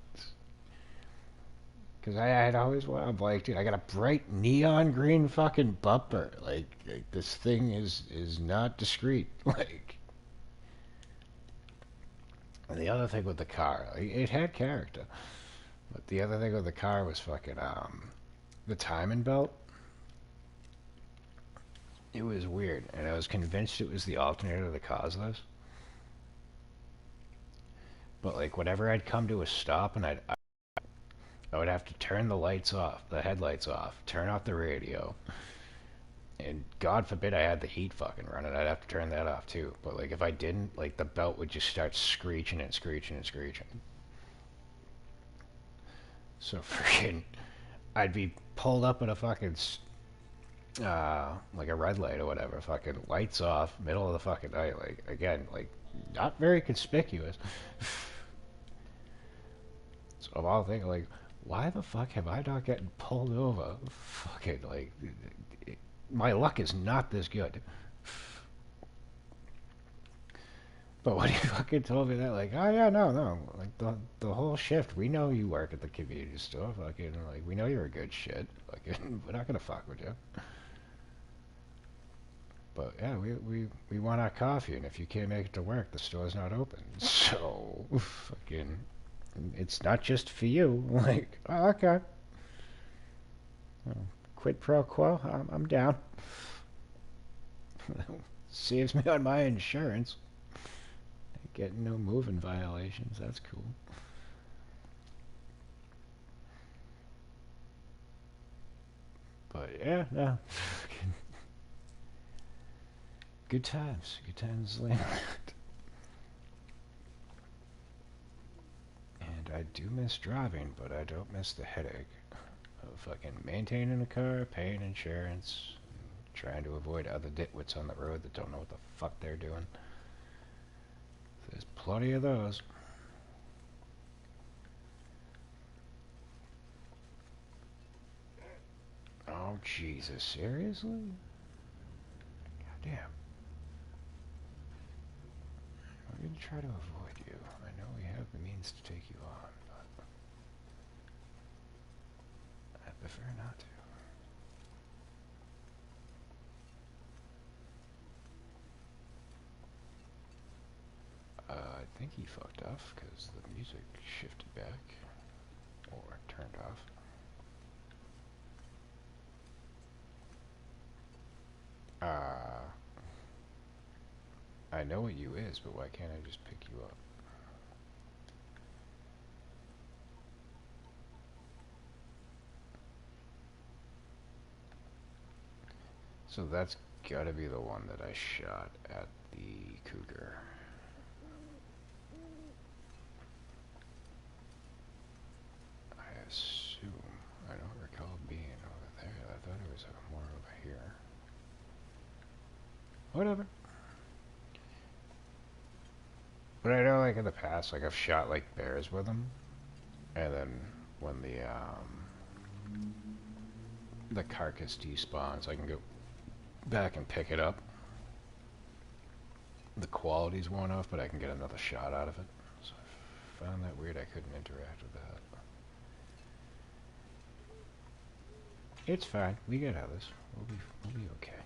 [SPEAKER 1] Because I had always wanted, I'm like, dude, I got a bright neon green fucking bumper. Like this thing is not discreet. Like, and the other thing with the car, like, it had character. But the other thing with the car was fucking, the timing belt. It was weird, and I was convinced it was the alternator that caused this. But like, whenever I'd come to a stop and I would have to turn the lights off, the headlights off, turn off the radio, And God forbid I had the heat fucking running. I'd have to turn that off too. But like if I didn't, like the belt would just start screeching and screeching and screeching. So freaking, I'd be pulled up at a fucking like a red light or whatever. Fucking lights off, middle of the fucking night. Like again, like not very conspicuous. So I'm all thinking like, why the fuck have I not getting pulled over? Fucking like, my luck is not this good. But when he fucking told me that, like, oh yeah, no, like the whole shift, we know you work at the convenience store, fucking, like, we know you're a good shit, like, we're not gonna fuck with you. But yeah, we want our coffee, and if you can't make it to work, the store's not open. So, fucking, it's not just for you. Like, oh, okay, quid pro quo, I'm down. Saves me on my insurance. Getting no moving violations, that's cool. But yeah, no. Good times. Good times land. And I do miss driving, but I don't miss the headache of fucking maintaining a car, paying insurance, trying to avoid other ditwits on the road that don't know what the fuck they're doing. There's plenty of those. Oh, Jesus. Seriously? Goddamn. I'm going to try to avoid you. I know we have the means to take you on, but I prefer not to. I think he fucked off because the music shifted back or turned off. I know what you is, but why can't I just pick you up? So that's gotta be the one that I shot at the cougar. I assume. I don't recall being over there. I thought it was more over here. Whatever. But I know, like, in the past, like, I've shot, like, bears with them. And then when the carcass despawns, I can go back and pick it up. The quality's worn off, but I can get another shot out of it. So I found that weird I couldn't interact with that. It's fine. We get out of this. We'll be okay.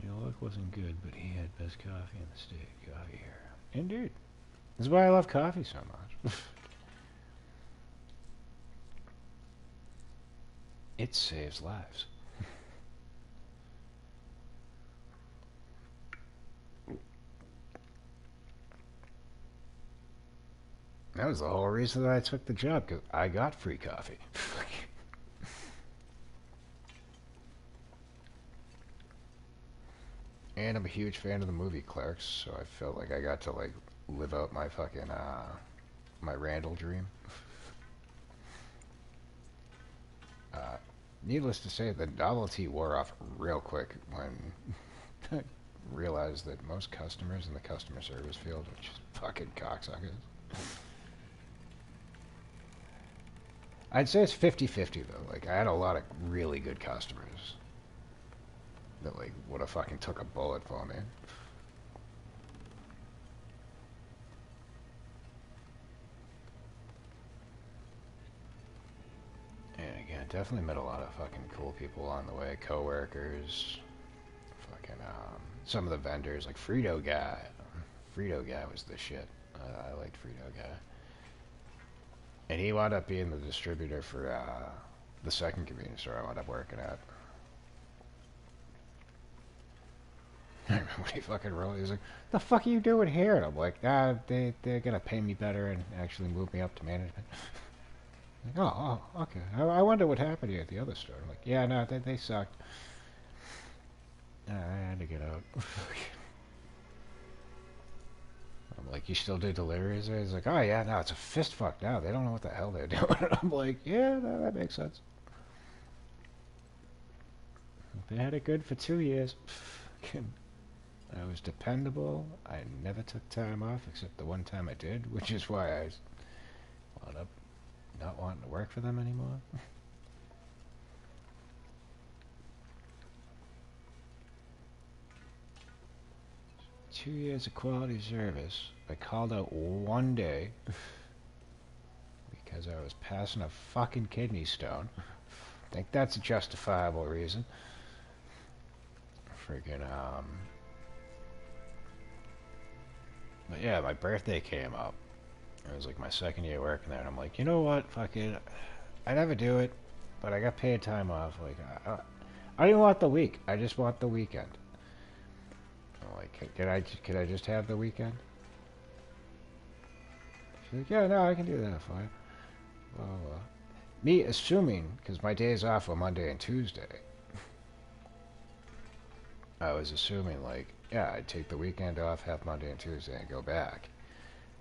[SPEAKER 1] Your luck wasn't good, but he had best coffee in the state. Coffee here. Indeed. This is why I love coffee so much. It saves lives. That was the whole reason that I took the job, because I got free coffee. And I'm a huge fan of the movie Clerks, so I felt like I got to, like, live out my fucking, my Randall dream. Needless to say, the novelty wore off real quick when I realized that most customers in the customer service field are just fucking cocksuckers. I'd say it's 50-50 though. Like, I had a lot of really good customers that, like, would have fucking took a bullet for me. And again, definitely met a lot of fucking cool people along the way. Co-workers, fucking, some of the vendors, like Frito Guy. Frito Guy was the shit. I liked Frito Guy. And he wound up being the distributor for, the second convenience store I wound up working at. I remember when he fucking wrote, he was like, the fuck are you doing here? And I'm like, they're gonna pay me better and actually move me up to management. Like, oh, okay. I wonder what happened here at the other store. I'm like, yeah, no, they sucked. I had to get out. I'm like, you still do deliveries? He's like, oh yeah, no, it's a fist fuck now. They don't know what the hell they're doing. I'm like, yeah, no, that makes sense. They had it good for 2 years. I was dependable. I never took time off except the one time I did, which is why I wound up not wanting to work for them anymore. 2 years of quality service. I called out one day because I was passing a fucking kidney stone. Think that's a justifiable reason. Freaking, But yeah, my birthday came up. It was like my second year working there, and I'm like, you know what? Fuck it. I never do it, but I got paid time off. Like, I don't even want the week. I just want the weekend. I'm like, can I just have the weekend? She's like, yeah, no, I can do that for you. Well, me assuming, because my days off were Monday and Tuesday, I was assuming, like, yeah, I'd take the weekend off, have Monday and Tuesday, and go back.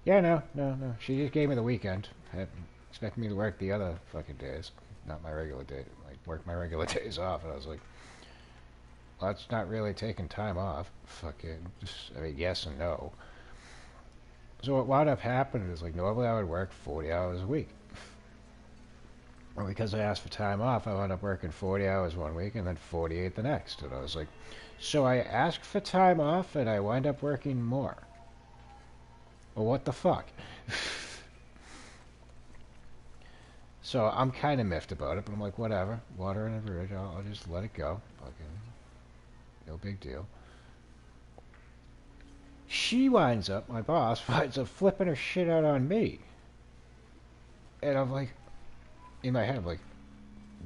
[SPEAKER 1] Yeah, no. She just gave me the weekend. Expected me to work the other fucking days, not my regular day. Like, work my regular days off, and I was like, well, that's not really taking time off. Fucking, I mean, yes and no. So what wound up happening is, like, normally I would work 40 hours a week. Well, because I asked for time off, I wound up working 40 hours one week and then 48 the next. And I was like, so I asked for time off and I wind up working more. Well, what the fuck? So I'm kind of miffed about it, but I'm like, whatever. Water in a bridge. I'll just let it go. Fucking, no big deal. She winds up, my boss, winds up flipping her shit out on me. And I'm like, in my head, I'm like,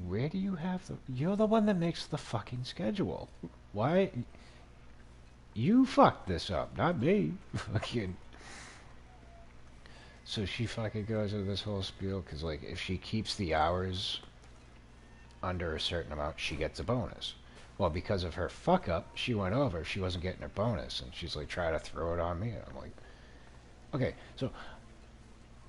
[SPEAKER 1] where do you have the... You're the one that makes the fucking schedule. Why... You fucked this up, not me. Fucking... So she fucking goes into this whole spiel, because, like, if she keeps the hours under a certain amount, she gets a bonus. Well, because of her fuck up, she went over, she wasn't getting her bonus, and she's, like, trying to throw it on me, and I'm like... Okay, so...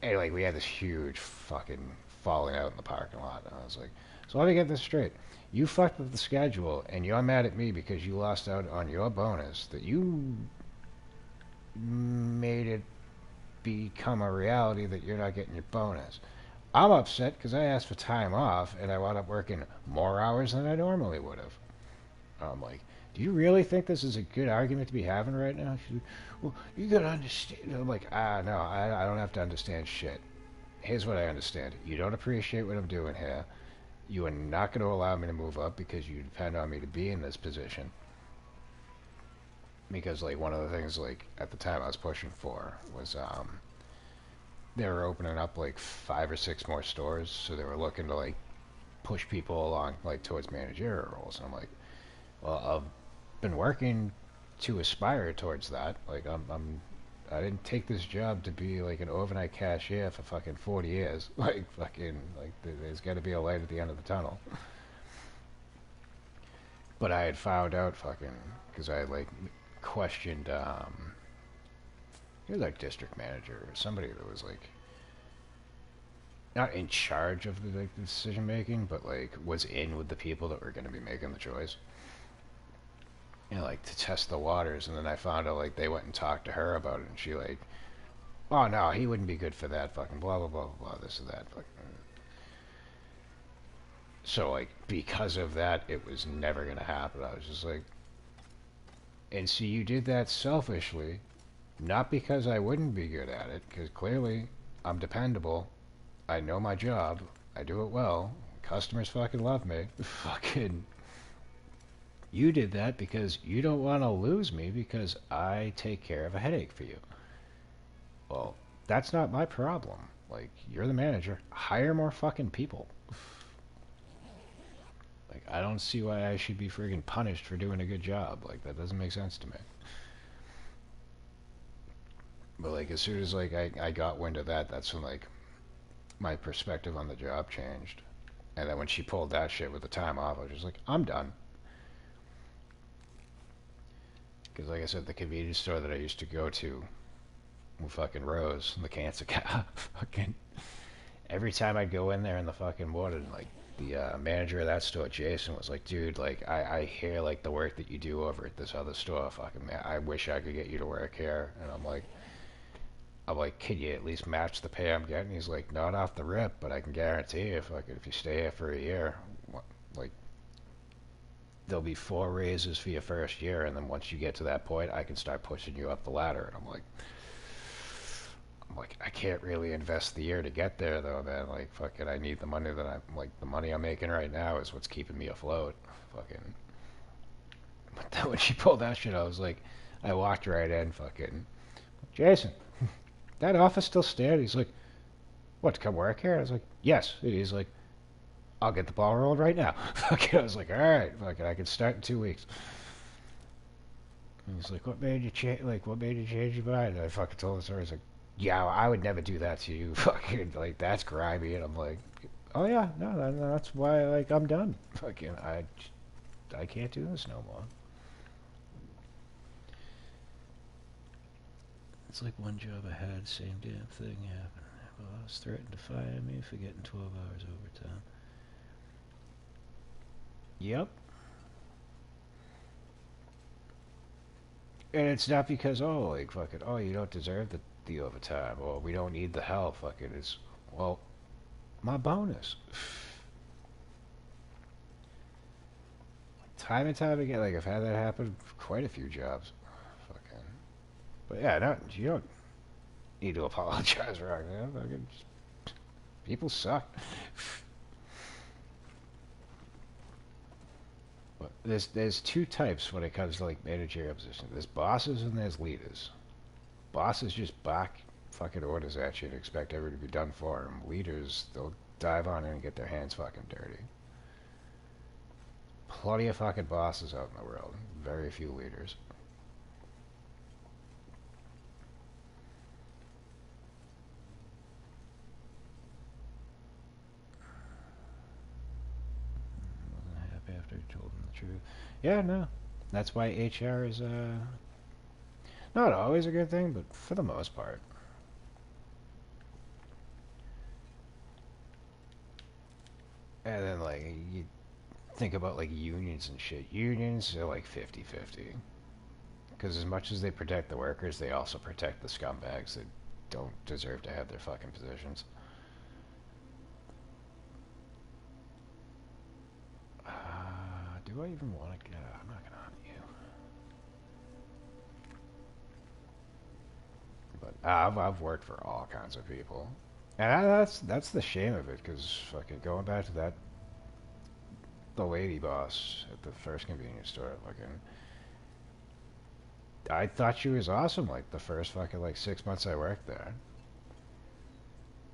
[SPEAKER 1] And, like, we had this huge fucking falling out in the parking lot, and I was like... So let me get this straight. You fucked with the schedule, and you're mad at me because you lost out on your bonus that you made it become a reality that you're not getting your bonus. I'm upset because I asked for time off, and I wound up working more hours than I normally would have. I'm like, do you really think this is a good argument to be having right now? She's like, well, you gotta understand. I'm like, no, I don't have to understand shit. Here's what I understand. You don't appreciate what I'm doing here. You are not going to allow me to move up because you depend on me to be in this position. Because, like, one of the things, like, at the time I was pushing for was, they were opening up, like, 5 or 6 more stores, so they were looking to, like, push people along, like, towards managerial roles. And I'm like, well, I've been working to aspire towards that. Like, I didn't take this job to be like an overnight cashier for fucking 40 years. Like, fucking, like, there's got to be a light at the end of the tunnel. But I had found out fucking, because I had, like, questioned, he was like district manager or somebody that was, like, not in charge of the, like, the decision making, but, like, was in with the people that were going to be making the choice. And, like, to test the waters, and then I found out, like, they went and talked to her about it, and she, like, oh, no, he wouldn't be good for that, fucking blah, blah, blah, blah, this and that, fucking. So, like, because of that, it was never going to happen. I was just like, and see, you did that selfishly, not because I wouldn't be good at it, because clearly I'm dependable, I know my job, I do it well, customers fucking love me, fucking... You did that because you don't want to lose me because I take care of a headache for you. Well, that's not my problem. Like, you're the manager. Hire more fucking people. Like, I don't see why I should be friggin' punished for doing a good job. Like, that doesn't make sense to me. But, like, as soon as, like, I got wind of that, that's when, like, my perspective on the job changed. And then when she pulled that shit with the time off, I was just like, I'm done. Because like I said, the convenience store that I used to go to with fucking Rose, the cancer cow, fucking every time I'd go in there in the fucking morning, like the manager of that store, Jason, was like, dude, like I hear like the work that you do over at this other store, fucking man, I wish I could get you to work here. And I'm like, can you at least match the pay I'm getting? He's like, not off the rip, but I can guarantee you, if you stay here for a year, like there'll be 4 raises for your first year, and then once you get to that point, I can start pushing you up the ladder. And I'm like, I can't really invest the year to get there though, man. Like, fucking, I need the money that the money I'm making right now is what's keeping me afloat. Fucking. But then when she pulled that shit, I was like, I walked right in, fucking, Jason, that office still standing? He's like, what, to come work here? I was like, yes. He's like, I'll get the ball rolling right now. Fucking, I was like, all right, fucking, I can start in 2 weeks. And he's like, what made you change? Like, what made you change your mind? And I fucking told the story. He's like, yeah, I would never do that to you. Fucking, like, that's grimy. And I'm like, oh yeah, no, that's why, like, I'm done. Fucking, I can't do this no more. It's like one job I had, same damn thing happened. My boss threatened to fire me for getting 12 hours overtime. Yep. And it's not because, oh, like, fucking, oh, you don't deserve the overtime, or we don't need the help. Fucking, it's, well, my bonus. Time and time again, like, I've had that happen for quite a few jobs. Fucking. But yeah, no, you don't need to apologize for anything. Fucking, people suck. But there's two types when it comes to like managerial positions. There's bosses and there's leaders. Bosses just bark fucking orders at you and expect everything to be done for them. Leaders, they'll dive on in and get their hands fucking dirty. Plenty of fucking bosses out in the world. Very few leaders. Wasn't happy after I told him the truth. Yeah, no. That's why HR is not always a good thing, but for the most part. And then like you think about like unions and shit. Unions are like 50-50. Because as much as they protect the workers, they also protect the scumbags that don't deserve to have their fucking positions. Do I even want to get out? I'm not gonna hunt you. But I've worked for all kinds of people. And that's the shame of it, because fucking going back to that, the lady boss at the first convenience store, fucking, I thought she was awesome, like, the first fucking, like, 6 months I worked there.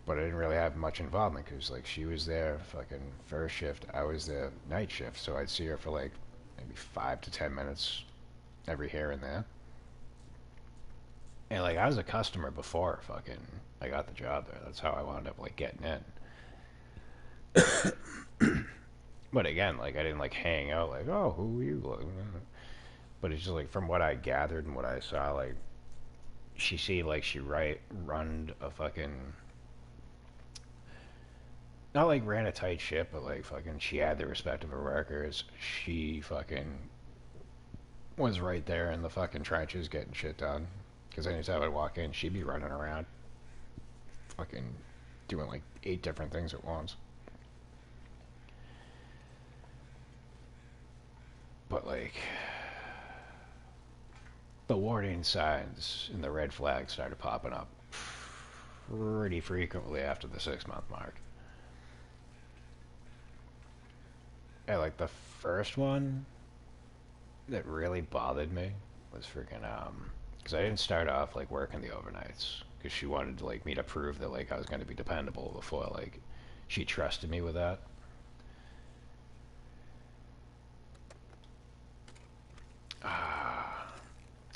[SPEAKER 1] But I didn't really have much involvement, because, like, she was there fucking first shift, I was there night shift, so I'd see her for, like, maybe 5 to 10 minutes every here and there. And, like, I was a customer before fucking I got the job there. That's how I wound up, like, getting in. But again, like, I didn't, like, hang out, like, oh, who are you? But it's just, like, from what I gathered and what I saw, like, she seemed like she run a fucking, not like ran a tight ship, but like fucking she had the respect of her workers. She fucking was right there in the fucking trenches getting shit done. Because anytime I'd walk in, she'd be running around, fucking doing like 8 different things at once. But like, the warning signs and the red flags started popping up pretty frequently after the 6 month mark. And like the first one that really bothered me was freaking because I didn't start off like working the overnights, because she wanted like me to prove that like I was going to be dependable before like she trusted me with that.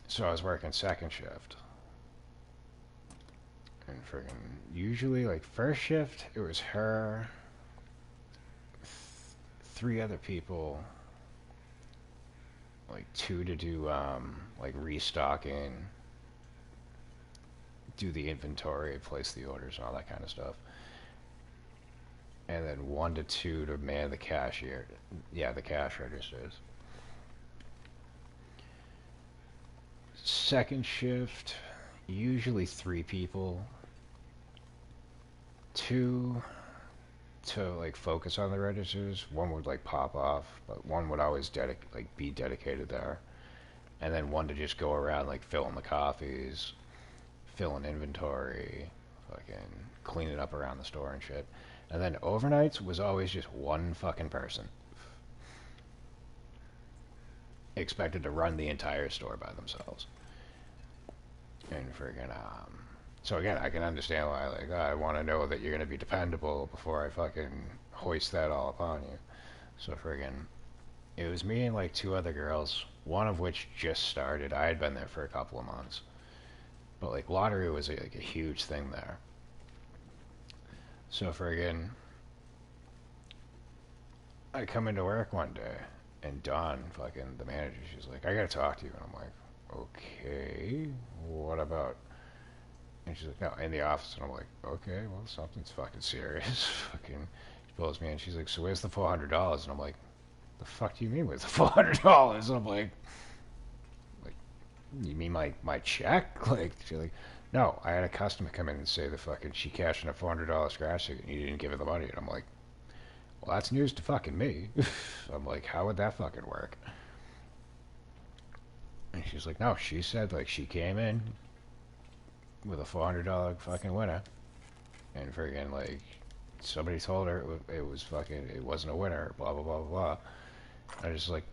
[SPEAKER 1] So I was working second shift, and freaking usually like first shift it was her, 3 other people, like 2 to do like restocking, do the inventory, place the orders, and all that kind of stuff. And then 1 to 2 to man the cashier. Yeah, the cash registers. Second shift, usually 3 people. 2 to like focus on the registers. 1 would like pop off, but 1 would always be dedicated there. And then 1 to just go around like filling the coffees, filling inventory, fucking cleaning up around the store and shit. And then overnights was always just 1 fucking person. Expected to run the entire store by themselves. And friggin', so again, I can understand why, like, I want to know that you're going to be dependable before I fucking hoist that all upon you. So friggin', it was me and like 2 other girls, one of which just started. I had been there for a couple of months. But like, lottery was like a huge thing there. So friggin', I come into work one day, and Dawn, fucking the manager, she's like, I gotta talk to you. And I'm like, okay, what about? And she's like, no, in the office. And I'm like, okay, well, something's fucking serious. Fucking, she pulls me in. She's like, so where's the $400? And I'm like, the fuck do you mean where's the $400? And I'm like, you mean my check? Like, she's like, no, I had a customer come in and say the fucking, she cashed in a $400 scratch ticket and you didn't give her the money. And I'm like, well, that's news to fucking me. I'm like, how would that fucking work? And she's like, no, she said, like, she came in with a $400 fucking winner. And friggin', like, somebody told her it was fucking, it wasn't a winner, blah, blah, blah, blah. I just like,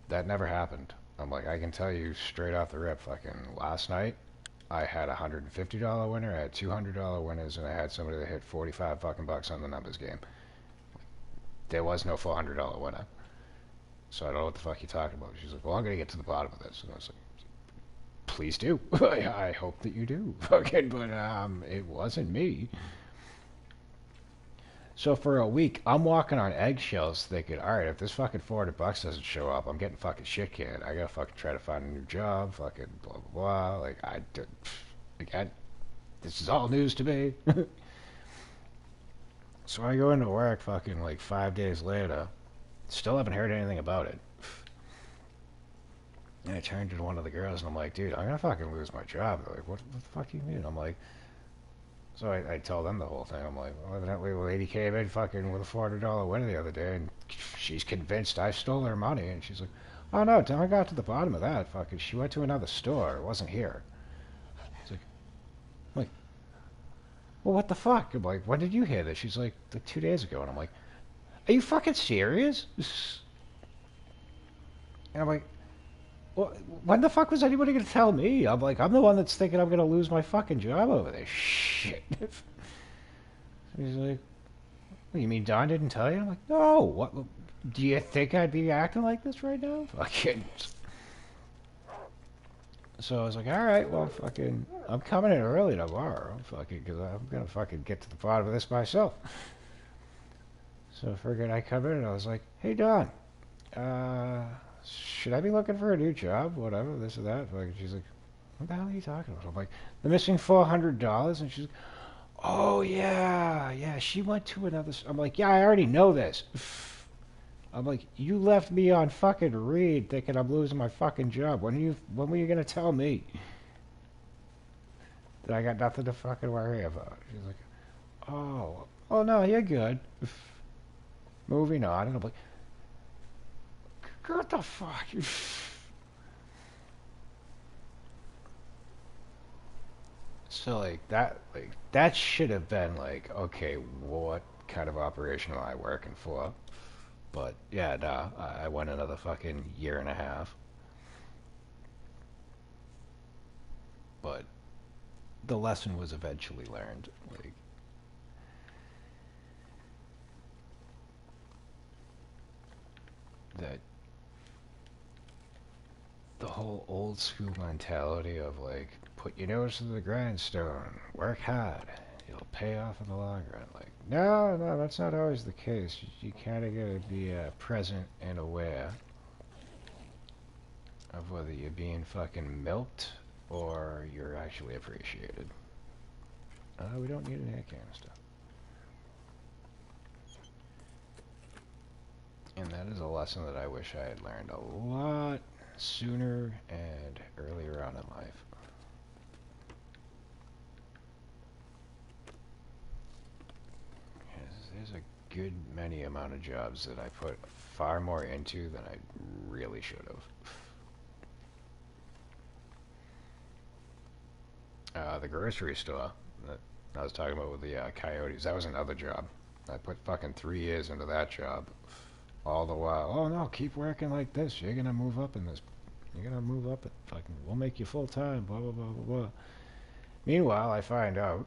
[SPEAKER 1] that never happened. I'm like, I can tell you straight off the rip, fucking, last night, I had a $150 winner, I had $200 winners, and I had somebody that hit 45 fucking bucks on the numbers game. There was no $400 winner. So I don't know what the fuck you're talking about. She's like, well, I'm going to get to the bottom of this. And I was like, please do. I hope that you do. Fucking, but it wasn't me. So for a week, I'm walking on eggshells thinking, all right, if this fucking $400 doesn't show up, I'm getting fucking shit canned. I got to fucking try to find a new job, fucking blah, blah, blah. Like, this is all news to me. So I go into work fucking like 5 days later. Still haven't heard anything about it. And I turned to one of the girls and I'm like, dude, I'm gonna fucking lose my job. They're like, what the fuck do you mean? I'm like, so I tell them the whole thing. I'm like, well, evidently a lady came in fucking with a $400 winner the other day and she's convinced I stole her money. And she's like, oh no, I got to the bottom of that. Fucking, she went to another store. It wasn't here. It's like, I'm like, well, what the fuck? I'm like, when did you hear this? She's like 2 days ago. And I'm like, are you fucking serious? And I'm like, well, when the fuck was anybody going to tell me? I'm like, I'm the one that's thinking I'm going to lose my fucking job over this shit. He's like, well, you mean Don didn't tell you? I'm like, no. What? Do you think I'd be acting like this right now? Fucking. So I was like, all right, well, fucking, I'm coming in early tomorrow, fucking, because I'm going to fucking get to the bottom of this myself. So friggin' I come in and I was like, hey, Don, should I be looking for a new job? Whatever, this or that. Like, she's like, what the hell are you talking about? I'm like, the missing $400? And she's like, oh, yeah, she went to another... I'm like, yeah, I already know this. I'm like, you left me on fucking read thinking I'm losing my fucking job. When were you going to tell me that I got nothing to fucking worry about? She's like, oh, no, you're good. Moving on. And I'm like, what the fuck? So like that should have been like, okay, what kind of operation am I working for? But yeah, no, I went another fucking year and a half. But the lesson was eventually learned. Like, that the whole old school mentality of like, put your nose to the grindstone, work hard, it'll pay off in the long run. Like, no, that's not always the case. You kind of gotta be present and aware. of whether you're being fucking milked or you're actually appreciated. We don't need an air canister. And that is a lesson that I wish I had learned a lot sooner and earlier on in life. There's a good many amount of jobs that I put far more into than I really should have. The grocery store that I was talking about with the coyotes, that was another job. I put fucking 3 years into that job. All the while, oh no, keep working like this. You're gonna move up in this. You're gonna move up. Fucking, we'll make you full time. Blah blah blah blah blah. Meanwhile, I find out,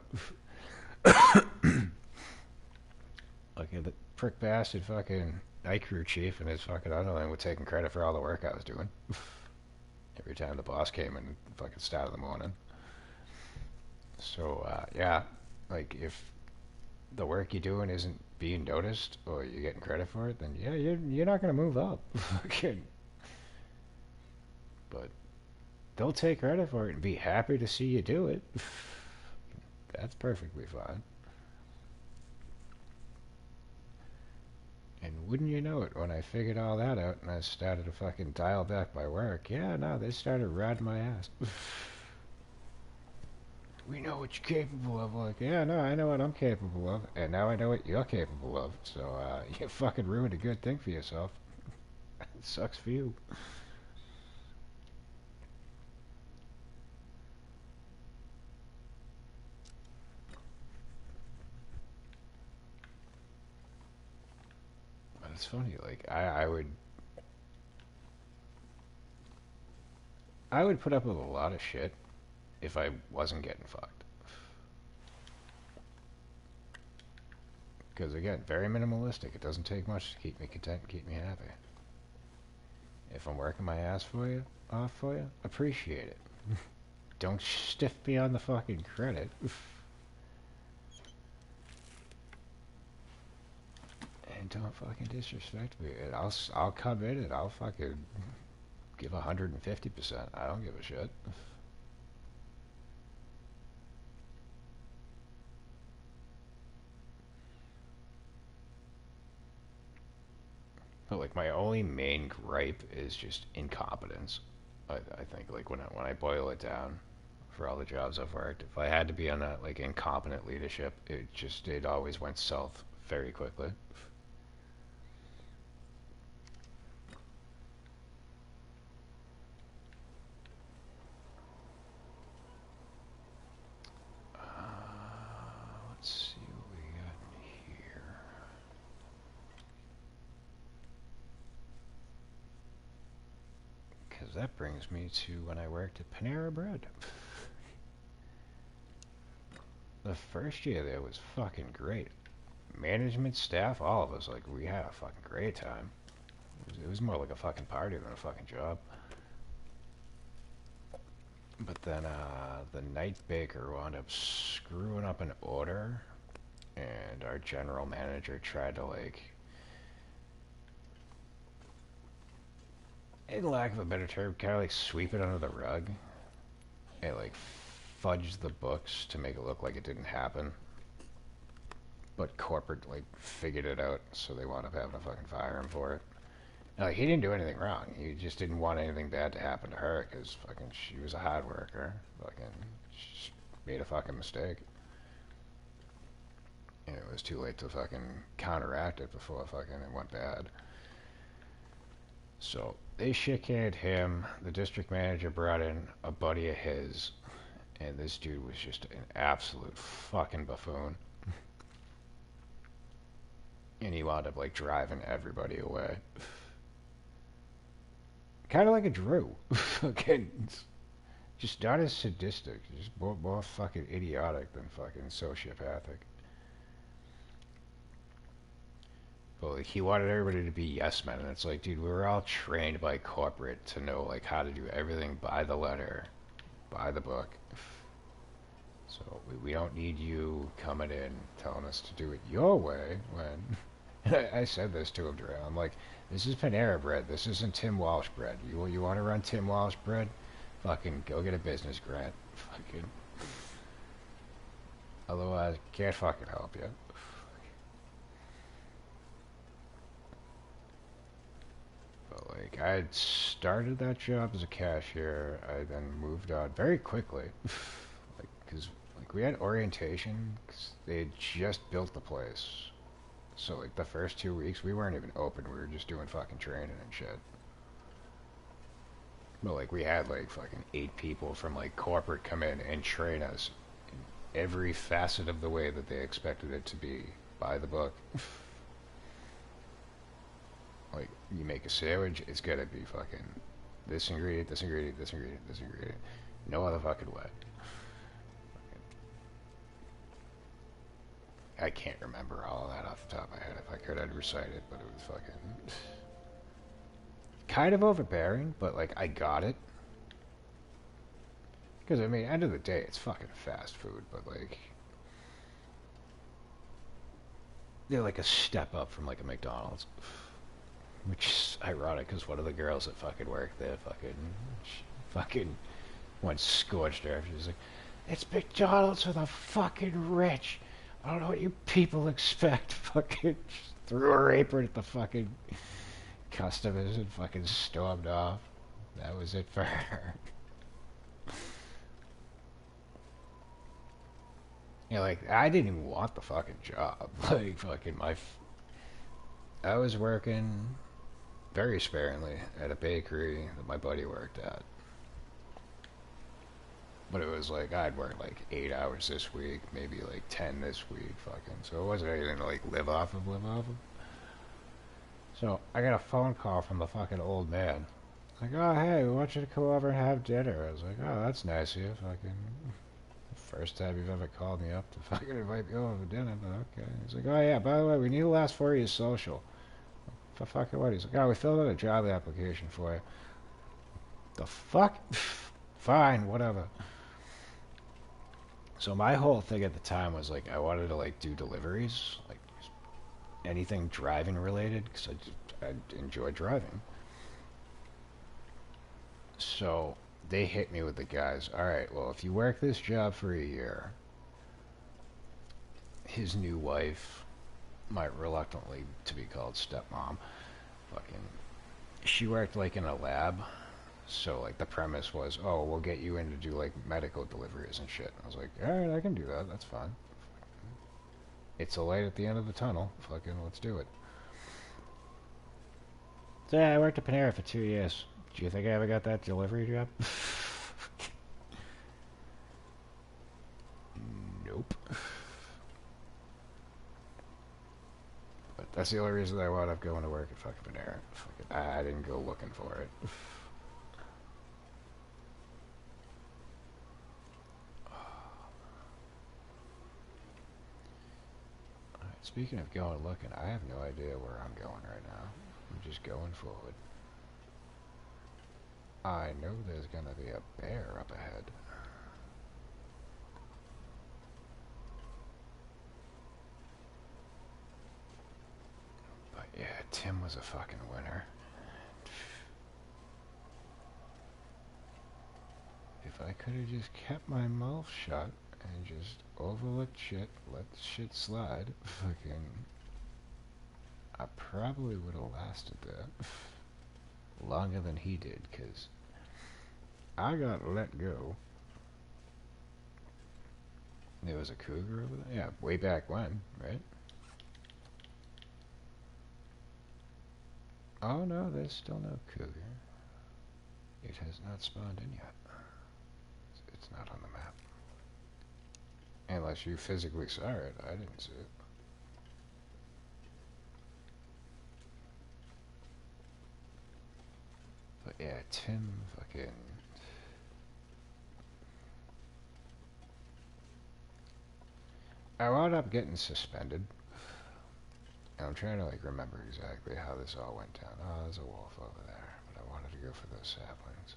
[SPEAKER 1] like the prick bastard fucking night crew chief and his fucking underling were taking credit for all the work I was doing. Every time the boss came in, fucking start of the morning. So yeah, like if the work you're doing isn't being noticed or you're getting credit for it, then yeah, you're not gonna move up. But they'll take credit for it and be happy to see you do it. That's perfectly fine. And wouldn't you know it, when I figured all that out and I started to fucking dial back my work, yeah, no, they started riding my ass. We know what you're capable of. Like, yeah, no, I know what I'm capable of, and now I know what you're capable of. So, you fucking ruined a good thing for yourself. It sucks for you. But it's funny, like, I would put up with a lot of shit if I wasn't getting fucked. Because again, very minimalistic. It doesn't take much to keep me content and keep me happy. If I'm working my ass off for you, appreciate it. Don't stiff me on the fucking credit. And don't fucking disrespect me. And I'll come in and I'll fucking give 150%. I don't give a shit. But like my only main gripe is just incompetence. I think like when I boil it down for all the jobs I've worked, if I had to be on that like incompetent leadership, it always went south very quickly. Let's see what we got in here. Because that brings me to when I worked at Panera Bread. The first year there was fucking great. Management, staff, all of us, like, we had a fucking great time. It was more like a fucking party than a fucking job. But then the night baker wound up screwing up an order, and our general manager tried to, like, in lack of a better term, kind of like sweep it under the rug and like fudge the books to make it look like it didn't happen. But corporate like figured it out, so they wound up having to fucking fire him for it. Now, like, he didn't do anything wrong. He just didn't want anything bad to happen to her because fucking she was a hard worker. Fucking she made a fucking mistake. And it was too late to fucking counteract it before fucking it went bad. So they shit-canned him. The district manager brought in a buddy of his, and this dude was just an absolute fucking buffoon. And he wound up like driving everybody away. Kind of like a Drew. Fucking, just not as sadistic, just more fucking idiotic than fucking sociopathic. But like, he wanted everybody to be yes men, and it's like, dude, we were all trained by corporate to know like how to do everything by the letter, by the book. So we don't need you coming in telling us to do it your way when I said this to him, Drew. I'm like, this is Panera bread. This isn't Tim Walsh bread. You want to run Tim Walsh bread? Fucking go get a business grant. Fucking. Otherwise, can't fucking help you. But like, I had started that job as a cashier. I then moved on very quickly, like, cause like we had orientation. 'Cause they had just built the place. So like the first 2 weeks we weren't even open. We were just doing fucking training and shit. But like we had like fucking 8 people from like corporate come in and train us in every facet of the way that they expected it to be by the book. Like you make a sandwich, it's gotta be fucking this ingredient, this ingredient, this ingredient, this ingredient. No other fucking way. I can't remember all of that off the top of my head. If I could, I'd recite it, but it was fucking kind of overbearing, but like I got it. Because I mean, end of the day, it's fucking fast food, but like they're like a step up from like a McDonald's, which is ironic because one of the girls that fucking worked there fucking went scorched her. She's like, "It's McDonald's for the fucking rich. I don't know what you people expect." Fucking threw her apron at the fucking customers and fucking stormed off. That was it for her. You know, like, I didn't even want the fucking job. Like, fucking I was working very sparingly at a bakery that my buddy worked at. But it was like, I'd work like 8 hours this week, maybe like 10 this week, fucking. So it wasn't anything to like live off of. So I got a phone call from the fucking old man. Like, "Oh, hey, we want you to come over and have dinner." I was like, "Oh, that's nice of you." Fucking first time you've ever called me up to fucking invite me over for dinner, but okay. He's like, "Oh yeah, by the way, we need the last 4 of your social." For fucking what? He's like, "Oh, we filled out a job application for you." The fuck? Fine, whatever. So my whole thing at the time was like, I wanted to like do deliveries, like anything driving related, because I enjoy driving. So they hit me with the guys. All right, well, if you work this job for a year, his new wife, my reluctantly to be called stepmom, fucking, she worked like in a lab. So like the premise was, oh, we'll get you in to do like medical deliveries and shit. I was like, all right, I can do that. That's fine. It's a light at the end of the tunnel. Fucking, let's do it. So yeah, I worked at Panera for 2 years. Do you think I ever got that delivery job? Nope. But that's the only reason I wound up going to work at fucking Panera. Fucking, I didn't go looking for it. Speaking of going looking, I have no idea where I'm going right now. I'm just going forward. I know there's gonna be a bear up ahead. But yeah, Tim was a fucking winner. If I could have just kept my mouth shut and just overlooked shit, let shit slide, fucking, I probably would have lasted there longer than he did, because I got let go. There was a cougar over there? Yeah, way back when, right? Oh no, there's still no cougar. It has not spawned in yet. It's not on the map. Unless you physically saw it, I didn't see it. But yeah, Tim fucking... I wound up getting suspended. And I'm trying to like remember exactly how this all went down. Oh, there's a wolf over there, but I wanted to go for those saplings.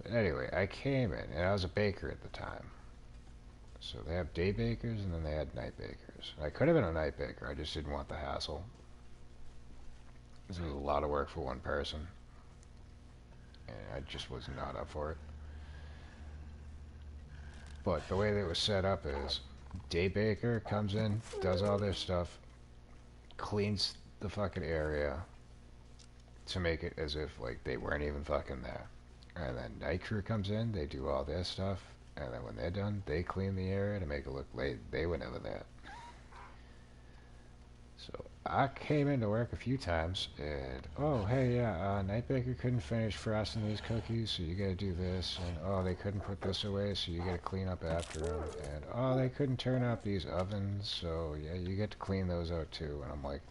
[SPEAKER 1] But anyway, I came in, and I was a baker at the time. So they have day bakers and then they had night bakers. I could have been a night baker. I just didn't want the hassle. This was a lot of work for one person, and I just was not up for it. But the way that it was set up is, day baker comes in, does all their stuff, cleans the fucking area to make it as if like they weren't even fucking there. And then night crew comes in, they do all their stuff, and then when they're done, they clean the area to make it look like they were never there. So I came into work a few times, and oh hey yeah, night baker couldn't finish frosting these cookies, so you gotta do this, and oh they couldn't put this away, so you gotta clean up after them, and oh they couldn't turn off these ovens, so yeah you get to clean those out too. And I'm like,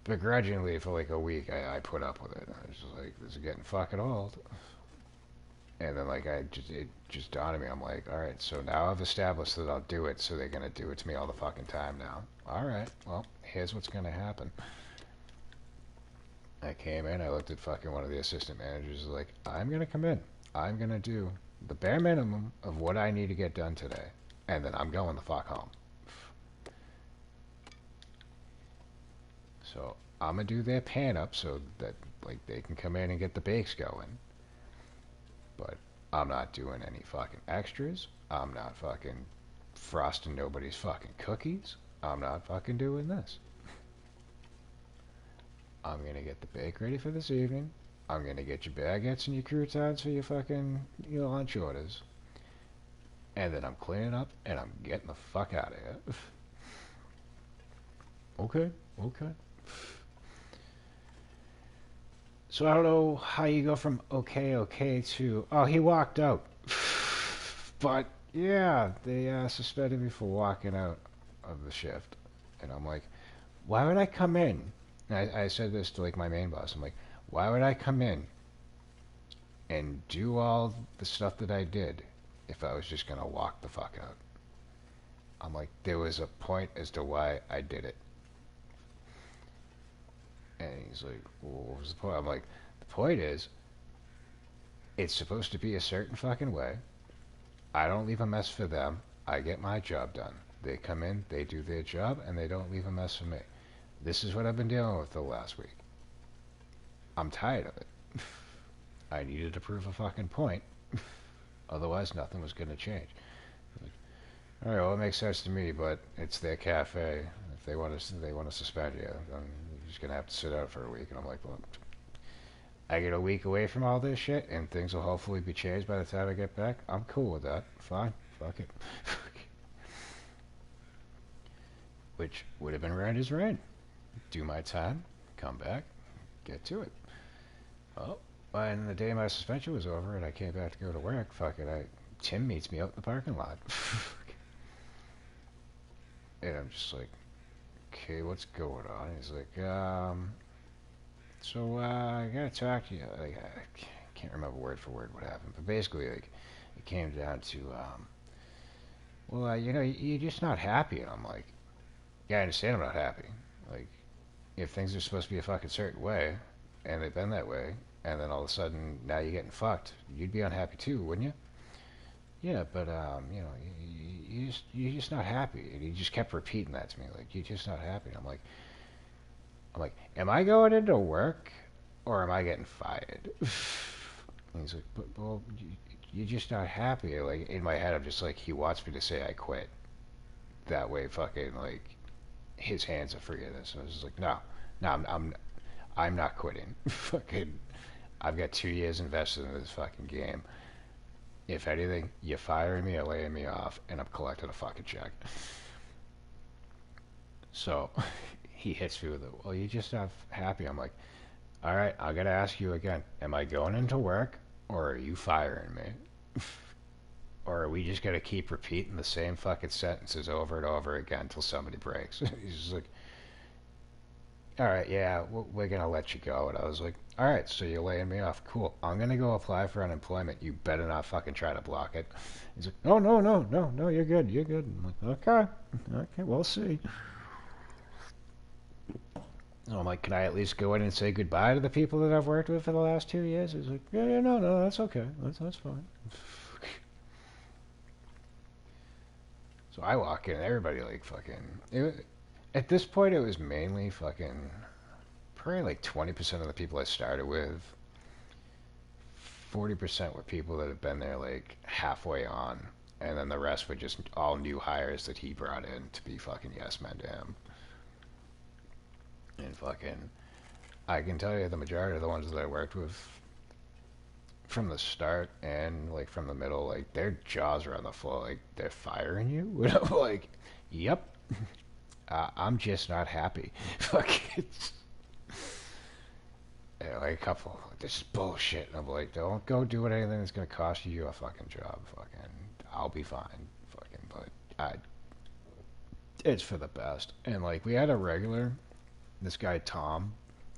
[SPEAKER 1] begrudgingly for like a week, I put up with it. I was just like, this is getting fucking old. And then like it just dawned on me. I'm like, all right, so now I've established that I'll do it, so they're gonna do it to me all the fucking time now. All right, well here's what's gonna happen. I came in, I looked at fucking one of the assistant managers, like, I'm gonna come in, I'm gonna do the bare minimum of what I need to get done today, and then I'm going the fuck home. So I'm gonna do their pan up so that like they can come in and get the bakes going. But I'm not doing any fucking extras. I'm not fucking frosting nobody's fucking cookies. I'm not fucking doing this. I'm gonna get the bake ready for this evening. I'm gonna get your baguettes and your croutons for your fucking your lunch orders. And then I'm cleaning up and I'm getting the fuck out of here. Okay, okay. So I don't know how you go from okay to, oh, he walked out. But yeah, they suspended me for walking out of the shift. And I'm like, why would I come in? And I said this to like my main boss. I'm like, why would I come in and do all the stuff that I did if I was just going to walk the fuck out? I'm like, there was a point as to why I did it. And he's like, well, what was the point? I'm like, the point is, it's supposed to be a certain fucking way. I don't leave a mess for them. I get my job done. They come in, they do their job, and they don't leave a mess for me. This is what I've been dealing with the last week. I'm tired of it. I needed to prove a fucking point. Otherwise, nothing was going to change. Like, all right, well, it makes sense to me, but it's their cafe. If they want to suspend you, then you're just going to have to sit out for a week. And I'm like, well, I get a week away from all this shit, and things will hopefully be changed by the time I get back. I'm cool with that. Fine. Fuck it. Which would have been right as rain. Do my time, come back, get to it. Well, when the day my suspension was over and I came back to go to work, fuck it, Tim meets me out in the parking lot. And I'm just like, okay, what's going on? He's like, so I gotta talk to you. Like, I can't remember word for word what happened, but basically, like, it came down to, well, you know, you're just not happy. And I'm like, yeah, I understand I'm not happy. Like, if things are supposed to be a fucking certain way, and they've been that way, and then all of a sudden now you're getting fucked, you'd be unhappy too, wouldn't you? Yeah, but you know, you're just not happy. And he just kept repeating that to me, like, you're just not happy. And I'm like, am I going into work or am I getting fired? And he's like, but well, you're just not happy. Like, in my head, I'm just like, he wants me to say I quit. That way, fucking, like, his hands are free of this. So I was just like, no, I'm not quitting. Fucking, I've got 2 years invested in this fucking game. If anything, you're firing me or laying me off, and I'm collecting a fucking check. So he hits me with it. Well, you're just not happy. I'm like, all right, I gotta ask you again. Am I going into work, or are you firing me? Or are we just gonna keep repeating the same fucking sentences over and over again until somebody breaks? He's just like, all right, yeah, we're gonna let you go. And I was like, all right, so you're laying me off. Cool. I'm gonna go apply for unemployment. You better not fucking try to block it. He's like, no, you're good, you're good. I'm like, okay, we'll see. And I'm like, can I at least go in and say goodbye to the people that I've worked with for the last 2 years? He's like, yeah, no, that's okay. That's fine. That's fine. So I walk in, everybody like fucking. At this point, it was mainly fucking. Probably like 20% of the people I started with. 40% were people that had been there like halfway on. And then the rest were just all new hires that he brought in to be fucking yes men to him. And fucking. I can tell you the majority of the ones that I worked with from the start and like from the middle, like their jaws are on the floor, like they're firing you. And I'm like, yep, I'm just not happy. Fuck it's like a couple, this is bullshit. And I'm like, don't go doing anything that's gonna cost you a fucking job. Fucking, I'll be fine. Fucking, but it's for the best. And like we had a regular, this guy Tom,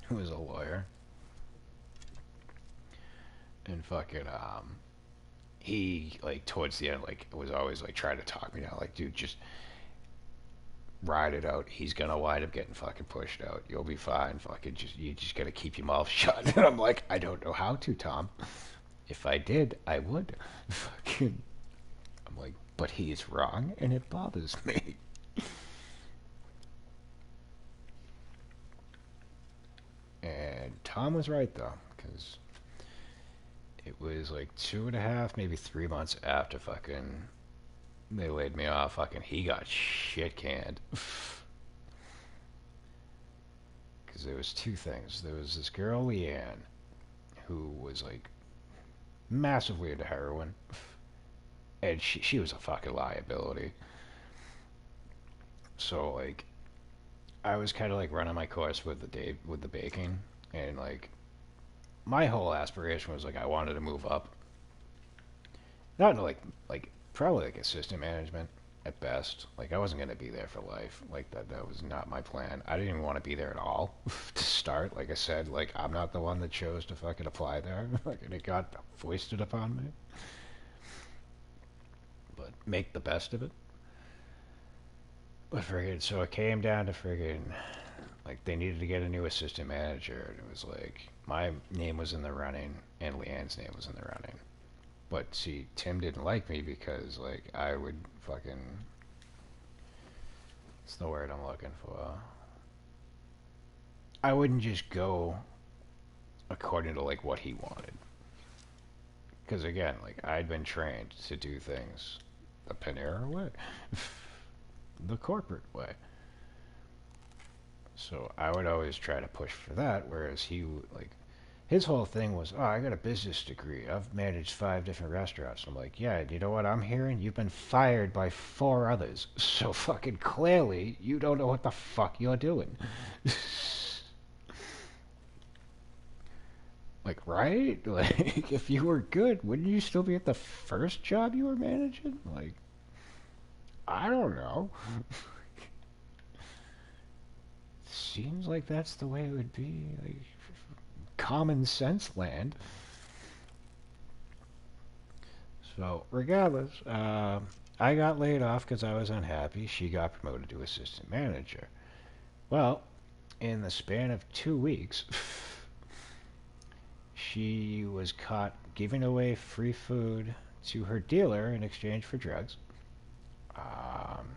[SPEAKER 1] who was a lawyer, and fucking he like towards the end like was always like trying to talk me down like dude just ride it out, he's gonna wind up getting fucking pushed out, you'll be fine, fucking just you just gotta keep your mouth shut. And I'm like, I don't know how to, Tom. If I did, I would. Fucking, I'm like, but he is wrong and it bothers me. And Tom was right though, because it was like 2.5 maybe 3 months after fucking they laid me off, fucking he got shit canned. Because there was two things. There was this girl Leanne who was like massively into heroin, and she was a fucking liability. So like I was kind of like running my course with the day with the baking, and like my whole aspiration was like I wanted to move up, not into like probably like assistant management at best. Like I wasn't gonna be there for life. Like that was not my plan. I didn't even want to be there at all to start. Like I said, like I'm not the one that chose to fucking apply there. Like it got foisted upon me. But make the best of it. But friggin', so it came down to friggin', like they needed to get a new assistant manager, and it was like my name was in the running and Leanne's name was in the running. But see, Tim didn't like me because like I would fucking. It's the word I'm looking for. I wouldn't just go according to like what he wanted. Because again, like I'd been trained to do things the Panera way, the corporate way. So I would always try to push for that, whereas he like his whole thing was, oh, I got a business degree. I've managed 5 different restaurants. I'm like, yeah, you know what I'm hearing? You've been fired by 4 others. So fucking clearly, you don't know what the fuck you're doing. Like, right? Like, if you were good, wouldn't you still be at the first job you were managing? Like, I don't know. Seems like that's the way it would be. Like, common sense land. So, regardless, I got laid off because I was unhappy. She got promoted to assistant manager. Well, in the span of 2 weeks, she was caught giving away free food to her dealer in exchange for drugs. Um,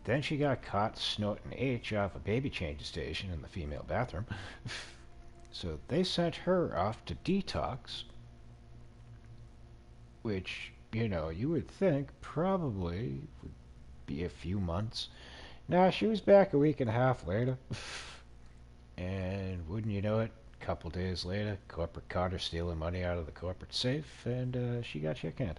[SPEAKER 1] then she got caught snorting H off a baby change station in the female bathroom. So they sent her off to detox, which, you know, you would think probably would be a few months. Nah, she was back a week and a half later. And wouldn't you know it, a couple days later, corporate caught her stealing money out of the corporate safe, and she got shit canned.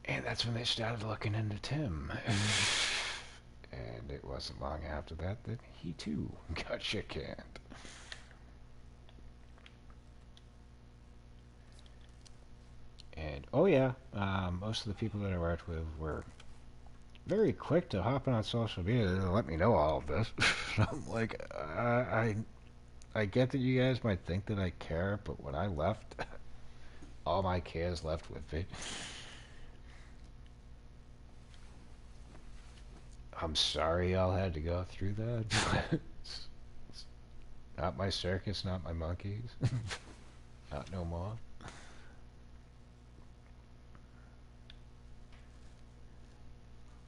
[SPEAKER 1] And that's when they started looking into Tim. And it wasn't long after that that he too got shit canned. And oh yeah, most of the people that I worked with were very quick to hop on social media to let me know all of this. I'm like, I get that you guys might think that I care, but when I left, all my cares left with me. I'm sorry y'all had to go through that. It's not my circus, not my monkeys. Not no more.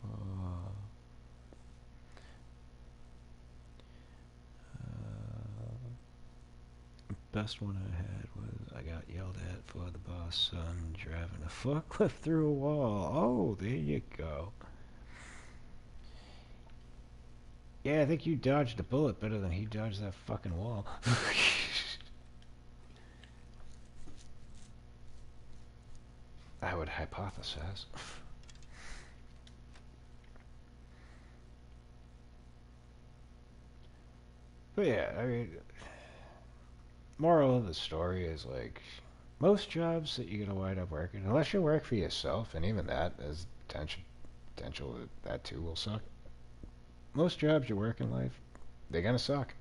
[SPEAKER 1] Uh, Best one I had was I got yelled at for the boss son driving a forklift through a wall. Oh, there you go. Yeah, I think you dodged a bullet better than he dodged that fucking wall. I would hypothesize. But yeah, I mean, moral of the story is like, most jobs that you're gonna wind up working, unless you work for yourself, and even that is potential that too will suck. Most jobs you work in life, they're gonna suck.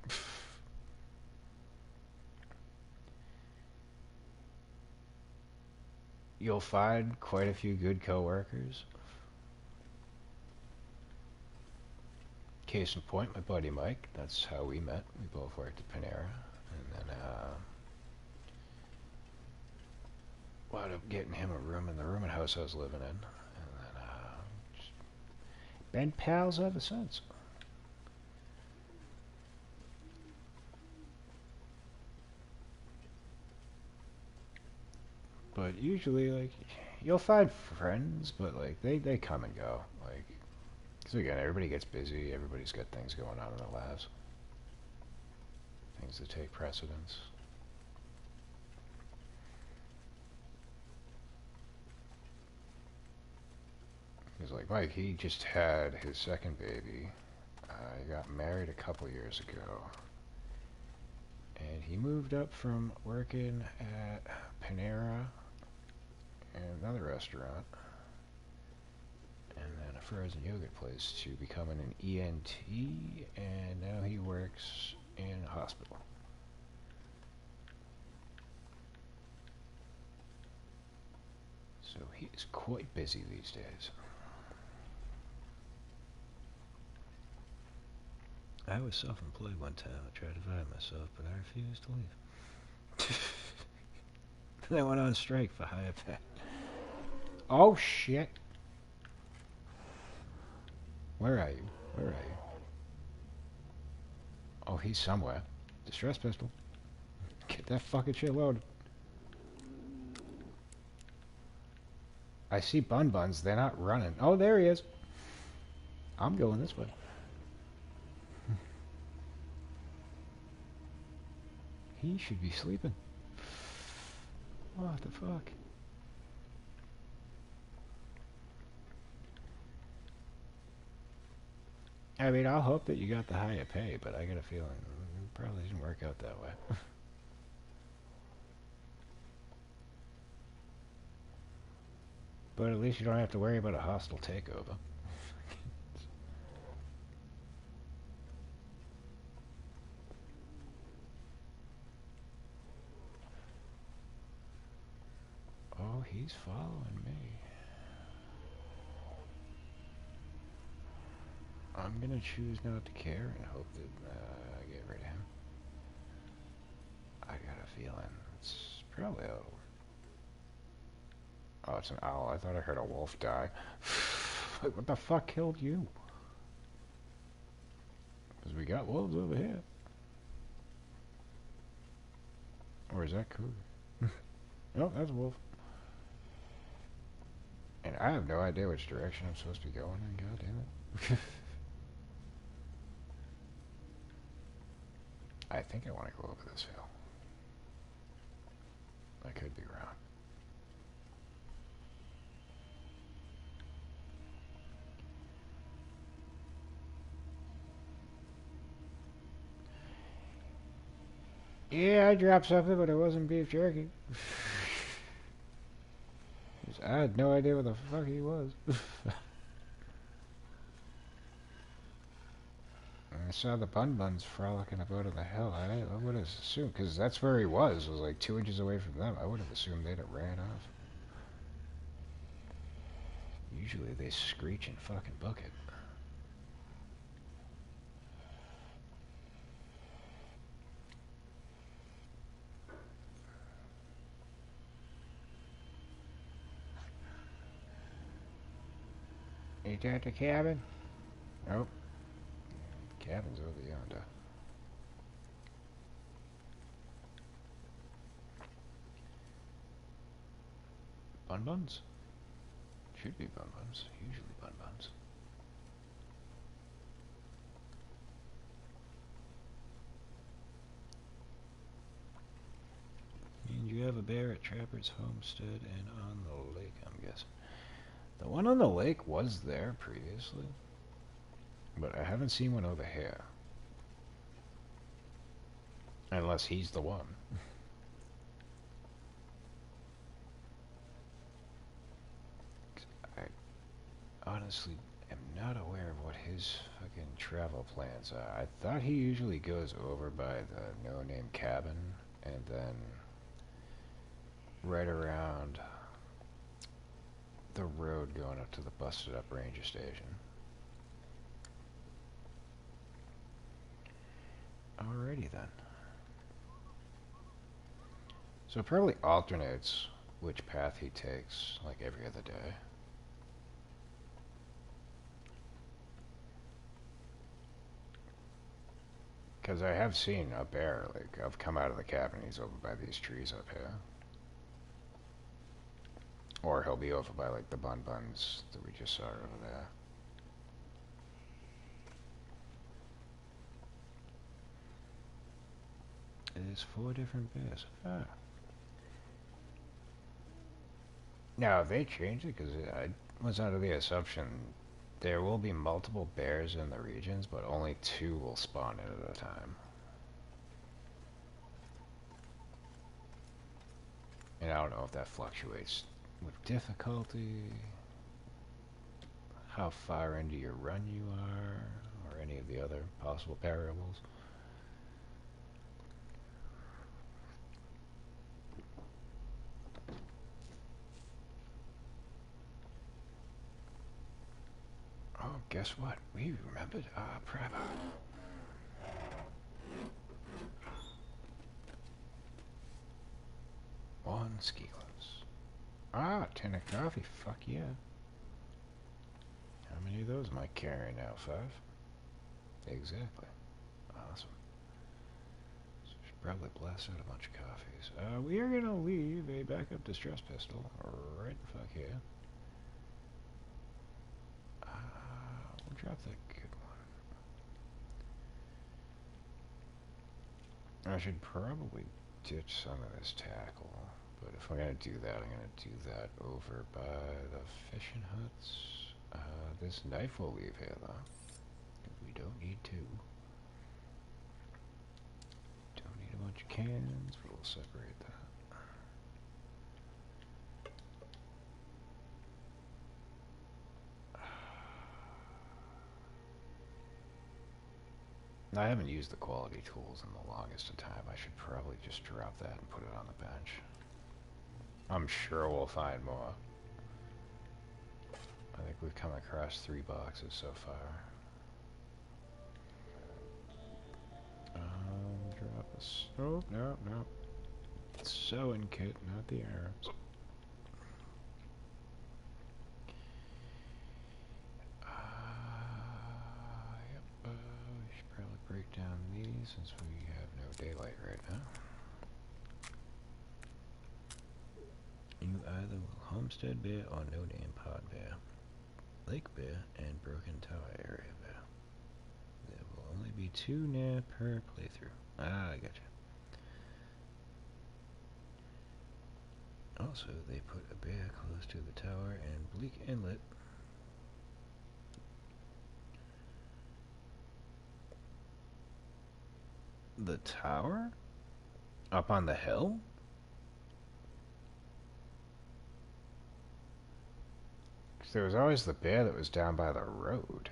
[SPEAKER 1] You'll find quite a few good coworkers. Case in point, my buddy Mike. That's how we met. We both worked at Panera, and then wound up getting him a room in the rooming house I was living in, and then just been pals ever since. But usually, like, you'll find friends, but like they come and go. Like, because again, everybody gets busy. Everybody's got things going on in their lives, things that take precedence. Because like Mike, he just had his second baby. He got married a couple years ago, and he moved up from working at Panera and another restaurant, and then a frozen yogurt place, to becoming an ENT, and now he works in a hospital. So he is quite busy these days. I was self-employed one time. I tried to fire myself, but I refused to leave. Then I went on strike for higher pay. Oh shit! Where are you? Where are you? Oh, he's somewhere. Distress pistol. Get that fucking shit loaded. I see bun buns. They're not running. Oh, there he is. I'm going this way. He should be sleeping. What the fuck? I mean, I'll hope that you got the higher pay, but I got a feeling it probably didn't work out that way. But at least you don't have to worry about a hostile takeover. Oh, he's following me. I'm gonna choose not to care and hope that I get rid of him. I got a feeling it's probably out. Oh, it's an owl. I thought I heard a wolf die. Like, what the fuck killed you? Because we got wolves over here. Or is that cougar? Oh, that's a wolf. And I have no idea which direction I'm supposed to be going in. God damn it. I think I want to go over this hill. I could be wrong. Yeah, I dropped something, but it wasn't beef jerky. I had no idea what the fuck he was. I saw the bun buns frolicking about on the hill. I would have assumed, because that's where he was like 2 inches away from them. I would have assumed they'd have ran off. Usually they screech and fucking book it. Ain't that the cabin? Nope. Cabin's over yonder. Bun buns? Should be bun buns. Usually bun buns. And you have a bear at Trapper's Homestead and on the lake, I'm guessing. The one on the lake was there previously, but I haven't seen one over here. Unless he's the one. I honestly am not aware of what his fucking travel plans are. I thought he usually goes over by the no-name cabin and then right around the road going up to the busted up ranger station. Alrighty then. So it probably alternates which path he takes, like every other day. Because I have seen a bear, like, I've come out of the cabin, he's over by these trees up here. Or he'll be over by, like, the bun buns that we just saw over there. There's 4 different bears. Ah. Now, if they change it, because I was under the assumption there will be multiple bears in the regions, but only 2 will spawn in at a time. And I don't know if that fluctuates with difficulty, how far into your run you are, or any of the other possible variables. Oh, guess what? We remembered our Prava. One ski gloves. Ah, 10 of coffee. Fuck yeah. How many of those am I carrying now? 5? Exactly. Awesome. So I should probably blast out a bunch of coffees. We are gonna leave a backup distress pistol right the fuck here. We'll drop that good one. I should probably ditch some of this tackle, but if I'm gonna do that, I'm gonna do that over by the fishing huts. This knife will leave here though. We don't need to. Don't need a bunch of cans, but we'll separate that. I haven't used the quality tools in the longest of time. I should probably just drop that and put it on the bench. I'm sure we'll find more. I think we've come across 3 boxes so far. Drop this. Oh, no, no. Sewing kit, not the arrows. Yep, we should probably break down these since we have no daylight right now. You either will homestead bear or no name pod bear, lake bear, and broken tower area bear. There will only be 2 near per playthrough. Ah, I gotcha. Also, they put a bear close to the tower and Bleak Inlet. The tower? Up on the hill? There was always the bear that was down by the road.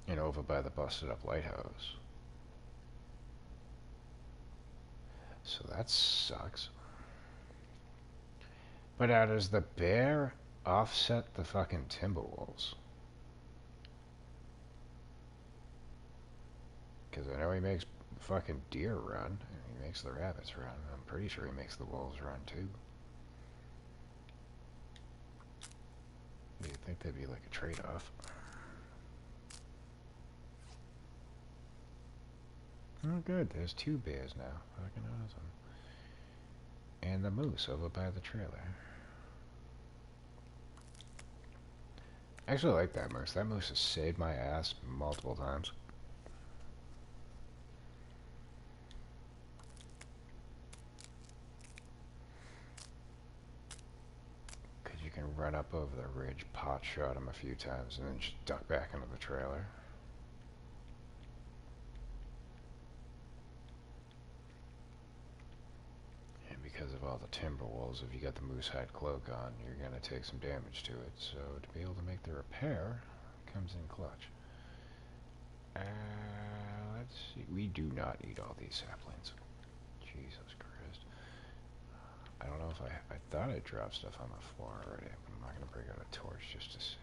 [SPEAKER 1] And over by the busted up lighthouse. So that sucks. But how does the bear offset the fucking timber wolves? Because I know he makes fucking deer run, and he makes the rabbits run. I'm pretty sure he makes the wolves run too. You'd think that'd be like a trade-off. Oh good, there's 2 bears now. Fucking awesome. And the moose over by the trailer. I actually like that moose. That moose has saved my ass multiple times. Because you can run up over the ridge, pot shot him a few times, and then just duck back into the trailer. And because of all the timber wolves, if you got the moose hide cloak on, you're going to take some damage to it. So to be able to make the repair, comes in clutch. Let's see. We do not need all these saplings. Jesus Christ. I don't know if I thought I dropped stuff on the floor already. I'm not going to bring out a torch just to see.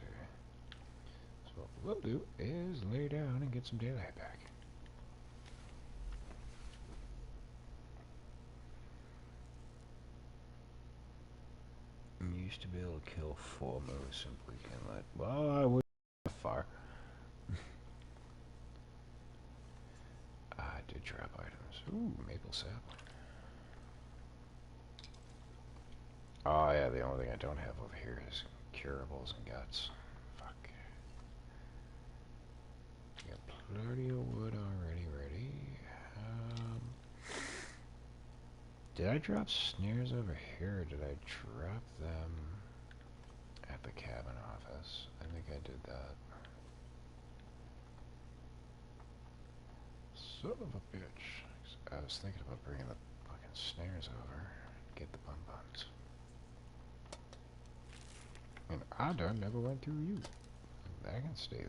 [SPEAKER 1] So what we'll do is lay down and get some daylight back. Used to be able to kill 4 moose simply can let. Well, I wouldn't go that far. I did drop items. Ooh, maple sapling. Oh yeah, the only thing I don't have over here is curables and guts. Fuck. Got plenty of wood already ready. Did I drop snares over here, or did I drop them at the cabin office? I think I did that. Son of a bitch. I was thinking about bringing the fucking snares over. Get the bun buns. And I done never went through you. I can stay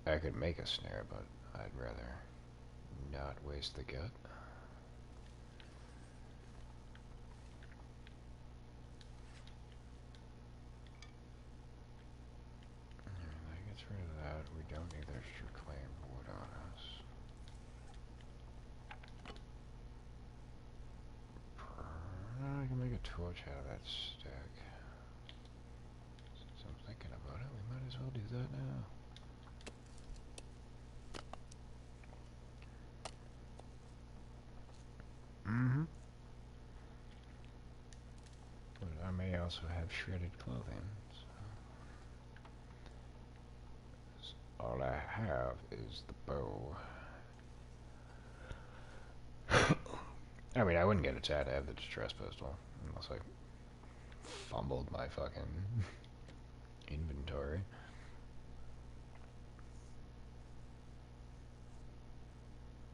[SPEAKER 1] there. I could make a snare, but I'd rather not waste the gut. And that gets rid of that. We don't need the extra claim wood on us. I can make a torch out of that stick. Since I'm thinking about it, we might as well do that now. Mm-hmm. But I may also have shredded clothing. So all I have is the bow. I mean, I wouldn't get it sad to have the distress pistol, unless I fumbled my fucking inventory.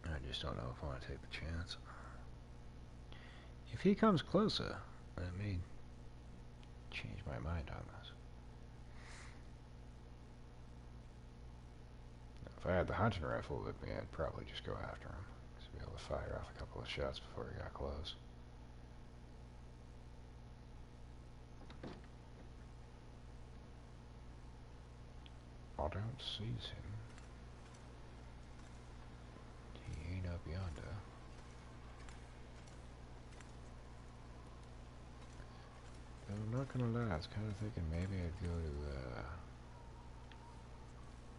[SPEAKER 1] I just don't know if I want to take the chance. If he comes closer, I may change my mind on this. If I had the hunting rifle with me, I'd probably just go after him. Because I'd be able to fire off a couple of shots before he got close. I don't see him. He ain't up yonder. But I'm not gonna lie, I was kind of thinking maybe I'd go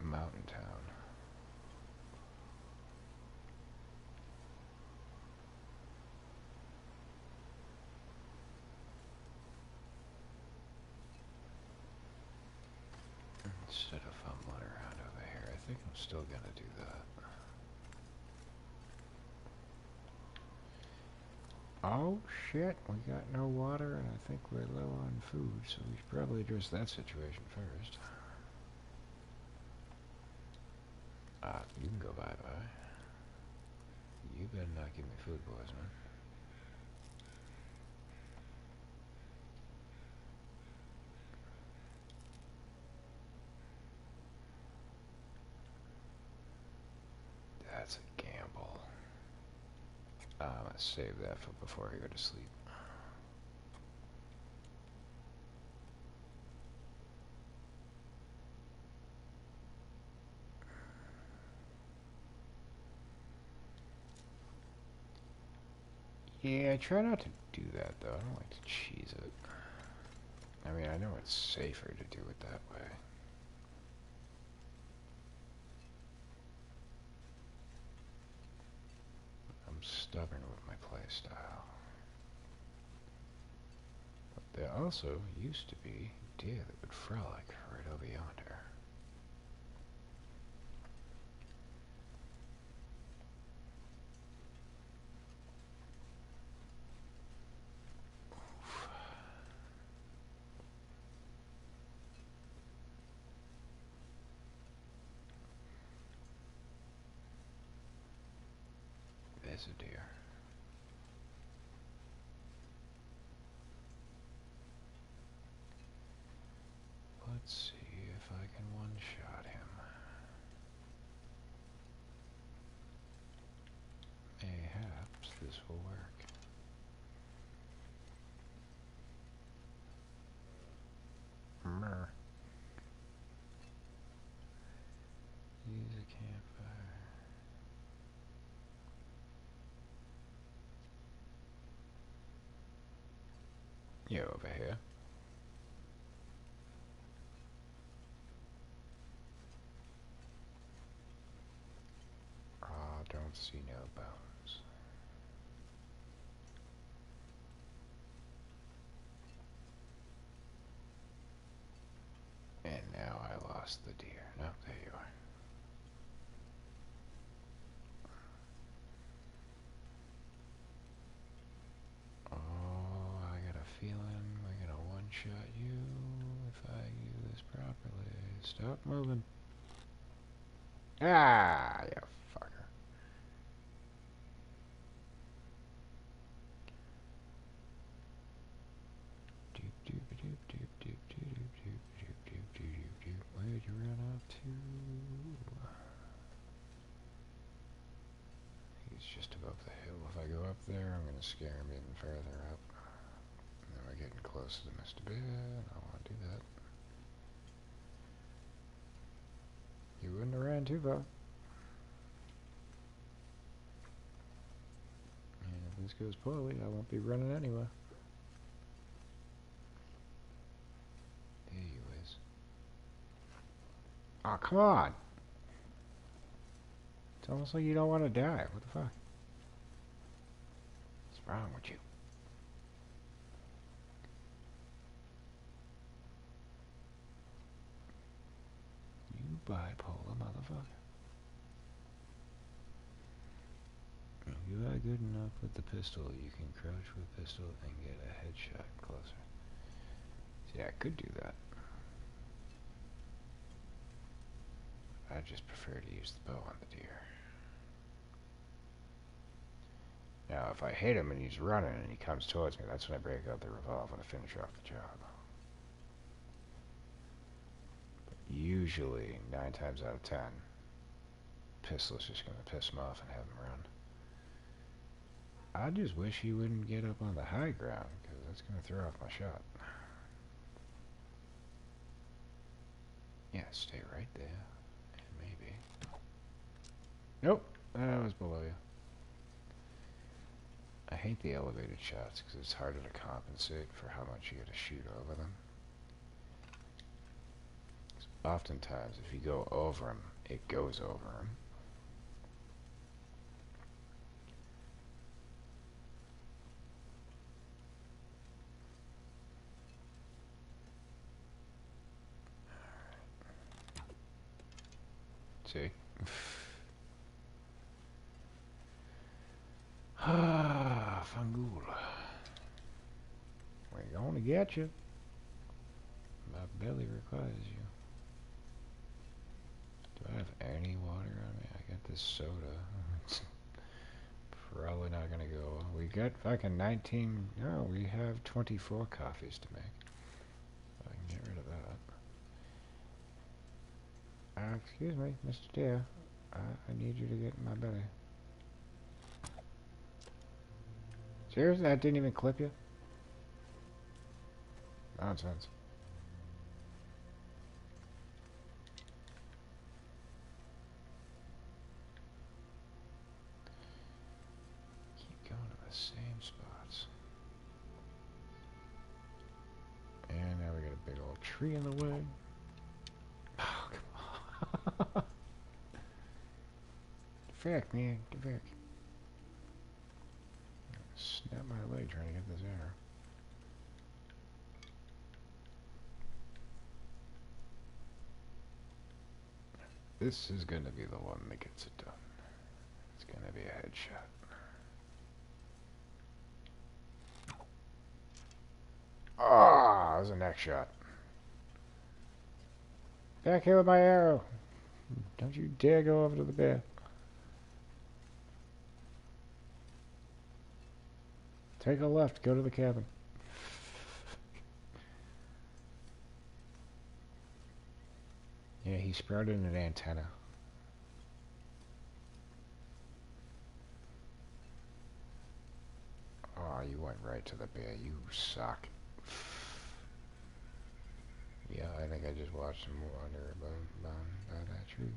[SPEAKER 1] to Mountain Town. Instead of fumbling around over here, I think I'm still gonna do that. Oh shit, we got no water and I think we're low on food, so we should probably address that situation first. You can go bye-bye. You better not give me food poisoning. That's a gamble. I'm gonna save that for before I go to sleep. Yeah, I try not to do that, though. I don't like to cheese it. I mean, I know it's safer to do it that way. I'm stubborn with my playstyle. But there also used to be deer that would frolic right over yonder. There's a deer. Let's see if I can one-shot him. Mayhaps this will work. Mer. Use a campfire. You over here? Ah, don't see no bones. And now I lost the deer. No, there you are. Oh, I got a feeling we're gonna one-shot you if I do this properly. Stop moving. Ah, you fucker. Where'd you run off to? He's just above the hill. If I go up there, I'm gonna scare him even further up. And then we're getting close to Mr. Bear, and I don't want to do that. You wouldn't have ran too far. And if this goes poorly, I won't be running anywhere. There you is. Oh, come on! It's almost like you don't want to die. What the fuck? What's wrong with you? You bipolar motherfucker. If you are good enough with the pistol, you can crouch with a pistol and get a headshot closer. See, I could do that. I just prefer to use the bow on the deer. Now, if I hit him and he's running and he comes towards me, that's when I break out the revolver to finish off the job. But usually, 9 times out of 10, pistol's just going to piss him off and have him run. I just wish he wouldn't get up on the high ground, because that's going to throw off my shot. Yeah, stay right there. And maybe. Nope, that was below you. I hate the elevated shots because it's harder to compensate for how much you get to shoot over them. Oftentimes, if you go over them, it goes over them. See? Ah, Fangula. We're gonna get you. My belly requires you. Do I have any water on me? I got this soda. It's probably not gonna go. We got fucking 19. No, we have 24 coffees to make. I can get rid of that. Excuse me, Mr. Deer. I need you to get in my belly. Seriously, that didn't even clip you? Nonsense. Keep going to the same spot. tree in the way. Oh, come on. Get back, man. Get back. Snap my leg trying to get this air. This is gonna be the one that gets it done. It's gonna be a headshot. Ah, that was a neck shot. Back here with my arrow. Don't you dare go over to the bear. Take a left, go to the cabin. Yeah, he sprouted an antenna. Oh, you went right to the bear. You suck. Yeah, I think I just watched him wander by that tree.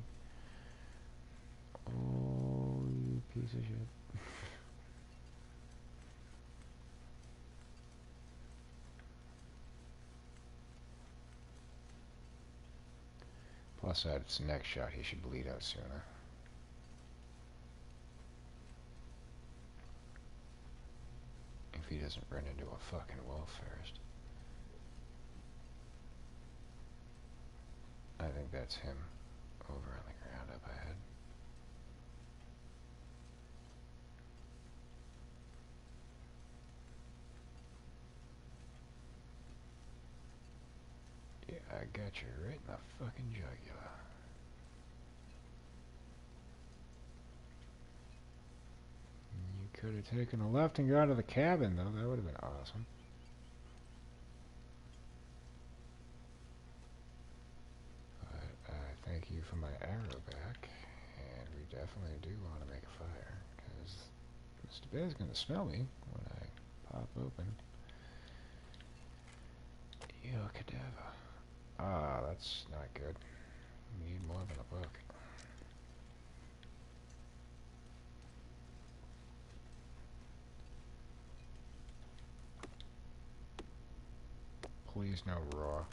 [SPEAKER 1] Oh, you piece of shit. Plus, that's next shot. He should bleed out sooner. If he doesn't run into a fucking wall first. I think that's him over on the ground up ahead. Yeah, I got you right in the fucking jugular. You could have taken a left and gone to the cabin, though. That would have been awesome. But thank you for my arrow back. And we definitely do want to make a fire. Because Mr. Bear's going to smell me when I pop open your cadaver. Ah, that's not good. We need more than a book. Please no raw.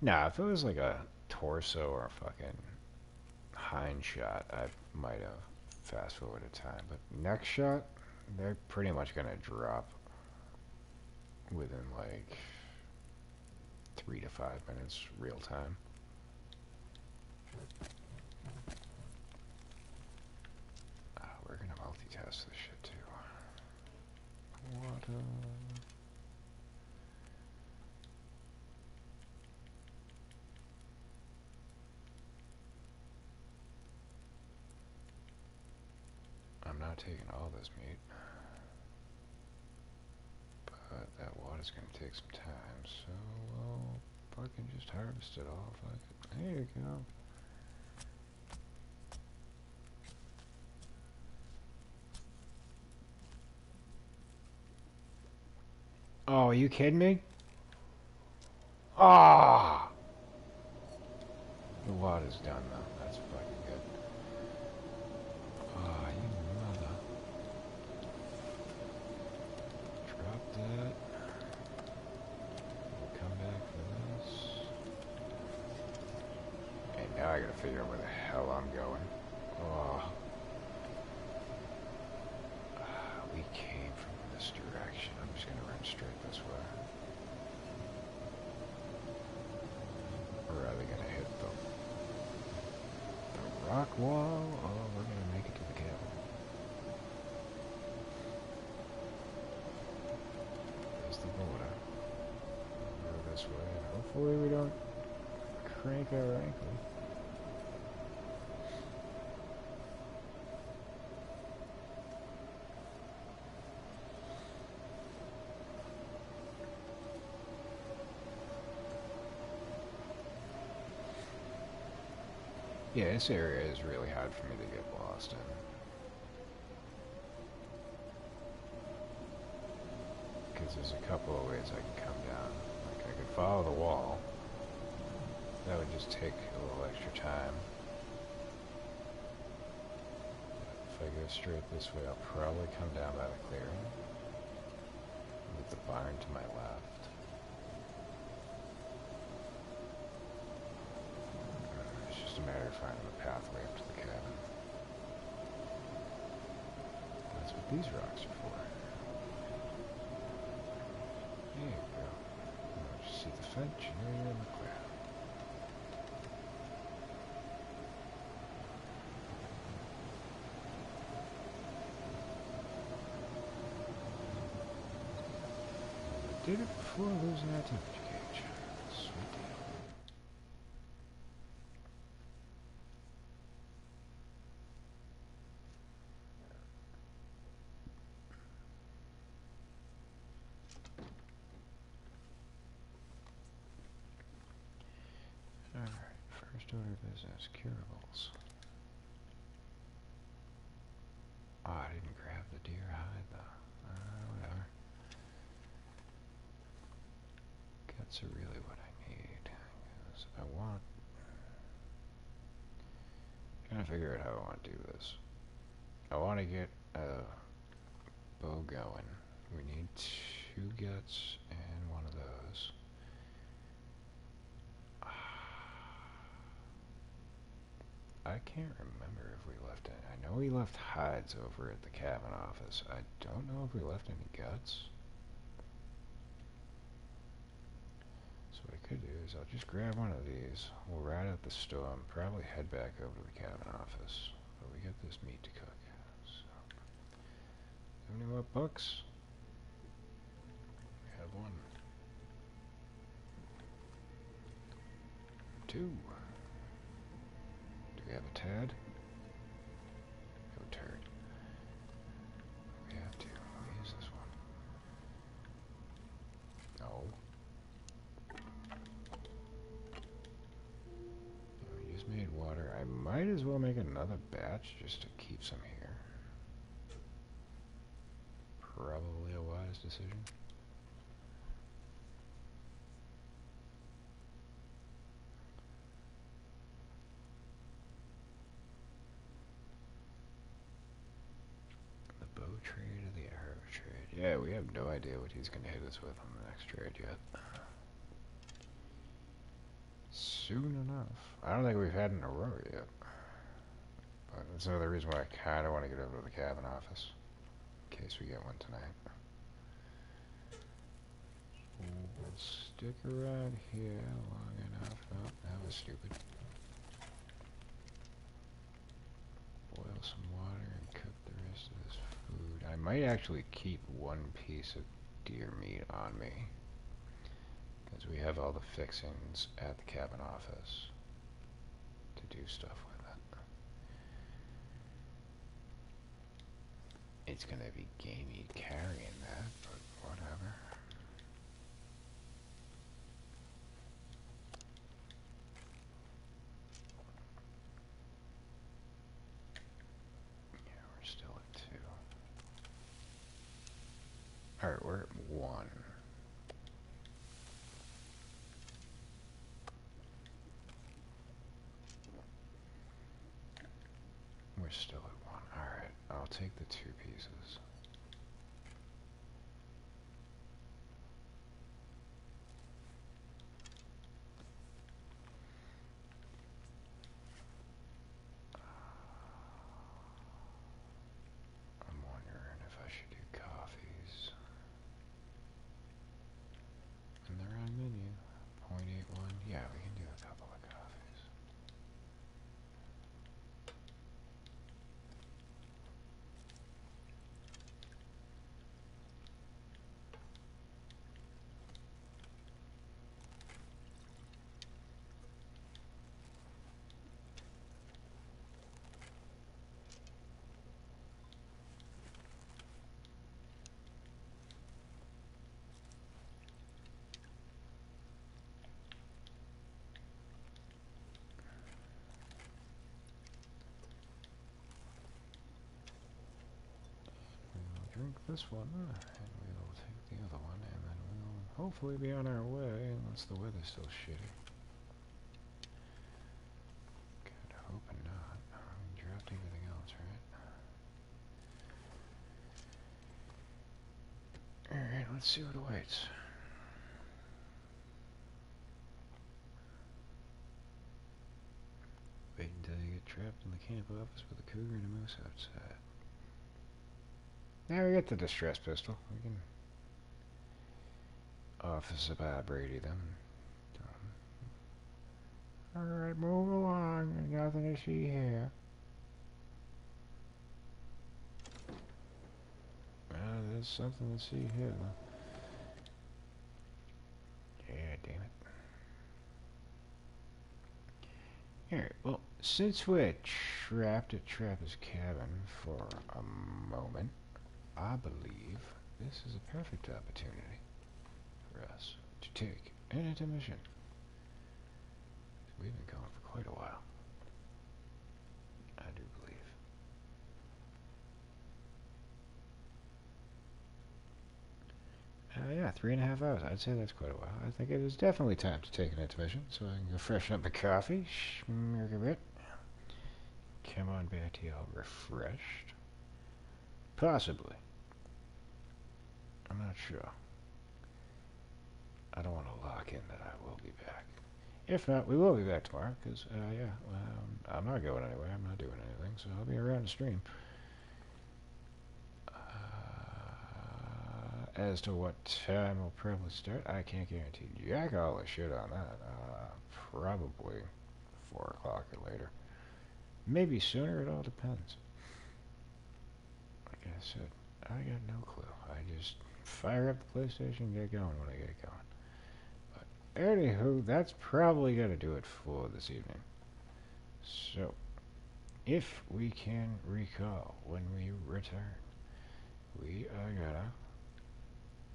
[SPEAKER 1] Nah, if it was like a torso or a fucking hind shot, I might have fast forwarded time. But neck shot, they're pretty much gonna drop within like 3 to 5 minutes real time. We're gonna multitask this shit too. What I'm not taking all this meat, but that water's gonna take some time, so we'll fucking just harvest it all. Fuck it. There you go. Oh, are you kidding me? Ah! The water's done though. That's fucking good. Ah, you mother. Drop that. We'll come back for this. And now I gotta figure out where the hell I'm going. Oh. We came from this direction. I'm just gonna run straight this way. Or are they gonna hit the rock wall? Oh, we're gonna make it to the cabin. There's the border. We'll go this way, and hopefully we don't crank our ankle. Yeah, this area is really hard for me to get lost in. Because there's a couple of ways I can come down. Like, I could follow the wall. That would just take a little extra time. If I go straight this way, I'll probably come down by the clearing. With the barn to my left. It's just a matter of finding the pathway up to the cabin. That's what these rocks are for. There you go. Oh, just see the fence, you know you're in the clear. Did it before losing that temperature gauge. Sweet deal. Alright, first order of business, curables. Oh, I didn't grab the deer hide though. Whatever. Guts are really what I need. 'Cause I want... trying to figure out how I want to do this. I want to get a bow going. We need 2 guts and one of those. I can't remember if we left any. I know we left hides over at the cabin office. I don't know if we left any guts. So what I could do is I'll just grab one of these. We'll ride out the storm. Probably head back over to the cabin office. But we got this meat to cook. So, have any more books? We have 1. 2. Do we have a tad? No turd. We have to. Let me use this one. No. Yeah, we just made water. I might as well make another batch just to keep some here. Probably a wise decision. The bow trade or the arrow trade? Yeah, we have no idea what he's going to hit us with on the next trade yet. Soon enough. I don't think we've had an aurora yet. But that's another reason why I kind of want to get over to the cabin office. In case we get one tonight. We'll stick around here long enough. Oh, that was stupid. Boil some water and cook the rest of this food. I might actually keep 1 piece of deer meat on me. Because we have all the fixings at the cabin office to do stuff with it. It's gonna be gamey carrying that, but whatever. Yeah, we're still at 2. Alright, we're at 1. We're still at 1. Alright, I'll take the 2 pieces. I'm wondering if I should do coffees. And they're on menu. 0.81. Yeah, we can do a couple of coffees. this one, and we'll take the other one, and then we'll hopefully be on our way, unless the weather's still shitty. God, hoping not. We dropped everything else, right? Alright, let's see what awaits. Wait until you get trapped in the camp office with a cougar and a moose outside. Now we get the distress pistol. We can office about Brady them. Alright, move along. There's nothing to see here. Well, there's something to see here, though. Yeah, damn it. Alright, well, since we're trapped at Trapper's cabin for a moment, I believe this is a perfect opportunity for us to take an intermission. We've been going for quite a while. I do believe. Yeah, 3.5 hours. I'd say that's quite a while. I think it is definitely time to take an intermission, so I can go freshen up the coffee, smirk a bit, come on back to y'all refreshed. Possibly. I'm not sure. I don't want to lock in that I will be back. If not, we will be back tomorrow, because, I'm not going anywhere. I'm not doing anything, so I'll be around the stream. As to what time we'll probably start, I can't guarantee jack all the shit on that. Probably 4 o'clock or later. Maybe sooner, it all depends. Like I said, I got no clue. I just fire up the PlayStation and get going when I get going. Anywho, that's probably going to do it for this evening. So, if we can recall when we return, we are gonna,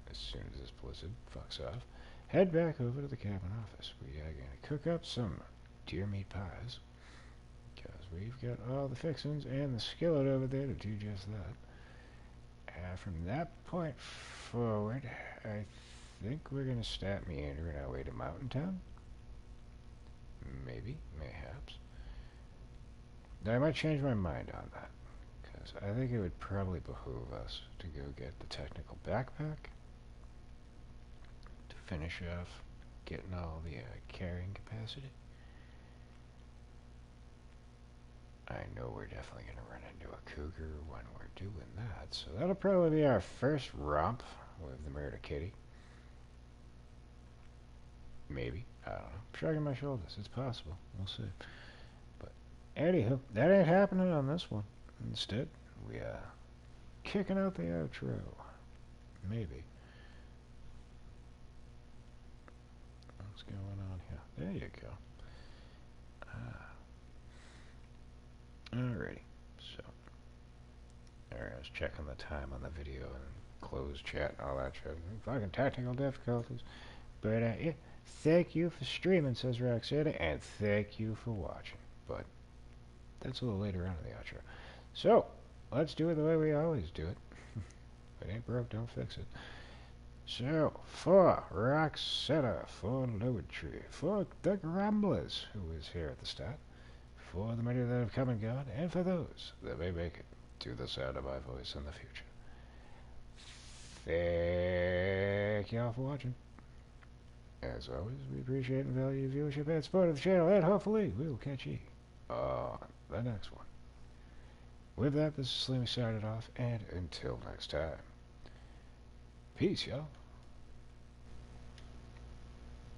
[SPEAKER 1] as soon as this blizzard fucks off, head back over to the cabin office. We are gonna cook up some deer meat pies, because we've got all the fixings and the skillet over there to do just that. From that point forward, I think we're going to start meandering our way to Mountain Town. Maybe, mayhaps. Now, I might change my mind on that, because I think it would probably behoove us to go get the technical backpack to finish off getting all the carrying capacity. I know we're definitely going to run into a cougar when we're doing that, so that'll probably be our first romp with the murder kitty. Maybe. I don't know. I'm shrugging my shoulders. It's possible. We'll see. But anywho, that ain't happening on this one. Instead, we are kicking out the outro. Maybe. What's going on here? There you go. Alrighty. So, there I was checking the time on the video and closed chat and all that shit. Fucking technical difficulties. But, yeah. Thank you for streaming, says Roxana, and thank you for watching. But that's a little later on in the outro. So, let's do it the way we always do it. If it ain't broke, don't fix it. So, for Roxana, for Lowetree, for the Grumblers, who was here at the start, for the many that have come and gone, and for those that may make it to the sound of my voice in the future. Thank y'all for watching. As always, we appreciate and value your viewership and support of the channel, and hopefully we'll catch you on the next one. With that, this is Slimmy signing off, and until next time, peace, y'all.